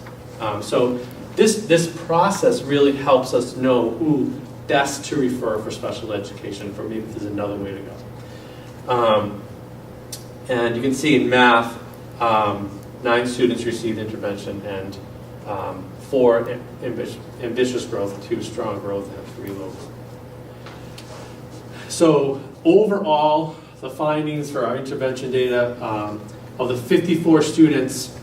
So this process really helps us know who best to refer for special education, for maybe there's another way to go. And you can see in math, 9 students received intervention, and 4 ambitious growth, 2 strong growth, and 3 low growth. So overall, the findings for our intervention data, of the 54 students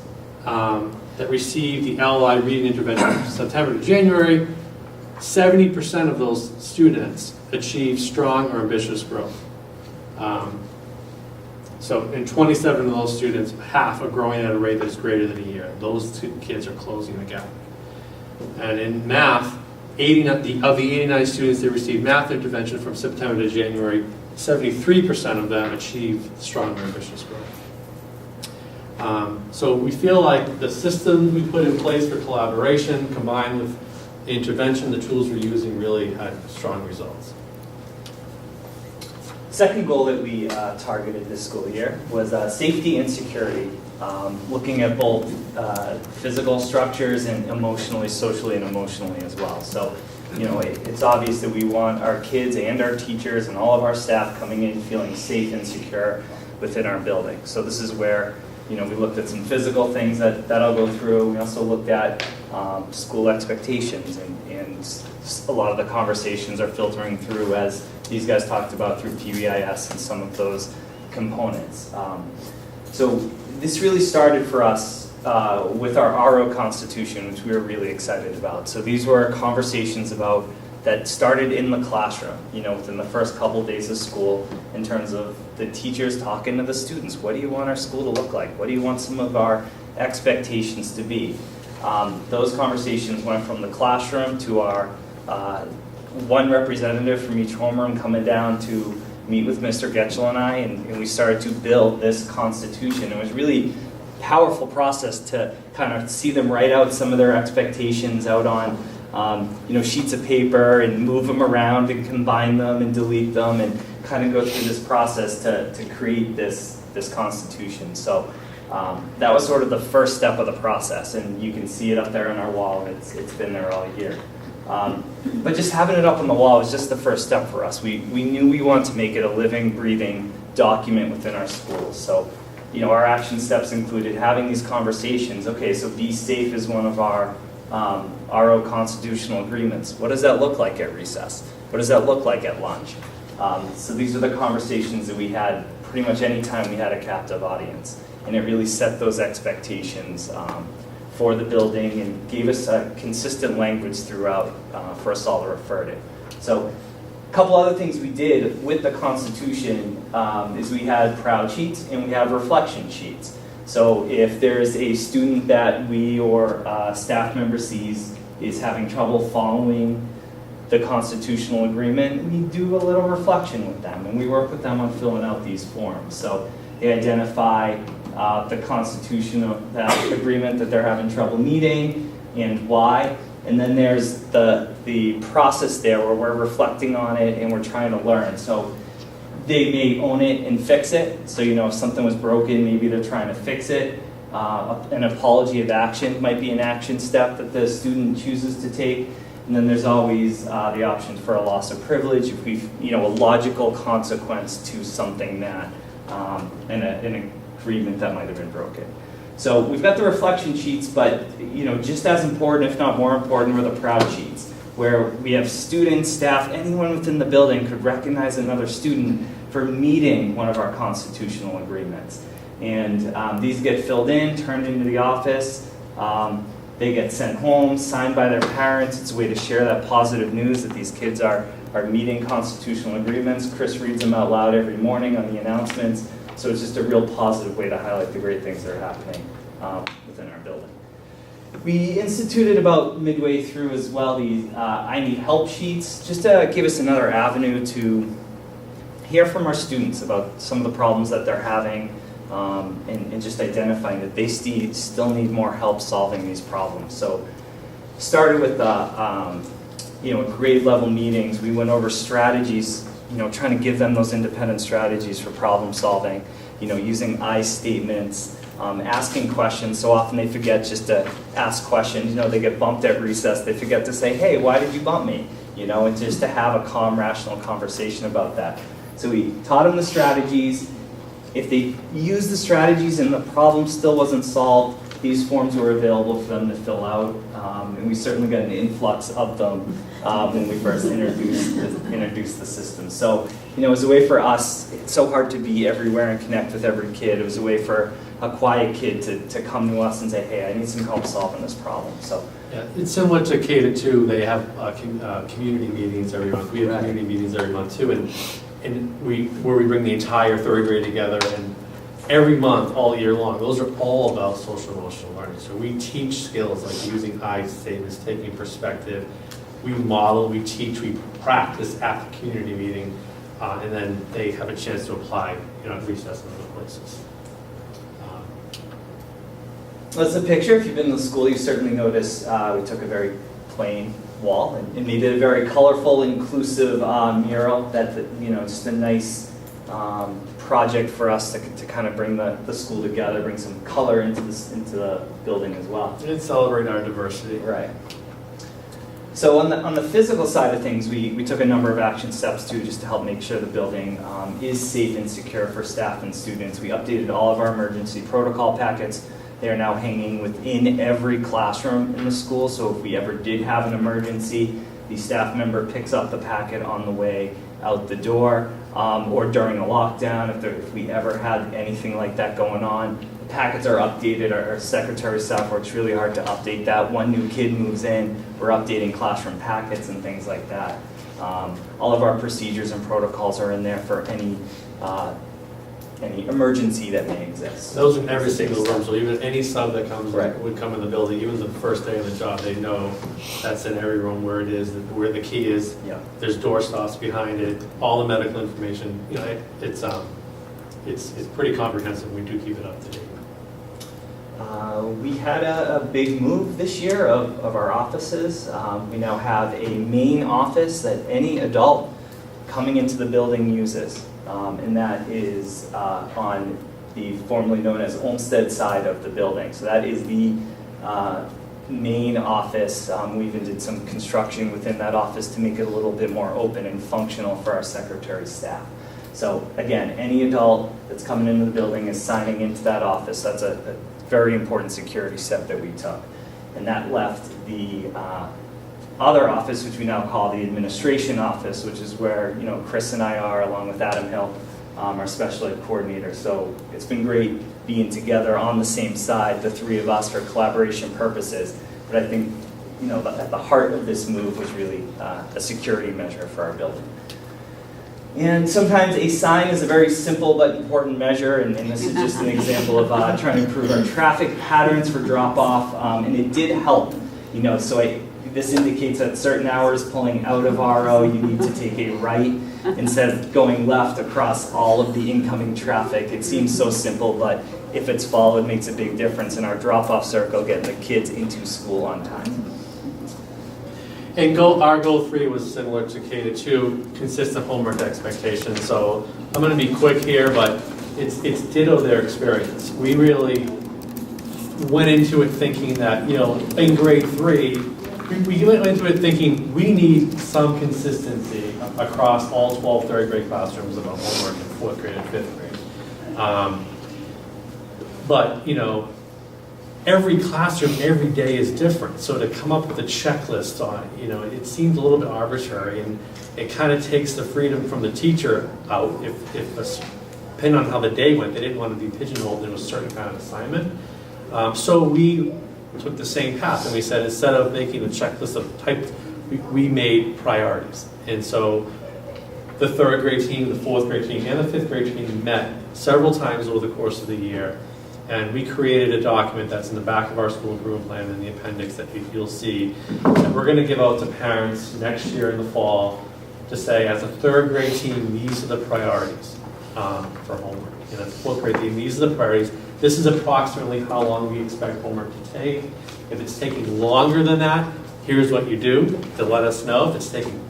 that received the LI reading intervention from September to January, 70% of those students achieved strong or ambitious growth. So in 27 of those students, half are growing at a rate that's greater than a year. Those 2 kids are closing the gap. And in math, of the 89 students that received math intervention from September to January, 73% of them achieved strong or ambitious growth. So we feel like the system we put in place for collaboration, combined with the intervention, the tools we're using, really had strong results. Second goal that we targeted this school year was safety and security, looking at both physical structures and socially and emotionally as well. So, it's obvious that we want our kids and our teachers and all of our staff coming in feeling safe and secure within our building. So this is where, we looked at some physical things that I'll go through. We also looked at school expectations, and a lot of the conversations are filtering through, as these guys talked about, through PBIS and some of those components. So this really started for us with our RO Constitution, which we were really excited about. So these were conversations that started in the classroom, within the first couple of days of school, in terms of the teachers talking to the students. What do you want our school to look like? What do you want some of our expectations to be? Those conversations went from the classroom to our one representative from each homeroom coming down to meet with Mr. Getchell and I, and we started to build this constitution. It was really a powerful process to kind of see them write out some of their expectations out on sheets of paper, and move them around and combine them and delete them, and kind of go through this process to create this constitution. So that was sort of the first step of the process, and you can see it up there on our wall. It's been there all year. But just having it up on the wall was just the first step for us. We knew we wanted to make it a living, breathing document within our schools. So, our action steps included having these conversations. Okay, so be safe is one of our RO constitutional agreements. What does that look like at recess? What does that look like at lunch? So these are the conversations that we had pretty much any time we had a captive audience. And it really set those expectations for the building and gave us a consistent language throughout for us all to refer to. So a couple other things we did with the Constitution is we had proud sheets and we have reflection sheets. So if there's a student that we or a staff member sees is having trouble following the constitutional agreement, we do a little reflection with them and we work with them on filling out these forms. So they identify the constitutional agreement that they're having trouble meeting and why. And then there's the process there where we're reflecting on it and we're trying to learn. So they may own it and fix it. So, you know, if something was broken, maybe they're trying to fix it. An apology of action might be an action step that the student chooses to take. And then there's always the option for a loss of privilege if we, you know, a logical consequence to something that, an agreement that might have been broken. So we've got the reflection sheets, but, you know, just as important, if not more important, were the proud sheets, where we have students, staff, anyone within the building could recognize another student for meeting one of our constitutional agreements. And these get filled in, turned into the office. They get sent home, signed by their parents. It's a way to share that positive news that these kids are meeting constitutional agreements. Chris reads them out loud every morning on the announcements. So it's just a real positive way to highlight the great things that are happening within our building. We instituted about midway through as well the I Need Help sheets, just to give us another avenue to hear from our students about some of the problems that they're having and just identifying that they still need more help solving these problems. So started with you know, grade level meetings. We went over strategies, you know, trying to give them those independent strategies for problem solving, you know, using I statements, asking questions. So often they forget just to ask questions. You know, they get bumped at recess. They forget to say, hey, why did you bump me? You know, and just to have a calm, rational conversation about that. So we taught them the strategies. If they used the strategies and the problem still wasn't solved, these forms were available for them to fill out. And we certainly got an influx of them when we first introduced the system. So, you know, it was a way for us, it's so hard to be everywhere and connect with every kid. It was a way for a quiet kid to come to us and say, hey, I need some help solving this problem. So, yeah, it's similar to K-2. They have community meetings every month. We have community meetings every month too, and where we bring the entire third grade together, and every month, all year long, those are all about social emotional learning. So we teach skills like using I statements, taking perspective. We model, we teach, we practice at the community meeting, and then they have a chance to apply, you know, at recess and other places. That's a picture. If you've been to the school, you certainly noticed we took a very plain wall and made it a very colorful, inclusive mural. That, you know, just a nice project for us to kind of bring the school together, bring some color into the building as well. And celebrate our diversity. Right. So on the physical side of things, we took a number of action steps too, just to help make sure the building is safe and secure for staff and students. We updated all of our emergency protocol packets. They are now hanging within every classroom in the school, so if we ever did have an emergency, the staff member picks up the packet on the way out the door, or during a lockdown, if we ever had anything like that going on. The packets are updated. Our secretary staff works really hard to update that. One new kid moves in, we're updating classroom packets and things like that. All of our procedures and protocols are in there for any emergency that may exist. Those are in every single room, so even any sub that comes would come in the building, even the first day of the job, they know that's in every room where it is, where the key is. Yeah. There's door stops behind it, all the medical information. You know, it's pretty comprehensive. We do keep it up to date. We had a big move this year of our offices. We now have a main office that any adult coming into the building uses. And that is on the formerly known as Olmsted side of the building. So that is the main office. We even did some construction within that office to make it a little bit more open and functional for our secretary staff. So again, any adult that's coming into the building is signing into that office. That's a very important security step that we took. And that left the other office, which we now call the administration office, which is where, you know, Chris and I are, along with Adam Hill, our special ed coordinator. So it's been great being together on the same side, the three of us, for collaboration purposes. But I think, at the heart of this move was really a security measure for our building. And sometimes a sign is a very simple but important measure, and this is just an example of trying to improve our traffic patterns for drop-off, and it did help. This indicates at certain hours pulling out of RO, you need to take a right instead of going left across all of the incoming traffic. It seems so simple, but if it's followed, it makes a big difference in our drop-off circle, getting the kids into school on time. And our goal 3 was similar to K-2, consistent homework expectations. So I'm going to be quick here, but it's ditto their experience. We really went into it thinking that, in grade 3, we went into it thinking we need some consistency across all 12 third grade classrooms about homework in 4th grade and 5th grade. But every classroom, every day is different. So to come up with a checklist on it, it seems a little bit arbitrary, and it kind of takes the freedom from the teacher out. Depending on how the day went, they didn't want to be pigeonholed into a certain kind of assignment. So we took the same path, and we said instead of making a checklist of types, we made priorities. And so the 3rd grade team, the 4th grade team, and the 5th grade team met several times over the course of the year. And we created a document that's in the back of our school improvement plan in the appendix that you'll see that we're going to give out to parents next year in the fall to say, as a 3rd grade team, these are the priorities for homework. And as a 4th grade team, these are the priorities. This is approximately how long we expect homework to take. If it's taking longer than that, here's what you do to let us know. If it's taking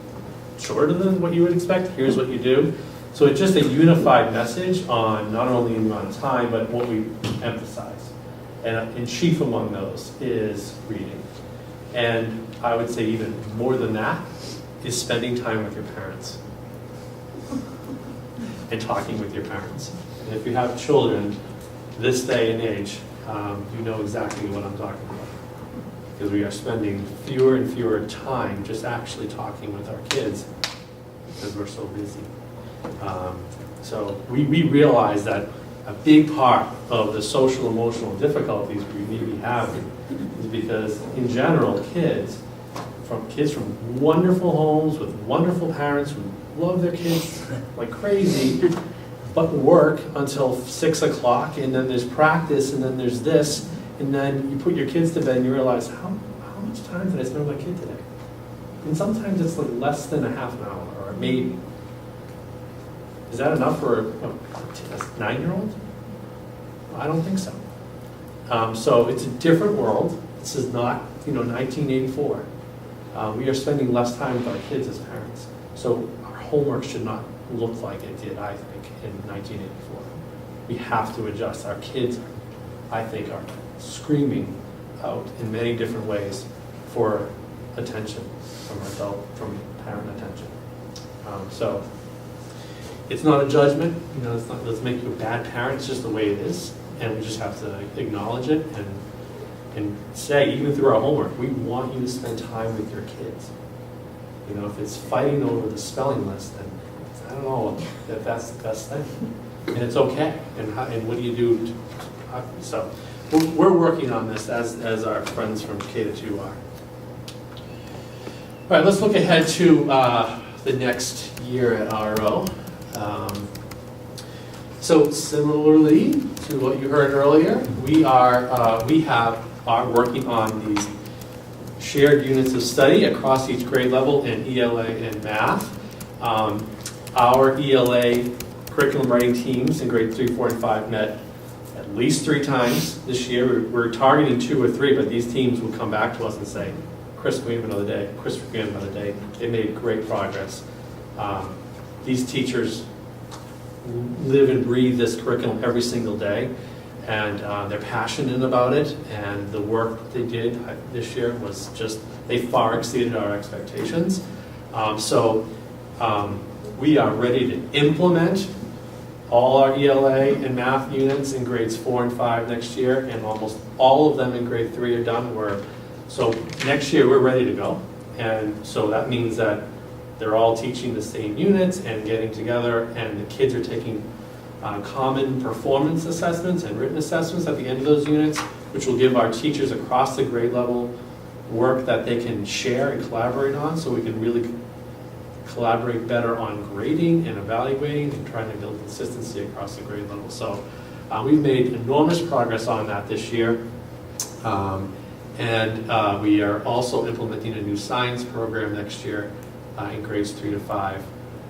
shorter than what you would expect, here's what you do. So it's just a unified message on not only the amount of time, but what we emphasize. And chief among those is reading. And I would say even more than that is spending time with your parents and talking with your parents. And if you have children this day and age, you know exactly what I'm talking about. Because we are spending fewer and fewer time just actually talking with our kids because we're so busy. So we realize that a big part of the social emotional difficulties we may be having is because in general kids from wonderful homes with wonderful parents who love their kids like crazy, but work until 6 o'clock, and then there's practice, and then there's this, and then you put your kids to bed and you realize how much time did I spend with my kid today? And sometimes it's like less than a half an hour or maybe. Is that enough for a 9-year-old? I don't think so. So it's a different world. This is not, 1984. We are spending less time with our kids as parents. So our homework should not look like it did, I think, in 1984. We have to adjust. Our kids, I think, are screaming out in many different ways for attention from parent attention. So it's not a judgment, it's not, let's make you a bad parent, it's just the way it is, and we just have to acknowledge it and say, even through our homework, we want you to spend time with your kids. If it's fighting over the spelling list, then I don't know if that's the best thing, and it's okay, and what do you do so we're working on this as our friends from K-2 are. All right, let's look ahead to the next year at RO. So similarly to what you heard earlier, we are working on these shared units of study across each grade level in ELA and math. Our ELA curriculum writing teams in grade 3, 4, and 5 met at least 3 times this year. We're targeting 2 or 3, but these teams will come back to us and say, Chris, we have another day. Chris, we have another day. They made great progress. These teachers live and breathe this curriculum every single day, and they're passionate about it, and the work they did this year was just, they far exceeded our expectations. So we are ready to implement all our ELA and math units in grades 4 and 5 next year, and almost all of them in grade 3 are done. So next year we're ready to go, and so that means that they're all teaching the same units and getting together, and the kids are taking common performance assessments and written assessments at the end of those units, which will give our teachers across the grade level work that they can share and collaborate on, so we can really collaborate better on grading and evaluating and trying to build consistency across the grade level. So we've made enormous progress on that this year. We are also implementing a new science program next year in grades 3 to 5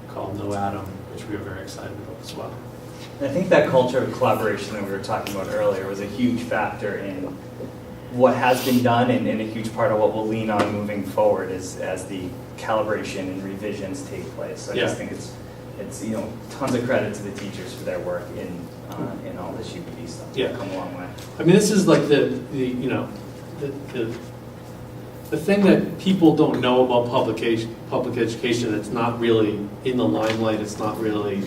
called No Atom, which we are very excited about as well. And I think that culture of collaboration that we were talking about earlier was a huge factor in what has been done and a huge part of what we'll lean on moving forward as the calibration and revisions take place. So I just think it's tons of credit to the teachers for their work in all this UPD stuff. Yeah, come a long way. I mean, this is like the thing that people don't know about public education. It's not really in the limelight. It's not really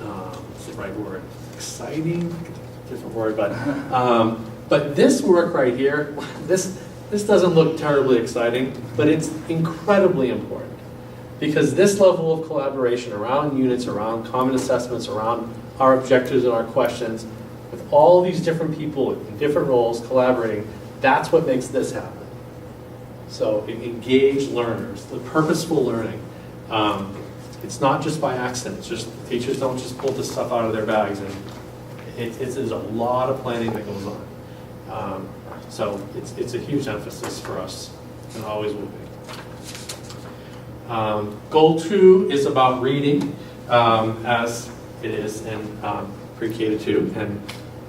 what's the right word? Exciting, different word, but this work right here, this doesn't look terribly exciting, but it's incredibly important, because this level of collaboration around units, around common assessments, around our objectives and our questions, with all these different people in different roles collaborating, that's what makes this happen. So engage learners, the purposeful learning. It's not just by accident. It's just teachers don't just pull this stuff out of there's a lot of planning that goes on. So it's a huge emphasis for us, and always will be. Goal 2 is about reading, as it is in pre-K to 2. And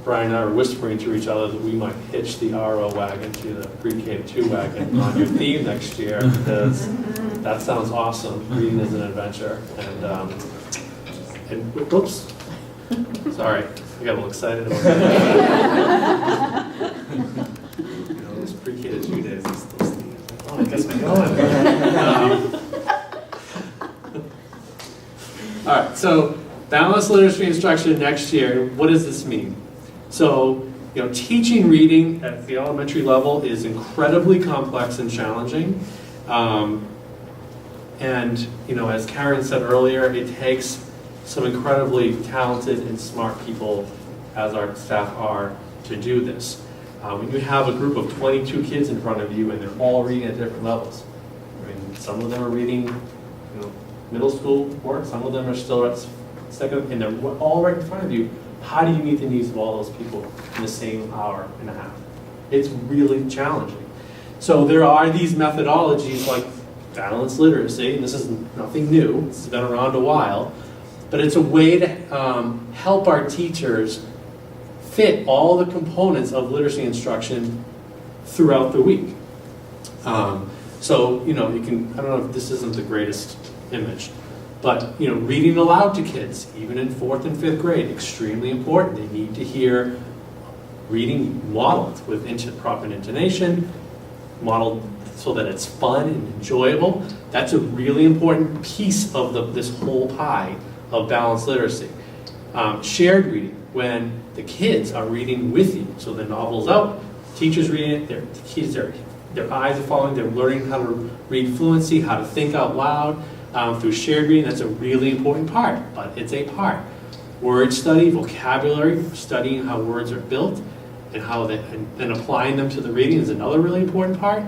Brian and I were whispering to each other that we might hitch the RO wagon to the pre-K to 2 wagon on your theme next year, because that sounds awesome. Reading is an adventure. And whoops, sorry, I got a little excited about that. Those pre-K to 2 days, those themes. Oh, I guess we're going. All right, so balanced literacy instruction next year. What does this mean? So, teaching reading at the elementary level is incredibly complex and challenging. As Karen said earlier, it takes some incredibly talented and smart people, as our staff are, to do this. When you have a group of 22 kids in front of you and they're all reading at different levels. I mean, some of them are reading, middle school work, some of them are still at second, and they're all right in front of you. How do you meet the needs of all those people in the same hour and a half? It's really challenging. So there are these methodologies like balanced literacy, and this is nothing new, this has been around a while, but it's a way to help our teachers fit all the components of literacy instruction throughout the week. You can, I don't know if this isn't the greatest image, but reading aloud to kids, even in 4th and 5th grade, extremely important. They need to hear reading modeled with proper intonation, modeled so that it's fun and enjoyable. That's a really important piece of this whole pie of balanced literacy. Shared reading, when the kids are reading with you, so the novel's out, teachers reading it, their eyes are following, they're learning how to read fluency, how to think out loud. Through shared reading, that's a really important part, but it's a part. Word study, vocabulary, studying how words are built and applying them to the reading is another really important part.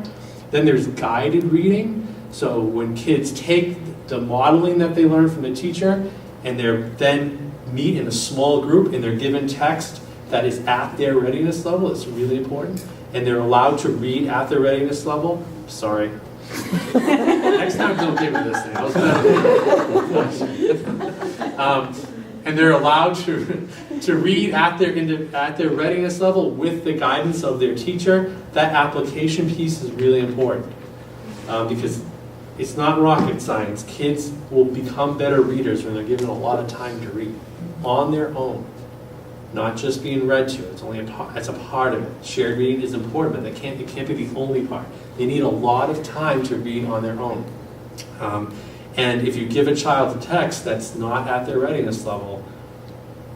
Then there's guided reading. So when kids take the modeling that they learn from the teacher and they're then meet in a small group and they're given text that is at their readiness level, it's really important. And they're allowed to read at their readiness level. Sorry. Next time, don't give me this thing. And they're allowed to read at their readiness level with the guidance of their teacher. That application piece is really important because it's not rocket science. Kids will become better readers when they're given a lot of time to read on their own, not just being read to. It's a part of it. Shared reading is important, but it can't be the only part. They need a lot of time to read on their own. And if you give a child a text that's not at their readiness level,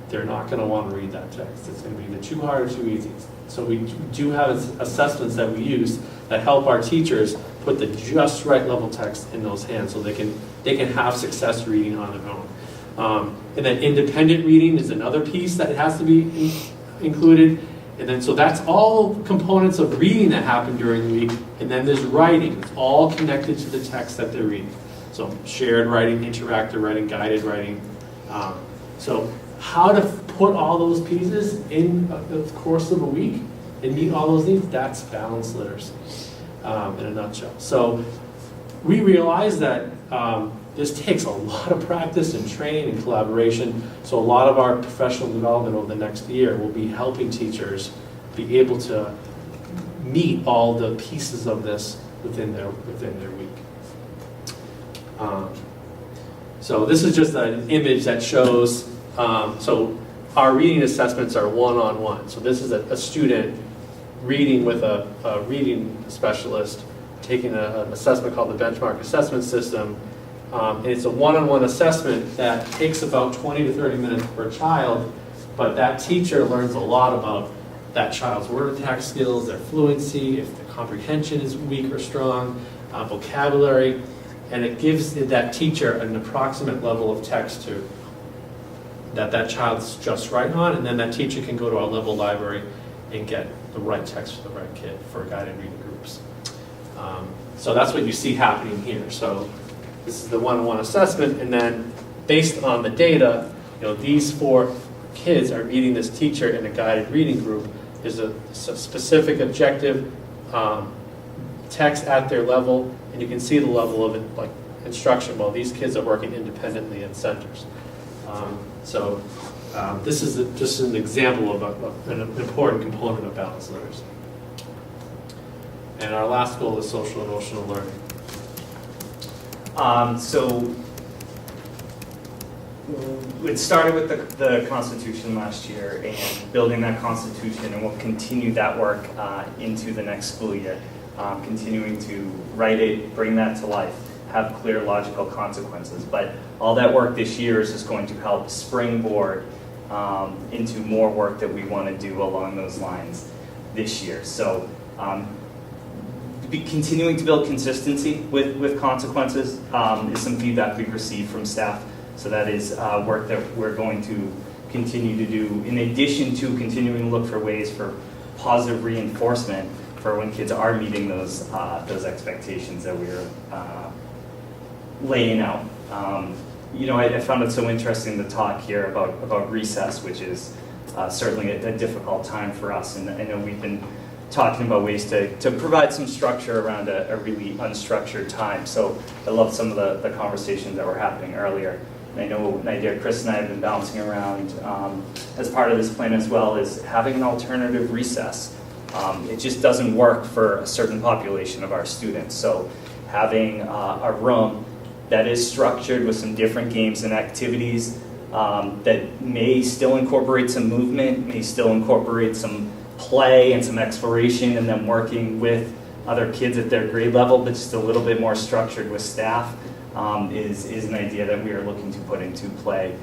they're not going to want to read that text. It's going to be either too hard or too easy. So we do have assessments that we use that help our teachers put the just right level text in those hands so they can have success reading on their own. And then independent reading is another piece that has to be included. And then, so that's all components of reading that happen during the week. And then there's writing. It's all connected to the text that they're reading. So shared writing, interactive writing, guided writing. So how to put all those pieces in the course of a week and meet all those needs, that's balanced literacy in a nutshell. So we realize that this takes a lot of practice and training and collaboration. So a lot of our professional development over the next year will be helping teachers be able to meet all the pieces of this within their week. So this is just an image that shows, so our reading assessments are one-on-one. So this is a student reading with a reading specialist, taking an assessment called the benchmark assessment system. And it's a one-on-one assessment that takes about 20 to 30 minutes per child, but that teacher learns a lot about that child's word attack skills, their fluency, if the comprehension is weak or strong, vocabulary, and it gives that teacher an approximate level of text to that child's just right on, and then that teacher can go to our level library and get the right text for the right kid for guided reading groups. So that's what you see happening here. So this is the one-on-one assessment, and then based on the data, these 4 kids are meeting this teacher in a guided reading group. There's a specific objective text at their level, and you can see the level of instruction while these kids are working independently in centers. This is just an example of an important component of balanced literacy. And our last goal is social emotional learning. So it started with the Constitution last year and building that Constitution, and we'll continue that work into the next school year, continuing to write it, bring that to life, have clear logical consequences. But all that work this year is just going to help springboard into more work that we want to do along those lines this year. So be continuing to build consistency with consequences is some feedback we've received from staff. So that is work that we're going to continue to do in addition to continuing to look for ways for positive reinforcement for when kids are meeting those expectations that we're laying out. I found it so interesting to talk here about recess, which is certainly a difficult time for us. And I know we've been talking about ways to provide some structure around a really unstructured time. So I love some of the conversations that were happening earlier. And I know an idea Chris and I have been bouncing around as part of this plan as well is having an alternative recess. It just doesn't work for a certain population of our students. So having a room that is structured with some different games and activities that may still incorporate some movement, may still incorporate some play and some exploration, and then working with other kids at their grade level, but just a little bit more structured with staff is an idea that we are looking to put into play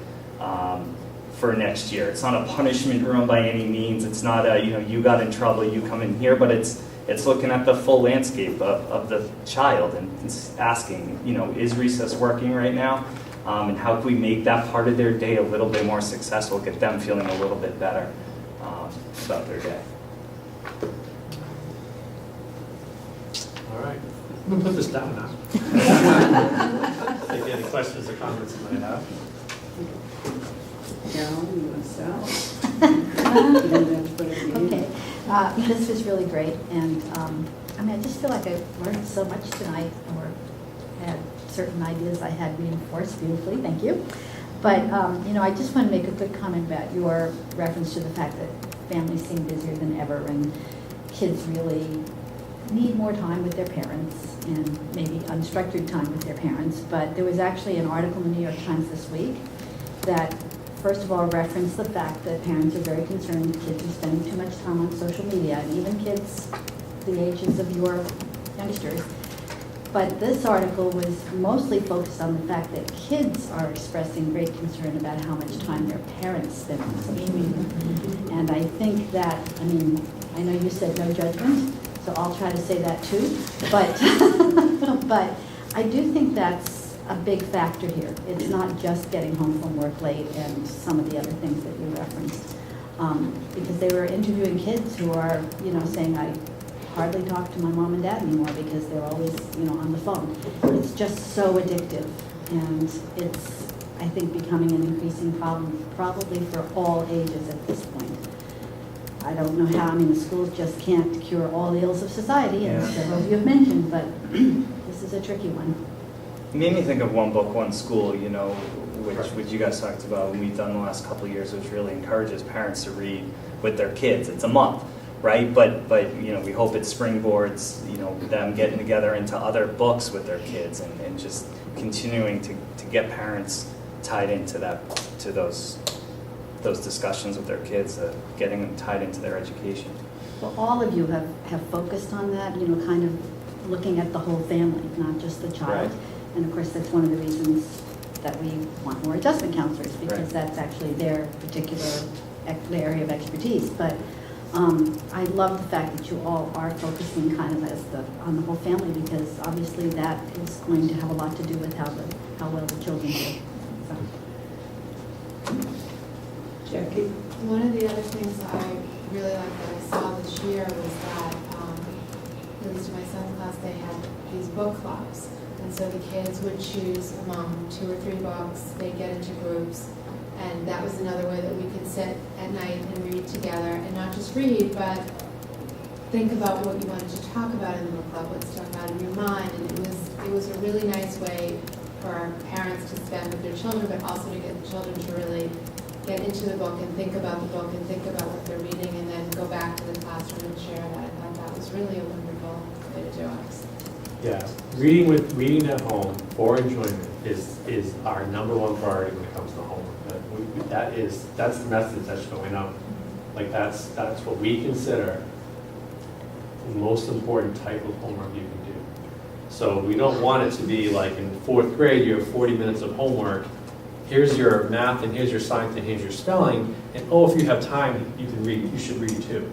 for next year. It's not a punishment room by any means. It's not a, you got in trouble, you come in here, but it's looking at the full landscape of the child and it's asking, is recess working right now? And how can we make that part of their day a little bit more successful, get them feeling a little bit better about their day. All right, I'm going to put this down now. Take any questions or comments you might have. Carolyn, you want to start? Okay, this was really great, and I just feel like I learned so much tonight, or had certain ideas I had reinforced beautifully, thank you. But, I just want to make a quick comment about your reference to the fact that families seem busier than ever, and kids really need more time with their parents, and maybe unstructured time with their parents. But there was actually an article in the New York Times this week that, first of all, referenced the fact that parents are very concerned that kids are spending too much time on social media, and even kids the ages of your youngsters. But this article was mostly focused on the fact that kids are expressing great concern about how much time their parents spend on social media. And I think that, I know you said no judgment, so I'll try to say that too. But, but I do think that's a big factor here. It's not just getting home from work late and some of the other things that you referenced. Because they were interviewing kids who are, saying, I hardly talk to my mom and dad anymore because they're always, on the phone. It's just so addictive, and it's, I think, becoming an increasing problem, probably for all ages at this point. I don't know how, the schools just can't cure all ills of society, as several of you have mentioned, but this is a tricky one. It made me think of One Book, One School, which you guys talked about and we've done the last couple of years, which really encourages parents to read with their kids. It's a month, right? But we hope it springboards, them getting together into other books with their kids and just continuing to get parents tied into those discussions with their kids, getting them tied into their education. Well, all of you have focused on that, kind of looking at the whole family, not just the child. Right. And of course, that's one of the reasons that we want more adjustment counselors, because that's actually their particular area of expertise. But I love the fact that you all are focusing kind of on the whole family, because obviously that is going to have a lot to do with how well the children do. So. Jackie? One of the other things I really liked that I saw this year was that, at least in my son's class, they had these book clubs. And so the kids would choose among 2 or 3 books, they'd get into groups, and that was another way that we could sit at night and read together, and not just read, but think about what you wanted to talk about in the book club, what stuck out in your mind. And it was a really nice way for our parents to spend with their children, but also to get the children to really get into the book and think about the book and think about what they're reading, and then go back to the classroom and share that. I thought that was really a wonderful way to do it. Yeah, reading at home for enjoyment is our #1 priority when it comes to homework. That's the message that's going out. Like that's what we consider the most important type of homework you can do. So we don't want it to be like in 4th grade, you have 40 minutes of homework. Here's your math and here's your science and here's your spelling. And if you have time, you can read. You should read too.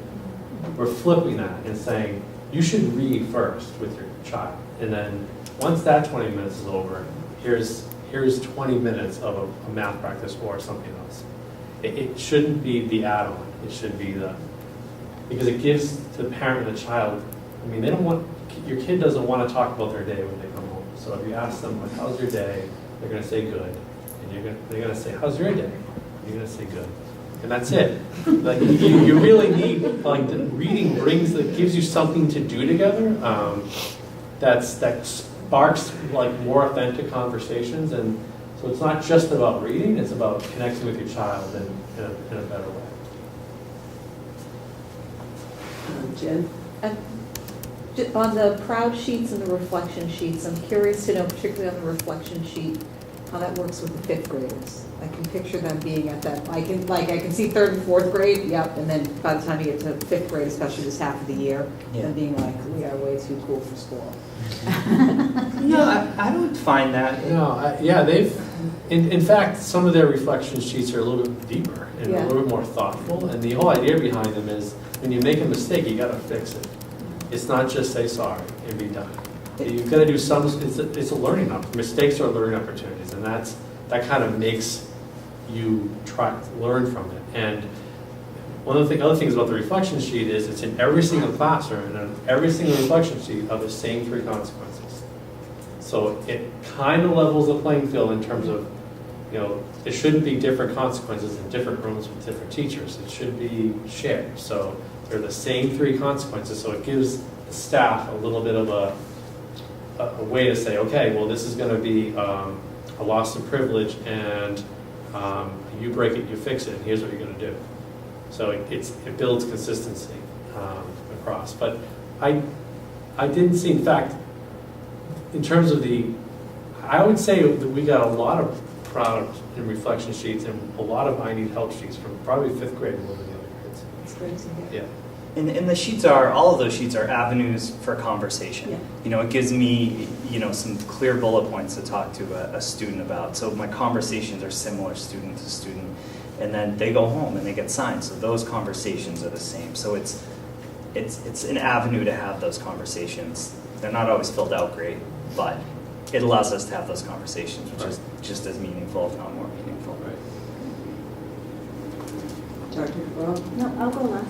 We're flipping that and saying you should read first with your child, and then once that 20 minutes is over, here's 20 minutes of a math practice or something else. It shouldn't be the add-on. It should be because it gives the parent and the child. They don't want your kid doesn't want to talk about their day when they come home. So if you ask them, like, "How's your day?" they're going to say good, and they're going to say, "How's your day?" You're going to say good. And that's it. Like you really need, like, the reading gives you something to do together. That sparks like more authentic conversations, and so it's not just about reading; it's about connecting with your child in a better way. Jen? On the proud sheets and the reflection sheets, I'm curious to know, particularly on the reflection sheet, how that works with the 5th graders. I can picture them being at that, I can see 3rd and 4th grade, yep, and then by the time you get to 5th grade, especially this half of the year, them being like, we are way too cool for school. No, I don't find that. No, they've, in fact, some of their reflection sheets are a little bit deeper and a little bit more thoughtful, and the whole idea behind them is when you make a mistake, you gotta fix it. It's not just say sorry and be done. You've got to do some. It's a learning opportunity. Mistakes are learning opportunities, and that kind of makes you try to learn from it. And one of the other things about the reflection sheet is it's in every single classroom, and on every single reflection sheet are the same 3 consequences. So it kind of levels the playing field in terms of, it shouldn't be different consequences in different rooms with different teachers. It should be shared. So they're the same 3 consequences. So it gives the staff a little bit of a way to say, okay, well, this is going to be a loss of privilege, and you break it, you fix it, and here's what you're going to do. So it builds consistency across. But I didn't see, in fact, in terms of I would say that we got a lot of product and reflection sheets and a lot of I need help sheets from probably 5th grade more than the other grades. That's great to hear. Yeah. And the sheets all of those sheets are avenues for conversation. Yeah. It gives me, some clear bullet points to talk to a student about. So my conversations are similar student to student. And then they go home and they get signed. So those conversations are the same. So it's an avenue to have those conversations. They're not always filled out great, but it allows us to have those conversations, which is just as meaningful, if not more meaningful. Right. No, I'll go last.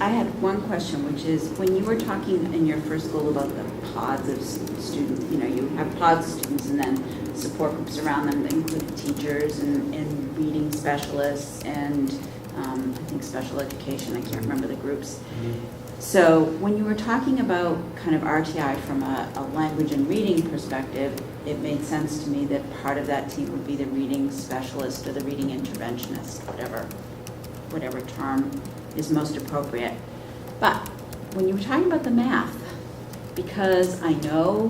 I had one question, which is, when you were talking in your first goal about the pods of students, you have pods of students and then support groups around them that include teachers and reading specialists and I think special education, I can't remember the groups. So when you were talking about kind of RTI from a language and reading perspective, it made sense to me that part of that team would be the reading specialist or the reading interventionist, whatever term is most appropriate. But when you were talking about the math, because I know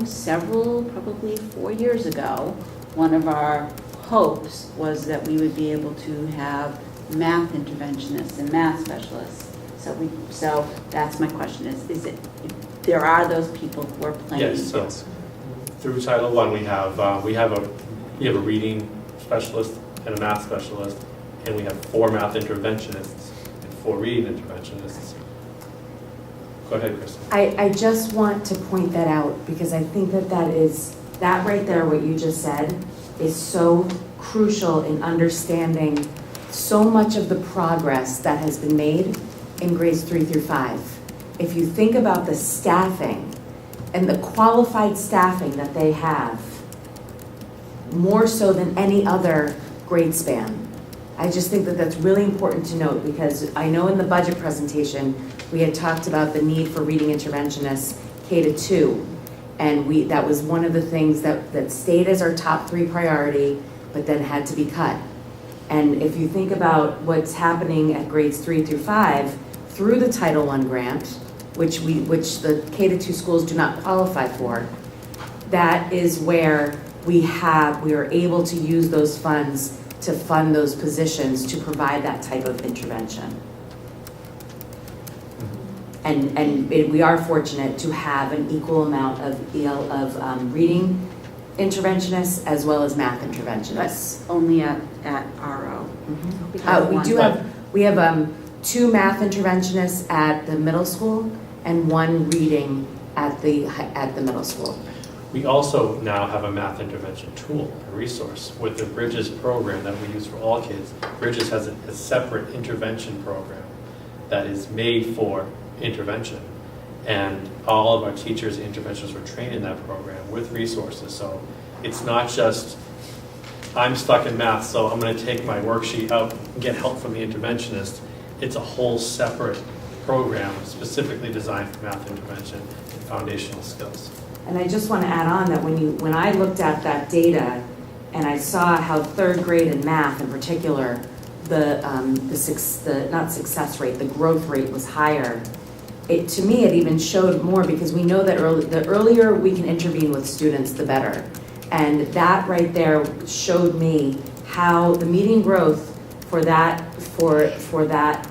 probably 4 years ago, one of our hopes was that we would be able to have math interventionists and math specialists. So that's my question is it, there are those people who are playing? Yes. Through Title I, we have a reading specialist and a math specialist, and we have 4 math interventionists and 4 reading interventionists. Go ahead, Kristen. I just want to point that out because I think that that right there, what you just said, is so crucial in understanding so much of the progress that has been made in grades 3 through 5. If you think about the staffing and the qualified staffing that they have, more so than any other grade span, I just think that that's really important to note because I know in the budget presentation, we had talked about the need for reading interventionists K-2, and that was one of the things that stayed as our top 3 priority, but then had to be cut. And if you think about what's happening at grades 3 through 5, through the Title I grant, which the K-2 schools do not qualify for, that is where we are able to use those funds to fund those positions to provide that type of intervention. And we are fortunate to have an equal amount of reading interventionists as well as math interventionists. But only at RO. We have 2 math interventionists at the middle school and 1 reading at the middle school. We also now have a math intervention tool, a resource, with the Bridges program that we use for all kids. Bridges has a separate intervention program that is made for intervention. And all of our teachers and interventionists were trained in that program with resources. So it's not just, I'm stuck in math, so I'm going to take my worksheet out and get help from the interventionist. It's a whole separate program specifically designed for math intervention and foundational skills. And I just want to add on that when I looked at that data and I saw how 3rd grade in math in particular, the growth rate was higher. To me, it even showed more because we know that the earlier we can intervene with students, the better. And that right there showed me how the median growth for that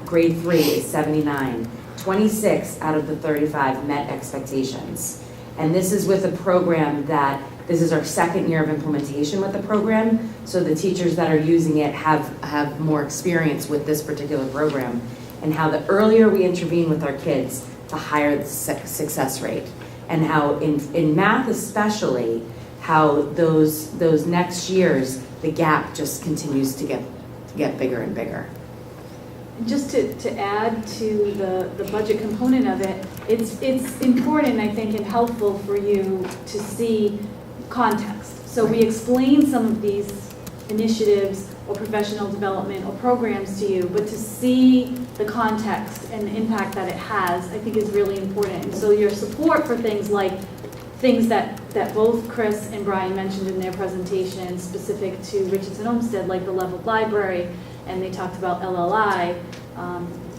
grade 3 is 79. 26 out of the 35 met expectations. And this is with a program this is our 2nd year of implementation with the program, so the teachers that are using it have more experience with this particular program, and how the earlier we intervene with our kids, the higher the success rate. And how in math especially, how those next years, the gap just continues to get bigger and bigger. Just to add to the budget component of it, it's important, I think, and helpful for you to see context. So we explain some of these initiatives or professional development or programs to you, but to see the context and the impact that it has, I think is really important. And so your support for things that both Chris and Brian mentioned in their presentation specific to Richardson Olmsted, like the leveled library, and they talked about LLI,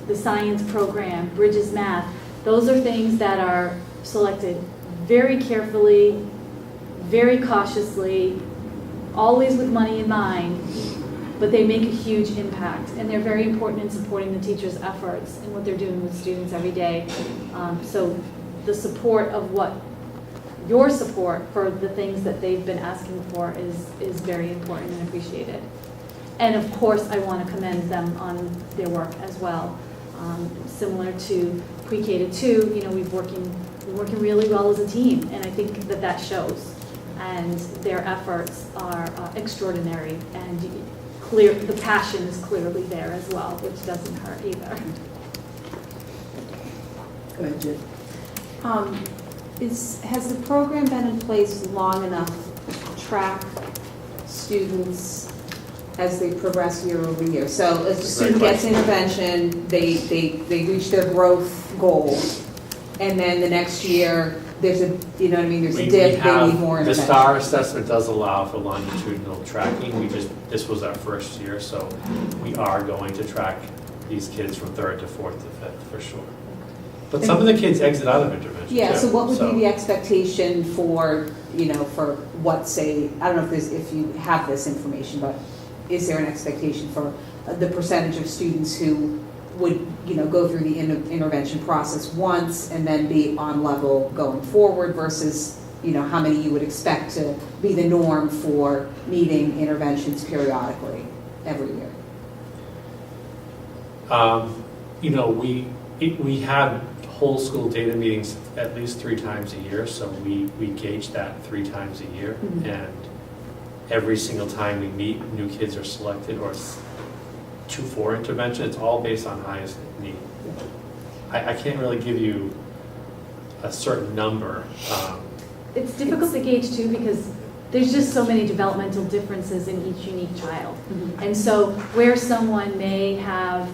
the science program, Bridges Math. Those are things that are selected very carefully, very cautiously, always with money in mind, but they make a huge impact, and they're very important in supporting the teachers' efforts and what they're doing with students every day. So the support of your support for the things that they've been asking for is very important and appreciated. And of course, I want to commend them on their work as well. Similar to pre-K to 2, you know, we're working really well as a team, and I think that shows. And their efforts are extraordinary, and the passion is clearly there as well, which doesn't hurt either. Go ahead, Jen. Has the program been in place long enough to track students as they progress year over year? So as a student gets intervention, they reach their growth goal, and then the next year, there's a, you know what I mean, there's a dip, they need more intervention. The STAR assessment does allow for longitudinal tracking. This was our first year, so we are going to track these kids from 3rd to 4th to 5th for sure. But some of the kids exit out of intervention. Yeah, too, so what would be the expectation for, you know, for what, say, I don't know if you have this information, but is there an expectation for the percentage of students who would, you know, go through the intervention process once and then be on level going forward versus, you know, how many you would expect to be the norm for needing interventions periodically every year? You know, we have whole school data meetings at least 3 times a year, so we gauge that 3 times a year. Mm-hmm. And every single time we meet, new kids are selected or for intervention. It's all based on highest need. I can't really give you a certain number. It's difficult to gauge too, because there's just so many developmental differences in each unique child. And so where someone may have